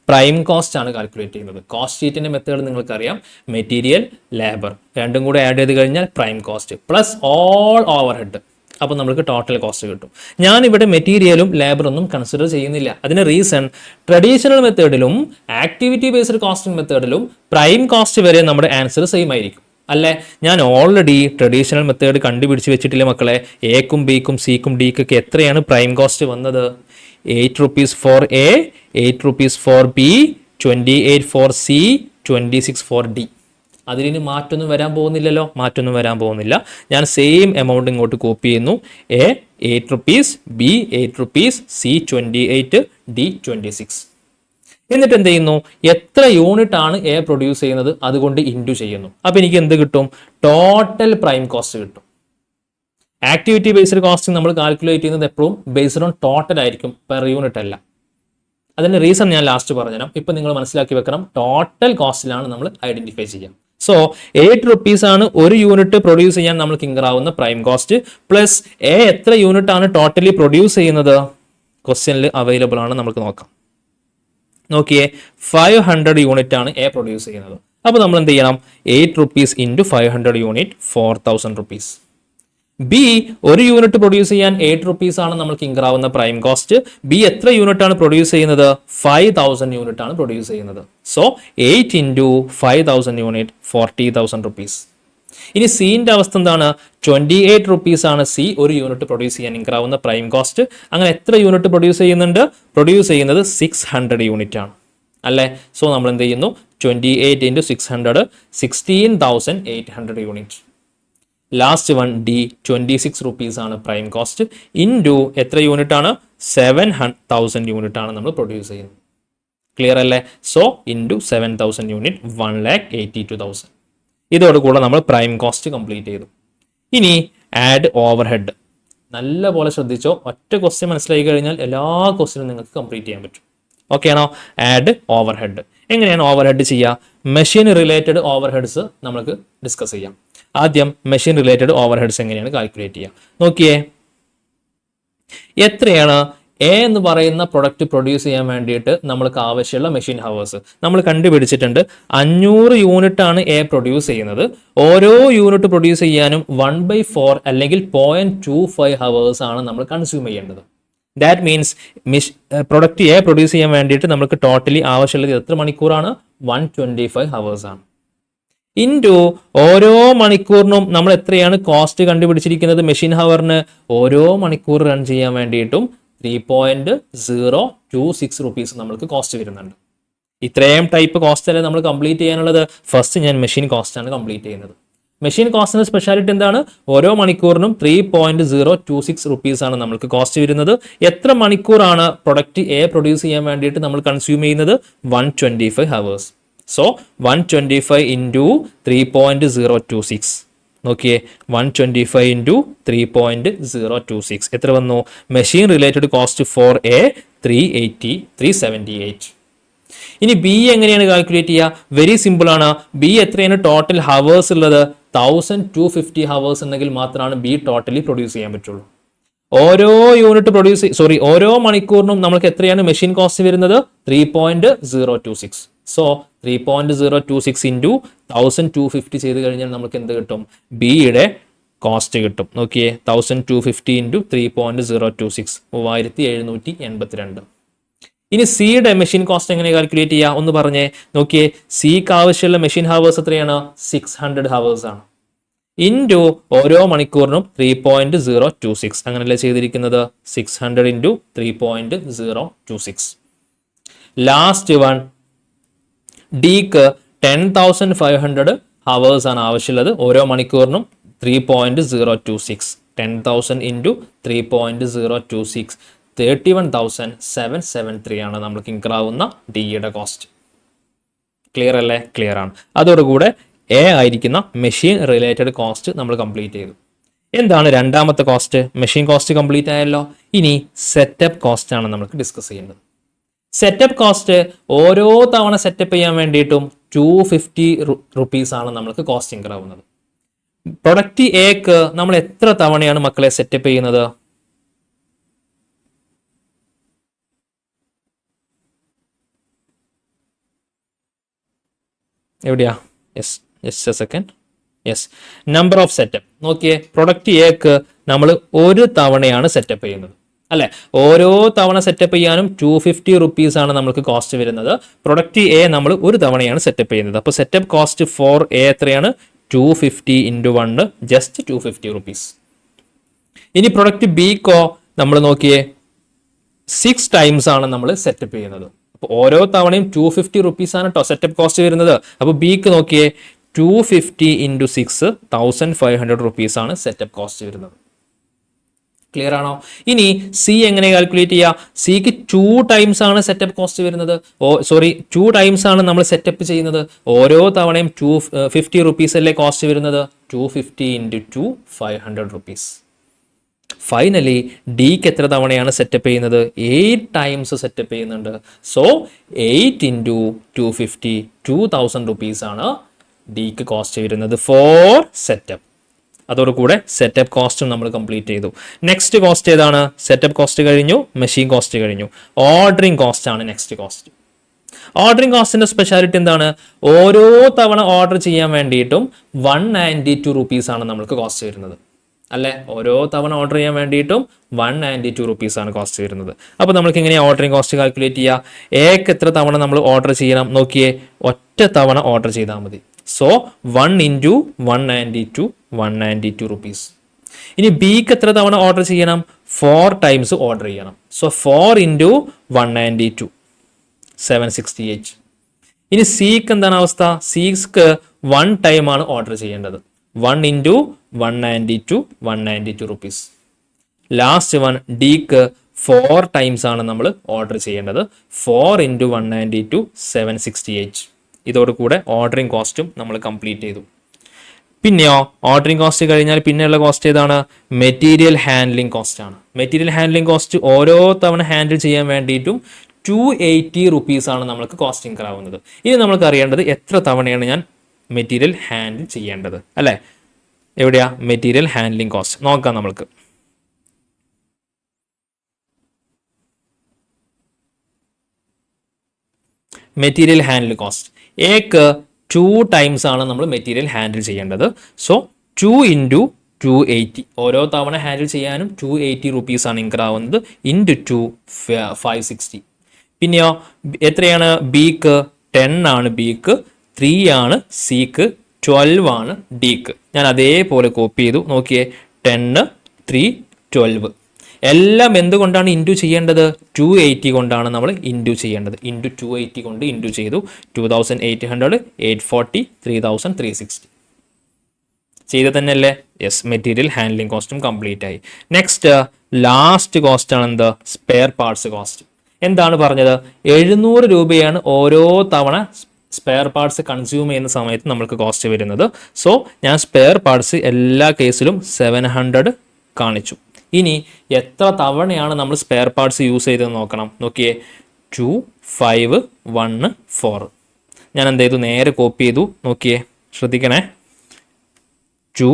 പ്രൈം കോസ്റ്റ് ആണ് കാൽക്കുലേറ്റ് ചെയ്യുന്നത്. കോസ്റ്റ് ഷീറ്റിന്റെ മെത്തേഡ് നിങ്ങൾക്കറിയാം. മെറ്റീരിയൽ, ലേബർ രണ്ടും കൂടെ ആഡ് ചെയ്ത് കഴിഞ്ഞാൽ prime cost plus all over head. അപ്പോൾ നമുക്ക് ടോട്ടൽ കോസ്റ്റ് കിട്ടും. ഞാനിവിടെ മെറ്റീരിയലും ലേബറൊന്നും കൺസിഡർ ചെയ്യുന്നില്ല. അതിന് റീസൺ, ട്രഡീഷണൽ മെത്തേഡിലും ആക്ടിവിറ്റി ബേസ്ഡ് കോസ്റ്റിംഗ് മെത്തേഡിലും പ്രൈം കോസ്റ്റ് വരെ നമ്മുടെ ആൻസർ സെയിം ആയിരിക്കും. അല്ലേ? ഞാൻ ഓൾറെഡി ട്രഡീഷണൽ മെത്തേഡ് കണ്ടുപിടിച്ച് വെച്ചിട്ടില്ല മക്കളെ. എക്കും ബിക്കും സിക്കും ഡിക്കൊക്കെ എത്രയാണ് പ്രൈം കോസ്റ്റ് വന്നത്? 8 rupees for A, 8 rupees for B, 28 for C, 26 for D. അതിന് മാറ്റൊന്നും വരാൻ പോകുന്നില്ലല്ലോ. മാറ്റൊന്നും വരാൻ പോകുന്നില്ല. ഞാൻ സെയിം എമൗണ്ട് ഇങ്ങോട്ട് കോപ്പി ചെയ്യുന്നു. A 8 rupees, B 8 rupees, C 28, D 26. എന്നിട്ട് എന്ത് ചെയ്യുന്നു? എത്ര യൂണിറ്റ് ആണ് എ പ്രൊഡ്യൂസ് ചെയ്യുന്നത് അതുകൊണ്ട് ഇൻറ്റു ചെയ്യുന്നു. അപ്പോൾ എനിക്ക് എന്ത് കിട്ടും? ടോട്ടൽ പ്രൈം കോസ്റ്റ് കിട്ടും. ആക്ടിവിറ്റി ബേസ്ഡ് കോസ്റ്റിംഗ് നമ്മൾ കാൽക്കുലേറ്റ് ചെയ്യുന്നത് എപ്പോഴും ബേസ്ഡ് ഓൺ ടോട്ടൽ ആയിരിക്കും, പെർ യൂണിറ്റ് അല്ല. അതിന്റെ റീസൺ ഞാൻ ലാസ്റ്റ് പറഞ്ഞുതരാം. ഇപ്പം നിങ്ങൾ മനസ്സിലാക്കി വെക്കണം, ടോട്ടൽ കോസ്റ്റിലാണ് നമ്മൾ ഐഡന്റിഫൈ ചെയ്യാം. സോ 8 rupees ആണ് ഒരു യൂണിറ്റ് പ്രൊഡ്യൂസ് ചെയ്യാൻ നമ്മൾക്ക് ഇൻകറാവുന്ന പ്രൈം കോസ്റ്റ്, പ്ലസ് എ എത്ര യൂണിറ്റ് ആണ് ടോട്ടലി പ്രൊഡ്യൂസ് ചെയ്യുന്നത് ക്വസ്റ്റ്യനിൽ അവൈലബിൾ ആണ്, നമുക്ക് നോക്കാം. നോക്കിയേ, 500 യൂണിറ്റ് ആണ് എ പ്രൊഡ്യൂസ് ചെയ്യുന്നത്. അപ്പോൾ നമ്മൾ എന്ത് ചെയ്യണം? 8 rupees into 500 unit 4000 rupees. B ഒരു യൂണിറ്റ് പ്രൊഡ്യൂസ് ചെയ്യാൻ 8 rupees ആണ് നമ്മൾക്ക് ഇൻകറാവുന്ന പ്രൈം കോസ്റ്റ്. ബി എത്ര യൂണിറ്റ് ആണ് പ്രൊഡ്യൂസ് ചെയ്യുന്നത്? 5000 യൂണിറ്റ് ആണ് പ്രൊഡ്യൂസ് ചെയ്യുന്നത്. So 8 into 5000 unit 40,000 rupees. ഇനി സിന്റെ അവസ്ഥ എന്താണ്? 28 rupees ആണ് സി ഒരു യൂണിറ്റ് പ്രൊഡ്യൂസ് ചെയ്യാൻ ഇൻകറാവുന്ന പ്രൈം കോസ്റ്റ്. അങ്ങനെ എത്ര യൂണിറ്റ് പ്രൊഡ്യൂസ് ചെയ്യുന്നുണ്ട്? പ്രൊഡ്യൂസ് ചെയ്യുന്നത് 600 യൂണിറ്റ് ആണ് അല്ലേ? സോ നമ്മൾ എന്ത് ചെയ്യുന്നു? 28 into 600 16,800 unit. Last one D 26 rupees ആണ് പ്രൈം കോസ്റ്റ്. ഇൻറ്റു എത്ര യൂണിറ്റ് ആണ്? 7,000 യൂണിറ്റ് ആണ് നമ്മൾ പ്രൊഡ്യൂസ് ചെയ്യുന്നത്. ക്ലിയർ അല്ലേ? So into 7,000 unit 1,82,000. ഇതോടുകൂടെ നമ്മൾ പ്രൈം കോസ്റ്റ് കംപ്ലീറ്റ് ചെയ്തു. ഇനി ആഡ് ഓവർ ഹെഡ്. നല്ല പോലെ ശ്രദ്ധിച്ചോ. ഒറ്റ ക്വസ്റ്റ്യൻ മനസ്സിലായി കഴിഞ്ഞാൽ എല്ലാ ക്വസ്റ്റ്യനും നിങ്ങൾക്ക് കംപ്ലീറ്റ് ചെയ്യാൻ പറ്റും. ഓക്കെ ആണോ? Add over head. എങ്ങനെയാണ് ഓവർ ഹെഡ് ചെയ്യുക? മെഷീൻ റിലേറ്റഡ് ഓവർ ഹെഡ്സ് നമുക്ക് ഡിസ്കസ് ചെയ്യാം. ആദ്യം മെഷീൻ റിലേറ്റഡ് ഓവർ ഹെഡ്സ് എങ്ങനെയാണ് കാൽക്കുലേറ്റ് ചെയ്യുക? നോക്കിയേ, എത്രയാണ് എ എന്ന് പറയുന്ന പ്രൊഡക്റ്റ് പ്രൊഡ്യൂസ് ചെയ്യാൻ വേണ്ടിയിട്ട് നമ്മൾക്ക് ആവശ്യമുള്ള മെഷീൻ ഹവേഴ്സ് നമ്മൾ കണ്ടുപിടിച്ചിട്ടുണ്ട്. 500 യൂണിറ്റ് ആണ് എ പ്രൊഡ്യൂസ് ചെയ്യുന്നത്. ഓരോ യൂണിറ്റ് പ്രൊഡ്യൂസ് ചെയ്യാനും 1/4 അല്ലെങ്കിൽ 0.25 ഹവേഴ്സ് ആണ് നമ്മൾ കൺസ്യൂം ചെയ്യേണ്ടത്. That means product A produce ചെയ്യാൻ വേണ്ടിയിട്ട് നമുക്ക് ടോട്ടലി ആവശ്യമുള്ളത് എത്ര മണിക്കൂറാണ്? 125 ഹവേഴ്സ് ആണ്. ഇൻറ്റു ഓരോ മണിക്കൂറിനും നമ്മൾ എത്രയാണ് കോസ്റ്റ് കണ്ടുപിടിച്ചിരിക്കുന്നത് മെഷീൻ ഹവറിന്? ഓരോ മണിക്കൂർ റൺ ചെയ്യാൻ വേണ്ടിയിട്ടും 3.026 rupees നമ്മൾക്ക് കോസ്റ്റ് വരുന്നുണ്ട്. ഇത്രയും ടൈപ്പ് കോസ്റ്റ് അല്ലേ നമ്മൾ കംപ്ലീറ്റ് ചെയ്യാനുള്ളത്. ഫസ്റ്റ് ഞാൻ മെഷീൻ കോസ്റ്റ് ആണ് കംപ്ലീറ്റ് ചെയ്യുന്നത്. മെഷീൻ കോസ്റ്റിന്റെ സ്പെഷ്യാലിറ്റി എന്താണ്? ഓരോ മണിക്കൂറിനും 3.026 rupees ആണ് നമ്മൾക്ക് കോസ്റ്റ് വരുന്നത്. എത്ര മണിക്കൂറാണ് പ്രൊഡക്റ്റ് എ പ്രൊഡ്യൂസ് ചെയ്യാൻ വേണ്ടിയിട്ട് നമ്മൾ കൺസ്യൂം ചെയ്യുന്നത്? 125 ഹവേഴ്സ്. So 125 into 3.026. നോക്കിയേ, 125 ഇൻറ്റു 3.026 എത്ര വന്നു? Machine related cost for A 378. ഇനി ബി എങ്ങനെയാണ് കാൽക്കുലേറ്റ് ചെയ്യുക? വെരി സിമ്പിൾ ആണ്. ബി എത്രയാണ് ടോട്ടൽ ഹവേഴ്സ് ഉള്ളത്? 1250 ഹവേഴ്സ് ഉണ്ടെങ്കിൽ മാത്രമാണ് ബി ടോട്ടലി പ്രൊഡ്യൂസ് ചെയ്യാൻ പറ്റുള്ളൂ. ഓരോ മണിക്കൂറിനും നമുക്ക് എത്രയാണ് മെഷീൻ കോസ്റ്റ് വരുന്നത്? 3.026. സോ 3.026 ഇൻറ്റു 1250 ചെയ്ത് കഴിഞ്ഞാൽ നമുക്ക് എന്ത് കിട്ടും? ബിയുടെ കോസ്റ്റ് കിട്ടും. നോക്കിയേ, 1250 ഇൻറ്റു 3.026 3782. ഇനി സിയുടെ മെഷീൻ കോസ്റ്റ് എങ്ങനെ കാൽക്കുലേറ്റ് ചെയ്യുക ഒന്ന് പറഞ്ഞേ. നോക്കിയേ, സിക്ക് ആവശ്യമുള്ള മെഷീൻ ഹവേഴ്സ് എത്രയാണ്? 600 ഹവേഴ്സ് ആണ്. ഇൻറ്റു ഓരോ മണിക്കൂറിനും 3.026 അങ്ങനെയല്ലേ ചെയ്തിരിക്കുന്നത്? 600 ഇൻറ്റു 3.026. ലാസ്റ്റ് വൺ ഡിക്ക് 10,500 ഹവേഴ്സ് ആണ് ആവശ്യമുള്ളത്. ഓരോ മണിക്കൂറിനും 3.026. 10,000 ഇൻറ്റു 3.026 31,773 ആണ് നമ്മൾക്ക് ഇൻക്രാവുന്ന ഡിയുടെ കോസ്റ്റ്. ക്ലിയർ അല്ലേ? ക്ലിയർ ആണ്. അതോടുകൂടെ എ ആയിരിക്കുന്ന മെഷീൻ റിലേറ്റഡ് കോസ്റ്റ് നമ്മൾ കംപ്ലീറ്റ് ചെയ്തു. എന്താണ് രണ്ടാമത്തെ കോസ്റ്റ്? മെഷീൻ കോസ്റ്റ് കംപ്ലീറ്റ് ആയല്ലോ. ഇനി സെറ്റപ്പ് കോസ്റ്റ് ആണ് നമുക്ക് ഡിസ്കസ് ചെയ്യേണ്ടത്. സെറ്റപ്പ് കോസ്റ്റ് ഓരോ തവണ സെറ്റപ്പ് ചെയ്യാൻ വേണ്ടിയിട്ടും 250 റുപ്പീസ് ആണ് നമുക്ക് കോസ്റ്റ് ഇൻകർ ആവുന്നത്. പ്രൊഡക്റ്റ് എക്ക് നമ്മൾ എത്ര തവണയാണ് മക്കളെ സെറ്റപ്പ് ചെയ്യുന്നത്? എവിടെയാ? Yes, just a second. Yes, number of setup. നോക്കിയേ, പ്രൊഡക്റ്റ് എക്ക് നമ്മൾ ഒരു തവണയാണ് സെറ്റപ്പ് ചെയ്യുന്നത് അല്ലെ? ഓരോ തവണ സെറ്റപ്പ് ചെയ്യാനും 250 റുപ്പീസ് ആണ് നമുക്ക് കോസ്റ്റ് വരുന്നത്. പ്രൊഡക്റ്റ് എ നമ്മൾ ഒരു തവണയാണ് സെറ്റപ്പ് ചെയ്യുന്നത്. അപ്പോൾ സെറ്റപ്പ് കോസ്റ്റ് ഫോർ എ എത്രയാണ്? 250 ഇൻറ്റു 1, ജസ്റ്റ് 250 റുപ്പീസ്. ഇനി പ്രൊഡക്റ്റ് ബിക്കോ നമ്മൾ നോക്കിയേ 6 ടൈംസ് ആണ് നമ്മൾ സെറ്റപ്പ് ചെയ്യുന്നത്. അപ്പോൾ ഓരോ തവണയും 250 റുപ്പീസ് ആണ് കേട്ടോ സെറ്റപ്പ് കോസ്റ്റ് വരുന്നത്. അപ്പോൾ ബിക്ക് നോക്കിയേ 250 ഇൻറ്റു 6 1500 റുപ്പീസ് ആണ് സെറ്റപ്പ് കോസ്റ്റ് വരുന്നത്. ക്ലിയർ ആണോ? ഇനി സി എങ്ങനെ കാൽക്കുലേറ്റ് ചെയ്യുക? സിക്ക് 2 ടൈംസ് ആണ് സെറ്റപ്പ് കോസ്റ്റ് വരുന്നത്. 2 ടൈംസ് ആണ് നമ്മൾ സെറ്റപ്പ് ചെയ്യുന്നത്. ഓരോ തവണയും 250 റുപ്പീസ് അല്ലേ കോസ്റ്റ് വരുന്നത്? 250 ഇൻറ്റു 2 500 റുപ്പീസ്. ഫൈനലി ഡിക്ക് എത്ര തവണയാണ് സെറ്റപ്പ് ചെയ്യുന്നത്? 8 ടൈംസ് സെറ്റപ്പ് ചെയ്യുന്നുണ്ട്. സോ 8 ഇൻറ്റു 250 2000 റുപ്പീസ് ആണ് ഡിക്ക് കോസ്റ്റ് വരുന്നത് ഫോർ സെറ്റപ്പ്. അതോടുകൂടെ സെറ്റപ്പ് കോസ്റ്റും നമ്മൾ കംപ്ലീറ്റ് ചെയ്തു. നെക്സ്റ്റ് കോസ്റ്റ് ഏതാണ്? സെറ്റപ്പ് കോസ്റ്റ് കഴിഞ്ഞു, മെഷീൻ കോസ്റ്റ് കഴിഞ്ഞു. ഓർഡറിംഗ് കോസ്റ്റ് ആണ് നെക്സ്റ്റ് കോസ്റ്റ്. ഓർഡറിംഗ് കോസ്റ്റിന്റെ സ്പെഷ്യാലിറ്റി എന്താണ്? ഓരോ തവണ ഓർഡർ ചെയ്യാൻ വേണ്ടിയിട്ടും 192 റുപ്പീസ് ആണ് നമുക്ക് കോസ്റ്റ് വരുന്നത് അല്ലേ? ഓരോ തവണ ഓർഡർ ചെയ്യാൻ വേണ്ടിയിട്ടും 192 റുപ്പീസ് ആണ് കോസ്റ്റ് വരുന്നത്. അപ്പോൾ നമുക്ക് എങ്ങനെയാണ് ഓർഡറിംഗ് കോസ്റ്റ് കാൽക്കുലേറ്റ് ചെയ്യുക? എക്ക് എത്ര തവണ നമ്മൾ ഓർഡർ ചെയ്യണം? നോക്കിയേ, ഒറ്റ തവണ ഓർഡർ ചെയ്താൽ മതി. So 1 into 192 rupees. ഇനി ബിക്ക് എത്ര തവണ ഓർഡർ ചെയ്യണം? 4 ടൈംസ് ഓർഡർ ചെയ്യണം. So 4 into 192 768. ഇനി സിക്ക് എന്താണ് അവസ്ഥ? സിക്ക് 1 ടൈമാണ് ഓർഡർ ചെയ്യേണ്ടത്. 1 ഇൻറ്റു 192 റുപ്പീസ്. ലാസ്റ്റ് വൺ ഡിക്ക് 4 ടൈംസ് ആണ് നമ്മൾ ഓർഡർ ചെയ്യേണ്ടത്. 4 ഇൻറ്റു 192 768. ഇതോടുകൂടെ ഓർഡറിംഗ് കോസ്റ്റും നമ്മൾ കംപ്ലീറ്റ് ചെയ്തു. പിന്നെയോ ഓർഡറിംഗ് കോസ്റ്റ് കഴിഞ്ഞാൽ പിന്നെയുള്ള കോസ്റ്റ് ഏതാണ്? മെറ്റീരിയൽ ഹാൻഡ്ലിംഗ് കോസ്റ്റ് ആണ്. മെറ്റീരിയൽ ഹാൻഡ്ലിംഗ് കോസ്റ്റ് ഓരോ തവണ ഹാൻഡിൽ ചെയ്യാൻ വേണ്ടിയിട്ടും 280 റുപ്പീസ് ആണ് നമുക്ക് കോസ്റ്റ് ഇൻകർ ആവുന്നത്. ഇനി നമുക്ക് അറിയേണ്ടത് എത്ര തവണയാണ് ഞാൻ മെറ്റീരിയൽ ഹാൻഡിൽ ചെയ്യേണ്ടത് അല്ലേ? എവിടെയാ മെറ്റീരിയൽ ഹാൻഡ്ലിംഗ് കോസ്റ്റ്? നോക്കാം നമുക്ക്. മെറ്റീരിയൽ ഹാൻഡിൽ കോസ്റ്റ് എക്ക് 2 ടൈംസ് ആണ് നമ്മൾ മെറ്റീരിയൽ ഹാൻഡിൽ ചെയ്യേണ്ടത്. So 2 into 280. ഓരോ തവണ ഹാൻഡിൽ ചെയ്യാനും 280 റുപ്പീസ് ആണ് ഇൻകർ ആവുന്നത്. ഇൻറ്റു 2 560. പിന്നെയോ എത്രയാണ്? ബിക്ക് 10 ആണ് ബിക്ക്, 3 ആണ് സിക്ക്, 12 ആണ് ഡിക്ക്. ഞാൻ അതേപോലെ കോപ്പി ചെയ്തു. നോക്കിയേ, 10 3 12. എല്ലാം എന്തുകൊണ്ടാണ് ഇൻറ്റു ചെയ്യേണ്ടത്? 280 കൊണ്ടാണ് നമ്മൾ ഇൻറ്റു ചെയ്യേണ്ടത്. ഇൻറ്റു 280 കൊണ്ട് ഇൻറ്റു ചെയ്തു. 2800 840 3360 ചെയ്ത് തന്നെയല്ലേ? യെസ്, മെറ്റീരിയൽ ഹാൻഡ്ലിംഗ് കോസ്റ്റും കംപ്ലീറ്റ് ആയി. നെക്സ്റ്റ് ലാസ്റ്റ് കോസ്റ്റ് ആണ് എന്ത്? Spare parts cost. എന്താണ് പറഞ്ഞത്? 700 രൂപയാണ് ഓരോ തവണ സ്പെയർ പാർട്സ് കൺസ്യൂം ചെയ്യുന്ന സമയത്ത് നമ്മൾക്ക് കോസ്റ്റ് വരുന്നത്. സോ ഞാൻ സ്പെയർ പാർട്സ് എല്ലാ കേസിലും 700 കാണിച്ചു. ഇനി എത്ര തവണയാണ് നമ്മൾ സ്പെയർ പാർട്സ് യൂസ് ചെയ്തത് നോക്കണം. നോക്കിയേ, 2 5 1 4. ഞാൻ എന്ത് ചെയ്തു? നേരെ കോപ്പി ചെയ്തു. നോക്കിയേ, ശ്രദ്ധിക്കണേ, 2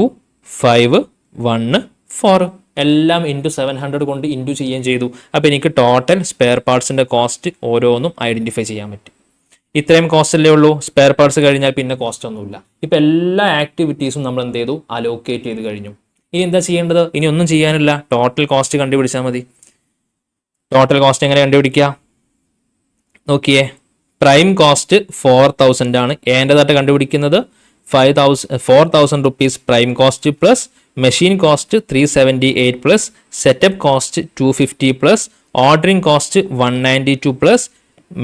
5 1 4 എല്ലാം ഇൻറ്റു 700 കൊണ്ട് ഇൻറ്റു ചെയ്യുകയും ചെയ്തു. അപ്പോൾ എനിക്ക് ടോട്ടൽ സ്പെയർ പാർട്സിൻ്റെ കോസ്റ്റ് ഓരോന്നും ഐഡൻറ്റിഫൈ ചെയ്യാൻ പറ്റും. ഇത്രയും കോസ്റ്റ് അല്ലേ ഉള്ളൂ. സ്പെയർ പാർട്സ് കഴിഞ്ഞാൽ പിന്നെ കോസ്റ്റ് ഒന്നുമില്ല. ഇപ്പം എല്ലാ ആക്ടിവിറ്റീസും നമ്മൾ എന്ത് ചെയ്തു? അലോക്കേറ്റ് ചെയ്ത് കഴിഞ്ഞു. ഇനി എന്താ ചെയ്യേണ്ടത്? ഇനി ഒന്നും ചെയ്യാനില്ല. ടോട്ടൽ കോസ്റ്റ് കണ്ടുപിടിച്ചാൽ മതി. ടോട്ടൽ കോസ്റ്റ് എങ്ങനെ കണ്ടുപിടിക്കുക? നോക്കിയേ, പ്രൈം കോസ്റ്റ് 4000 ആണ് ഏൻ്റെതായിട്ട് കണ്ടുപിടിക്കുന്നത്. 4000 rupees prime cost plus machine cost 378 plus setup cost 250 plus ordering cost 192 plus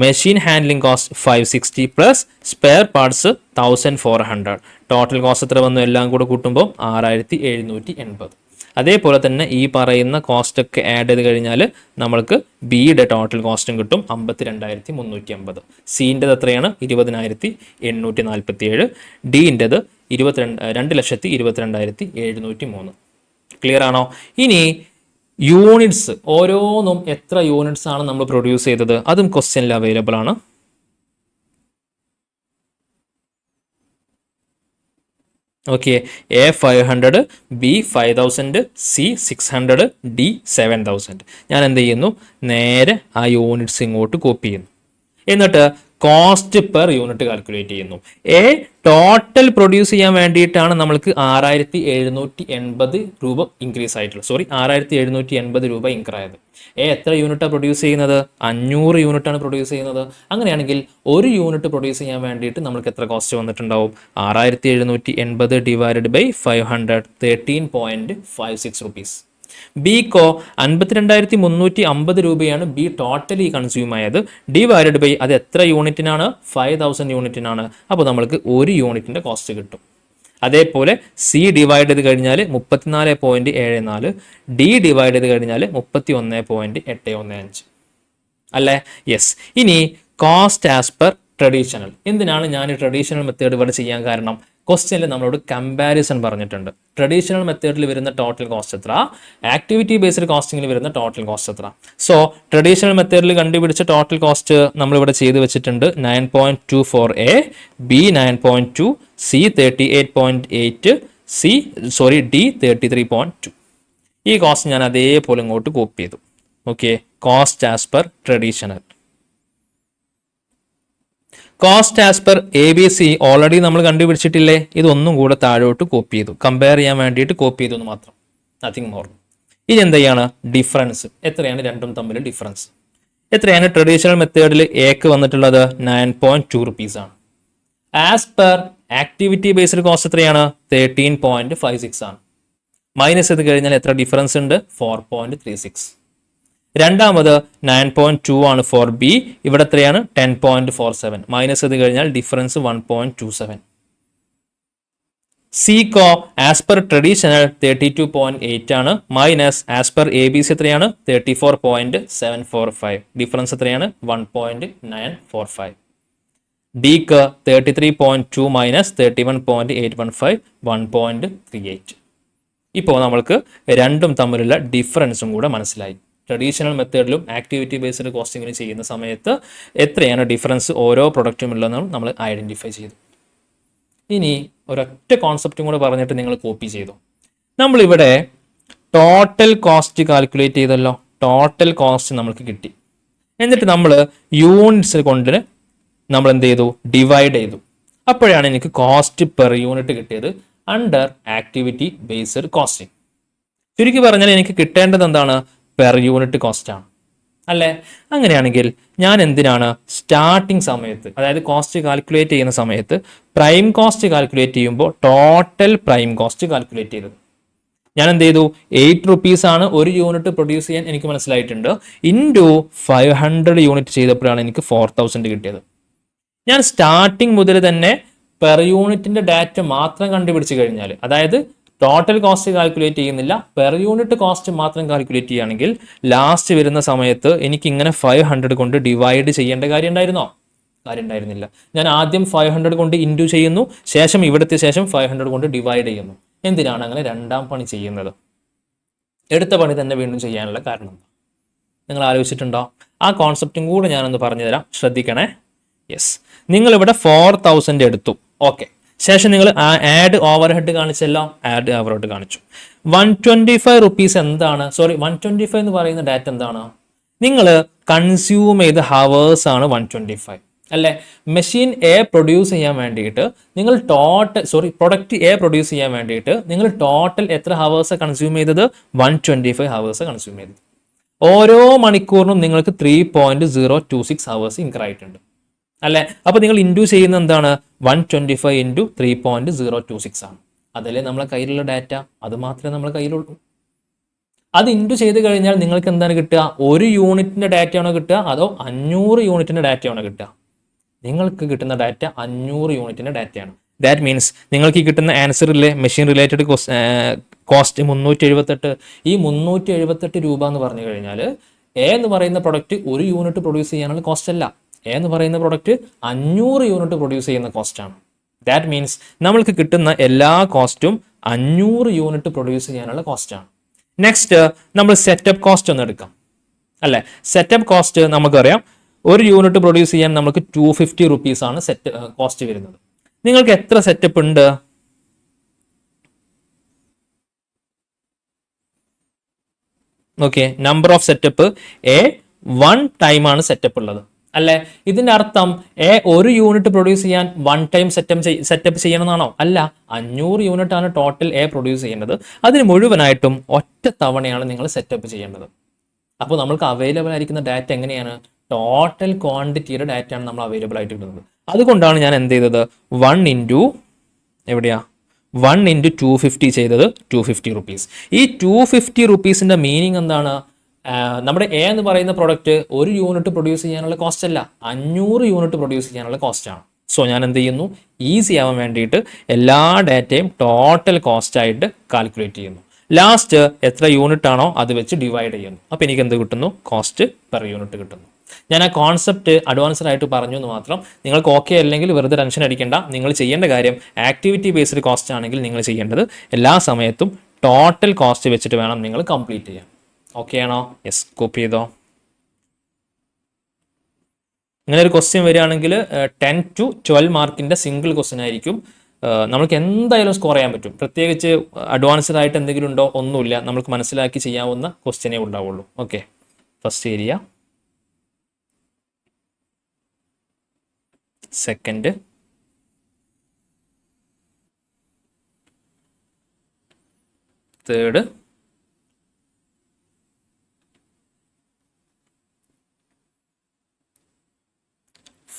machine handling cost 560 plus spare parts 1400. Total cost എത്ര വന്നു? എല്ലാം കൂടെ കൂട്ടുമ്പോൾ 6780. അതേപോലെ തന്നെ ഈ പറയുന്ന കോസ്റ്റ് ഒക്കെ ആഡ് ചെയ്ത് കഴിഞ്ഞാൽ നമ്മൾക്ക് ബിയുടെ ടോട്ടൽ കോസ്റ്റും കിട്ടും 52,350. സിൻ്റെത് എത്രയാണ്? 20,847. ഡിൻ്റെത് 2,22,22,703. ക്ലിയർ ആണോ? ഇനി യൂണിറ്റ്സ് ഓരോന്നും എത്ര യൂണിറ്റ്സ് ആണ് നമ്മൾ പ്രൊഡ്യൂസ് ചെയ്തത് അതും ക്വസ്റ്റ്യനിൽ അവൈലബിൾ ആണ്. Okay, A 500, B 5000, C 600, D 7000. ഞാൻ എന്ത് ചെയ്യുന്നു? നേരെ ആ യൂണിറ്റ്സ് ഇങ്ങോട്ട് കോപ്പി ചെയ്യുന്നു. എന്നിട്ട് കോസ്റ്റ് പെർ യൂണിറ്റ് കാൽക്കുലേറ്റ് ചെയ്യുന്നു. എ ടോട്ടൽ പ്രൊഡ്യൂസ് ചെയ്യാൻ വേണ്ടിയിട്ടാണ് നമ്മൾക്ക് 6,780 രൂപ ഇൻക്രീസ് ആയിട്ടുള്ളത്. 6,780 രൂപ ഇൻക്രായത്. എ എത്ര യൂണിറ്റാണ് പ്രൊഡ്യൂസ് ചെയ്യുന്നത്? 500 യൂണിറ്റാണ് പ്രൊഡ്യൂസ് ചെയ്യുന്നത്. അങ്ങനെയാണെങ്കിൽ ഒരു യൂണിറ്റ് പ്രൊഡ്യൂസ് ചെയ്യാൻ വേണ്ടിയിട്ട് നമ്മൾക്ക് എത്ര കോസ്റ്റ് വന്നിട്ടുണ്ടാവും? 6,780 ഡിവൈഡഡ് ബൈ 500, 13.56 റുപ്പീസ്. ബിക്കോ 52,350 രൂപയാണ് ബി ടോട്ടലി കൺസ്യൂം ആയത്. ഡിവൈഡഡ് ബൈ അത് എത്ര യൂണിറ്റിനാണ്? 5000 യൂണിറ്റിനാണ്. അപ്പോൾ നമ്മൾക്ക് ഒരു യൂണിറ്റിൻ്റെ കോസ്റ്റ് കിട്ടും. അതേപോലെ സി ഡിവൈഡ് ചെയ്ത് കഴിഞ്ഞാൽ 34.74, ഡി ഡിവൈഡ് ചെയ്ത് കഴിഞ്ഞാൽ 31.815 അല്ലേ? യെസ്. ഇനി കോസ്റ്റ് ആസ് പെർ ട്രഡീഷണൽ. എന്തിനാണ് ഞാൻ ഈ ട്രഡീഷണൽ മെത്തേഡ് ഇവിടെ ചെയ്യാൻ കാരണം? ക്വസ്റ്റ്യനിൽ നമ്മളോട് കമ്പാരിസൺ പറഞ്ഞിട്ടുണ്ട്. ട്രഡീഷണൽ മെത്തേഡിൽ വരുന്ന ടോട്ടൽ കോസ്റ്റ് എത്ര, ആക്ടിവിറ്റി ബേസ്ഡ് കോസ്റ്റിംഗിൽ വരുന്ന ടോട്ടൽ കോസ്റ്റ് എത്ര. സോ ട്രഡീഷണൽ മെത്തേഡിൽ കണ്ടുപിടിച്ച ടോട്ടൽ കോസ്റ്റ് നമ്മളിവിടെ ചെയ്ത് വെച്ചിട്ടുണ്ട്. 9.24 എ, ബി 9.2, സി 38.8, ഡി 33.2. ഈ കോസ്റ്റ് ഞാൻ അതേപോലെ ഇങ്ങോട്ട് കോപ്പി ചെയ്തു. Okay, cost as per traditional. Cost as per A B C already നമ്മൾ കണ്ടുപിടിച്ചിട്ടില്ലേ? ഇതൊന്നും കൂടെ താഴോട്ട് കോപ്പി ചെയ്തു, കമ്പയർ ചെയ്യാൻ വേണ്ടിയിട്ട് കോപ്പി ചെയ്തു എന്ന് മാത്രം, നത്തിങ് മോർ. ഇനി എന്താണ് ഡിഫറൻസ്? എത്രയാണ് രണ്ടും തമ്മിൽ ഡിഫറൻസ്? എത്രയാണ്? ട്രഡീഷണൽ മെത്തേഡിൽ എക്ക് വന്നിട്ടുള്ളത് 9.2 റുപ്പീസ് ആണ്. As per activity based cost എത്രയാണ്? 13.56 ആണ്. മൈനസ് ചെയ്ത് കഴിഞ്ഞാൽ എത്ര ഡിഫറൻസ് ഉണ്ട്? 4.36. രണ്ടാമത് 9.2 ആണ് ഫോർ ബി. ഇവിടെ എത്രയാണ്? 10.47. മൈനസ് ചെയ്ത് കഴിഞ്ഞാൽ ഡിഫറൻസ് 1.27. സിക്കോ ആസ് പെർ ട്രഡീഷണൽ 32.8 ആണ്. Minus as per A B C എത്രയാണ്? 34.745. ഡിഫറൻസ് എത്രയാണ്? 1.945. ഡിക്ക് 33.2 മൈനസ് 31.815, 1.38. ഇപ്പോൾ നമ്മൾക്ക് രണ്ടും തമ്മിലുള്ള ഡിഫറൻസും കൂടെ മനസ്സിലായി. ട്രഡീഷണൽ മെത്തേഡിലും ആക്ടിവിറ്റി ബേസ്ഡ് കോസ്റ്റിങ്ങിലും ചെയ്യുന്ന സമയത്ത് എത്രയാണ് ഡിഫറൻസ് ഓരോ പ്രൊഡക്റ്റും ഉള്ളതെന്നും നമ്മൾ ഐഡൻറ്റിഫൈ ചെയ്തു. ഇനി ഒരൊറ്റ കോൺസെപ്റ്റും കൂടെ പറഞ്ഞിട്ട് നിങ്ങൾ കോപ്പി ചെയ്തു. നമ്മളിവിടെ ടോട്ടൽ കോസ്റ്റ് കാൽക്കുലേറ്റ് ചെയ്തല്ലോ. ടോട്ടൽ കോസ്റ്റ് നമുക്ക് കിട്ടി. എന്നിട്ട് നമ്മൾ യൂണിറ്റ്സ് കൊണ്ട് നമ്മൾ എന്ത് ചെയ്തു? ഡിവൈഡ് ചെയ്തു. അപ്പോഴാണ് എനിക്ക് കോസ്റ്റ് പെർ യൂണിറ്റ് കിട്ടിയത് അണ്ടർ ആക്ടിവിറ്റി ബേസ്ഡ് കോസ്റ്റിംഗ്. ചുരുക്കി പറഞ്ഞാൽ എനിക്ക് കിട്ടേണ്ടത് എന്താണ്? പെർ യൂണിറ്റ് കോസ്റ്റ് ആണ് അല്ലേ? അങ്ങനെയാണെങ്കിൽ ഞാൻ എന്തിനാണ് സ്റ്റാർട്ടിങ് സമയത്ത്, അതായത് കോസ്റ്റ് കാൽക്കുലേറ്റ് ചെയ്യുന്ന സമയത്ത് പ്രൈം കോസ്റ്റ് കാൽക്കുലേറ്റ് ചെയ്യുമ്പോൾ ടോട്ടൽ പ്രൈം കോസ്റ്റ് കാൽക്കുലേറ്റ് ചെയ്തത്? ഞാൻ എന്ത് ചെയ്തു? 8 റുപ്പീസ് ആണ് ഒരു യൂണിറ്റ് പ്രൊഡ്യൂസ് ചെയ്യാൻ എനിക്ക് മനസ്സിലായിട്ടുണ്ട്. ഇൻറ്റു 500 യൂണിറ്റ് ചെയ്തപ്പോഴാണ് എനിക്ക് 4000 കിട്ടിയത്. ഞാൻ സ്റ്റാർട്ടിങ് മുതൽ തന്നെ പെർ യൂണിറ്റിന്റെ ഡാറ്റ മാത്രം കണ്ടുപിടിച്ച് കഴിഞ്ഞാൽ, അതായത് ടോട്ടൽ കോസ്റ്റ് കാൽക്കുലേറ്റ് ചെയ്യുന്നില്ല, പെർ യൂണിറ്റ് കോസ്റ്റ് മാത്രം കാൽക്കുലേറ്റ് ചെയ്യുകയാണെങ്കിൽ ലാസ്റ്റ് വരുന്ന സമയത്ത് എനിക്ക് ഇങ്ങനെ 500 കൊണ്ട് ഡിവൈഡ് ചെയ്യേണ്ട കാര്യം ഉണ്ടായിരുന്നോ? കാര്യം ഉണ്ടായിരുന്നില്ല. ഞാൻ ആദ്യം 500 കൊണ്ട് ഇൻറ്റു ചെയ്യുന്നു, ശേഷം ഇവിടുത്തെ ശേഷം 500 കൊണ്ട് ഡിവൈഡ് ചെയ്യുന്നു. എന്തിനാണ് അങ്ങനെ രണ്ടാം പണി ചെയ്യുന്നത്? എടുത്ത പണി തന്നെ വീണ്ടും ചെയ്യാനുള്ള കാരണം നിങ്ങൾ ആലോചിച്ചിട്ടുണ്ടോ? ആ കോൺസെപ്റ്റും കൂടെ ഞാനൊന്ന് പറഞ്ഞു തരാം, ശ്രദ്ധിക്കണേ. യെസ്, നിങ്ങളിവിടെ 4000 എടുത്തു. ഓക്കെ, ശേഷം നിങ്ങൾ ആഡ് ഓവർ ഹെഡ് കാണിച്ചല്ലോ, ആഡ് ഓവർ ഹെഡ് കാണിച്ചു. 125 റുപ്പീസ് എന്താണ്? 125 എന്ന് പറയുന്ന ഡാറ്റ എന്താണ്? നിങ്ങൾ കൺസ്യൂം ചെയ്ത ഹവേഴ്സ് ആണ് 125 അല്ലേ? മെഷീൻ എ പ്രൊഡ്യൂസ് ചെയ്യാൻ വേണ്ടിയിട്ട് നിങ്ങൾ പ്രൊഡക്റ്റ് എ പ്രൊഡ്യൂസ് ചെയ്യാൻ വേണ്ടിയിട്ട് നിങ്ങൾ ടോട്ടൽ എത്ര ഹവേഴ്സ് കൺസ്യൂം ചെയ്തത്? 125 ഹവേഴ്സ് കൺസ്യൂം ചെയ്തത്. ഓരോ മണിക്കൂറിനും നിങ്ങൾക്ക് 3.026 ഹവേഴ്സ് ഇൻക്രീസ് ആയിട്ടുണ്ട് അല്ലേ? അപ്പോൾ നിങ്ങൾ ഇൻഡ്യൂ ചെയ്യുന്ന എന്താണ്? 125 ഇൻറ്റു 3.026 ആണ്. അതല്ലേ നമ്മളെ കയ്യിലുള്ള ഡാറ്റ, അത് മാത്രമേ നമ്മളെ കയ്യിലുള്ളൂ. അത് ഇൻറ്റു ചെയ്ത് കഴിഞ്ഞാൽ നിങ്ങൾക്ക് എന്താണ് കിട്ടുക? ഒരു യൂണിറ്റിന്റെ ഡാറ്റ ആണോ കിട്ടുക, അതോ 500 യൂണിറ്റിന്റെ ഡാറ്റ ആണോ കിട്ടുക? നിങ്ങൾക്ക് കിട്ടുന്ന ഡാറ്റ 500 യൂണിറ്റിന്റെ ഡാറ്റയാണ്. ദാറ്റ് മീൻസ് നിങ്ങൾക്ക് ഈ കിട്ടുന്ന ആൻസറിലെ മെഷീൻ റിലേറ്റഡ് കോസ്റ്റ് 378. ഈ 378 രൂപ എന്ന് പറഞ്ഞു കഴിഞ്ഞാൽ എ എന്ന് പറയുന്ന പ്രൊഡക്റ്റ് ഒരു യൂണിറ്റ് പ്രൊഡ്യൂസ് ചെയ്യാനുള്ള കോസ്റ്റ് അല്ല. എ എന്ന് പറയുന്ന പ്രൊഡക്റ്റ് 500 യൂണിറ്റ് പ്രൊഡ്യൂസ് ചെയ്യുന്ന കോസ്റ്റാണ്. ദാറ്റ് മീൻസ് നമ്മൾക്ക് കിട്ടുന്ന എല്ലാ കോസ്റ്റും 500 യൂണിറ്റ് പ്രൊഡ്യൂസ് ചെയ്യാനുള്ള കോസ്റ്റാണ്. നെക്സ്റ്റ് നമ്മൾ സെറ്റപ്പ് കോസ്റ്റ് ഒന്ന് എടുക്കാം അല്ലേ. സെറ്റപ്പ് കോസ്റ്റ് നമുക്കറിയാം, ഒരു യൂണിറ്റ് പ്രൊഡ്യൂസ് ചെയ്യാൻ നമുക്ക് 250 റുപ്പീസാണ് കോസ്റ്റ് വരുന്നത്. നിങ്ങൾക്ക് എത്ര സെറ്റപ്പ് ഉണ്ട്? Okay, number of setup A 1 time ആണ് സെറ്റപ്പ് ഉള്ളത് അല്ലേ. ഇതിന്റെ അർത്ഥം എ ഒരു യൂണിറ്റ് പ്രൊഡ്യൂസ് ചെയ്യാൻ 1 ടൈം സെറ്റപ്പ് ചെയ്യണമെന്നാണോ? അല്ല, 500 യൂണിറ്റ് ആണ് ടോട്ടൽ എ പ്രൊഡ്യൂസ് ചെയ്യേണ്ടത്. അതിന് മുഴുവനായിട്ടും ഒറ്റ തവണയാണ് നിങ്ങൾ സെറ്റപ്പ് ചെയ്യേണ്ടത്. അപ്പോൾ നമ്മൾക്ക് അവൈലബിൾ ആയിരിക്കുന്ന ഡാറ്റ എങ്ങനെയാണ്? ടോട്ടൽ ക്വാണ്ടിറ്റിയുടെ ഡാറ്റയാണ് നമ്മൾ അവൈലബിൾ ആയിട്ട് കിട്ടുന്നത്. അതുകൊണ്ടാണ് ഞാൻ എന്ത് ചെയ്തത്, 1 ഇൻറ്റു എവിടെയാ 1 ഇൻറ്റു 250 ചെയ്തത് 250 റുപ്പീസ്. ഈ 250 റുപ്പീസിൻ്റെ മീനിങ് എന്താണ്? നമ്മുടെ എ എന്ന് പറയുന്ന പ്രൊഡക്റ്റ് ഒരു യൂണിറ്റ് പ്രൊഡ്യൂസ് ചെയ്യാനുള്ള കോസ്റ്റ് അല്ല, 500 യൂണിറ്റ് പ്രൊഡ്യൂസ് ചെയ്യാനുള്ള കോസ്റ്റാണ്. സോ ഞാൻ എന്ത് ചെയ്യുന്നു, ഈസി ആവാൻ വേണ്ടിയിട്ട് എല്ലാ ഡാറ്റയും ടോട്ടൽ കോസ്റ്റ് ആയിട്ട് കാൽക്കുലേറ്റ് ചെയ്യുന്നു. ലാസ്റ്റ് എത്ര യൂണിറ്റ് ആണോ അത് വെച്ച് ഡിവൈഡ് ചെയ്യുന്നു. അപ്പോൾ എനിക്ക് എന്ത് കിട്ടുന്നു? കോസ്റ്റ് പെർ യൂണിറ്റ് കിട്ടുന്നു. ഞാൻ ആ കോൺസെപ്റ്റ് അഡ്വാൻസ്ഡ് ആയിട്ട് പറഞ്ഞു എന്ന് മാത്രം. നിങ്ങൾക്ക് ഓക്കെ അല്ലെങ്കിൽ വെറുതെ ടെൻഷൻ അടിക്കേണ്ട. നിങ്ങൾ ചെയ്യേണ്ട കാര്യം ആക്ടിവിറ്റി ബേസ്ഡ് കോസ്റ്റ് ആണെങ്കിൽ നിങ്ങൾ ചെയ്യേണ്ടത് എല്ലാ സമയത്തും ടോട്ടൽ കോസ്റ്റ് വെച്ചിട്ട് വേണം നിങ്ങൾ കംപ്ലീറ്റ് ചെയ്യാൻ. ഓക്കെ ആണോ? യെസ്, കോപ്പി ചെയ്തോ. ഇങ്ങനെ ഒരു ക്വസ്റ്റ്യൻ വരികയാണെങ്കിൽ 10 to 12 മാർക്കിൻ്റെ സിംഗിൾ ക്വസ്റ്റ്യൻ ആയിരിക്കും. നമുക്ക് എന്തായാലും സ്കോർ ചെയ്യാൻ പറ്റും. പ്രത്യേകിച്ച് അഡ്വാൻസ്ഡ് ആയിട്ട് എന്തെങ്കിലും ഉണ്ടോ? ഒന്നുമില്ല. നമുക്ക് മനസ്സിലാക്കി ചെയ്യാവുന്ന ക്വസ്റ്റ്യനേ ഉണ്ടാവുള്ളൂ. Okay, first area, second, third,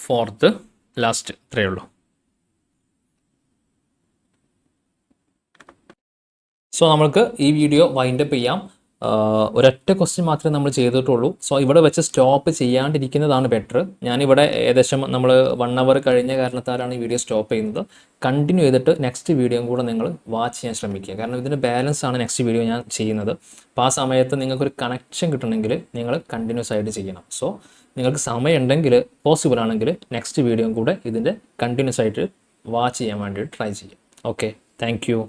fourth, last. ഇത്രയേ ഉള്ളൂ. സോ നമുക്ക് ഈ വീഡിയോ വൈൻഡപ്പ് ചെയ്യാം. ഒരൊറ്റ ക്വസ്റ്റ്യൻ മാത്രമേ നമ്മൾ ചെയ്തിട്ടുള്ളൂ. സോ ഇവിടെ വെച്ച് സ്റ്റോപ്പ് ചെയ്യാണ്ടിരിക്കുന്നതാണ് ബെറ്റർ. ഞാനിവിടെ ഏകദേശം നമ്മൾ 1 അവർ കഴിഞ്ഞ കാരണത്താലാണ് ഈ വീഡിയോ സ്റ്റോപ്പ് ചെയ്യുന്നത്. കണ്ടിന്യൂ ചെയ്തിട്ട് നെക്സ്റ്റ് വീഡിയോയും കൂടെ നിങ്ങൾ വാച്ച് ചെയ്യാൻ ശ്രമിക്കുക. കാരണം ഇതിൻ്റെ ബാലൻസ് ആണ് നെക്സ്റ്റ് വീഡിയോ ഞാൻ ചെയ്യുന്നത്. അപ്പോൾ ആ സമയത്ത് നിങ്ങൾക്കൊരു കണക്ഷൻ കിട്ടണമെങ്കിൽ നിങ്ങൾ കണ്ടിന്യൂസ് ആയിട്ട് ചെയ്യണം. സോ നിങ്ങൾക്ക് സമയം ഉണ്ടെങ്കിൽ, പോസിബിൾ ആണെങ്കിൽ നെക്സ്റ്റ് വീഡിയോയും കൂടെ ഇതിൻ്റെ കണ്ടിന്യൂസ് ആയിട്ട് വാച്ച് ചെയ്യാൻ വേണ്ടിയിട്ട് ട്രൈ ചെയ്യും. Okay, thank you.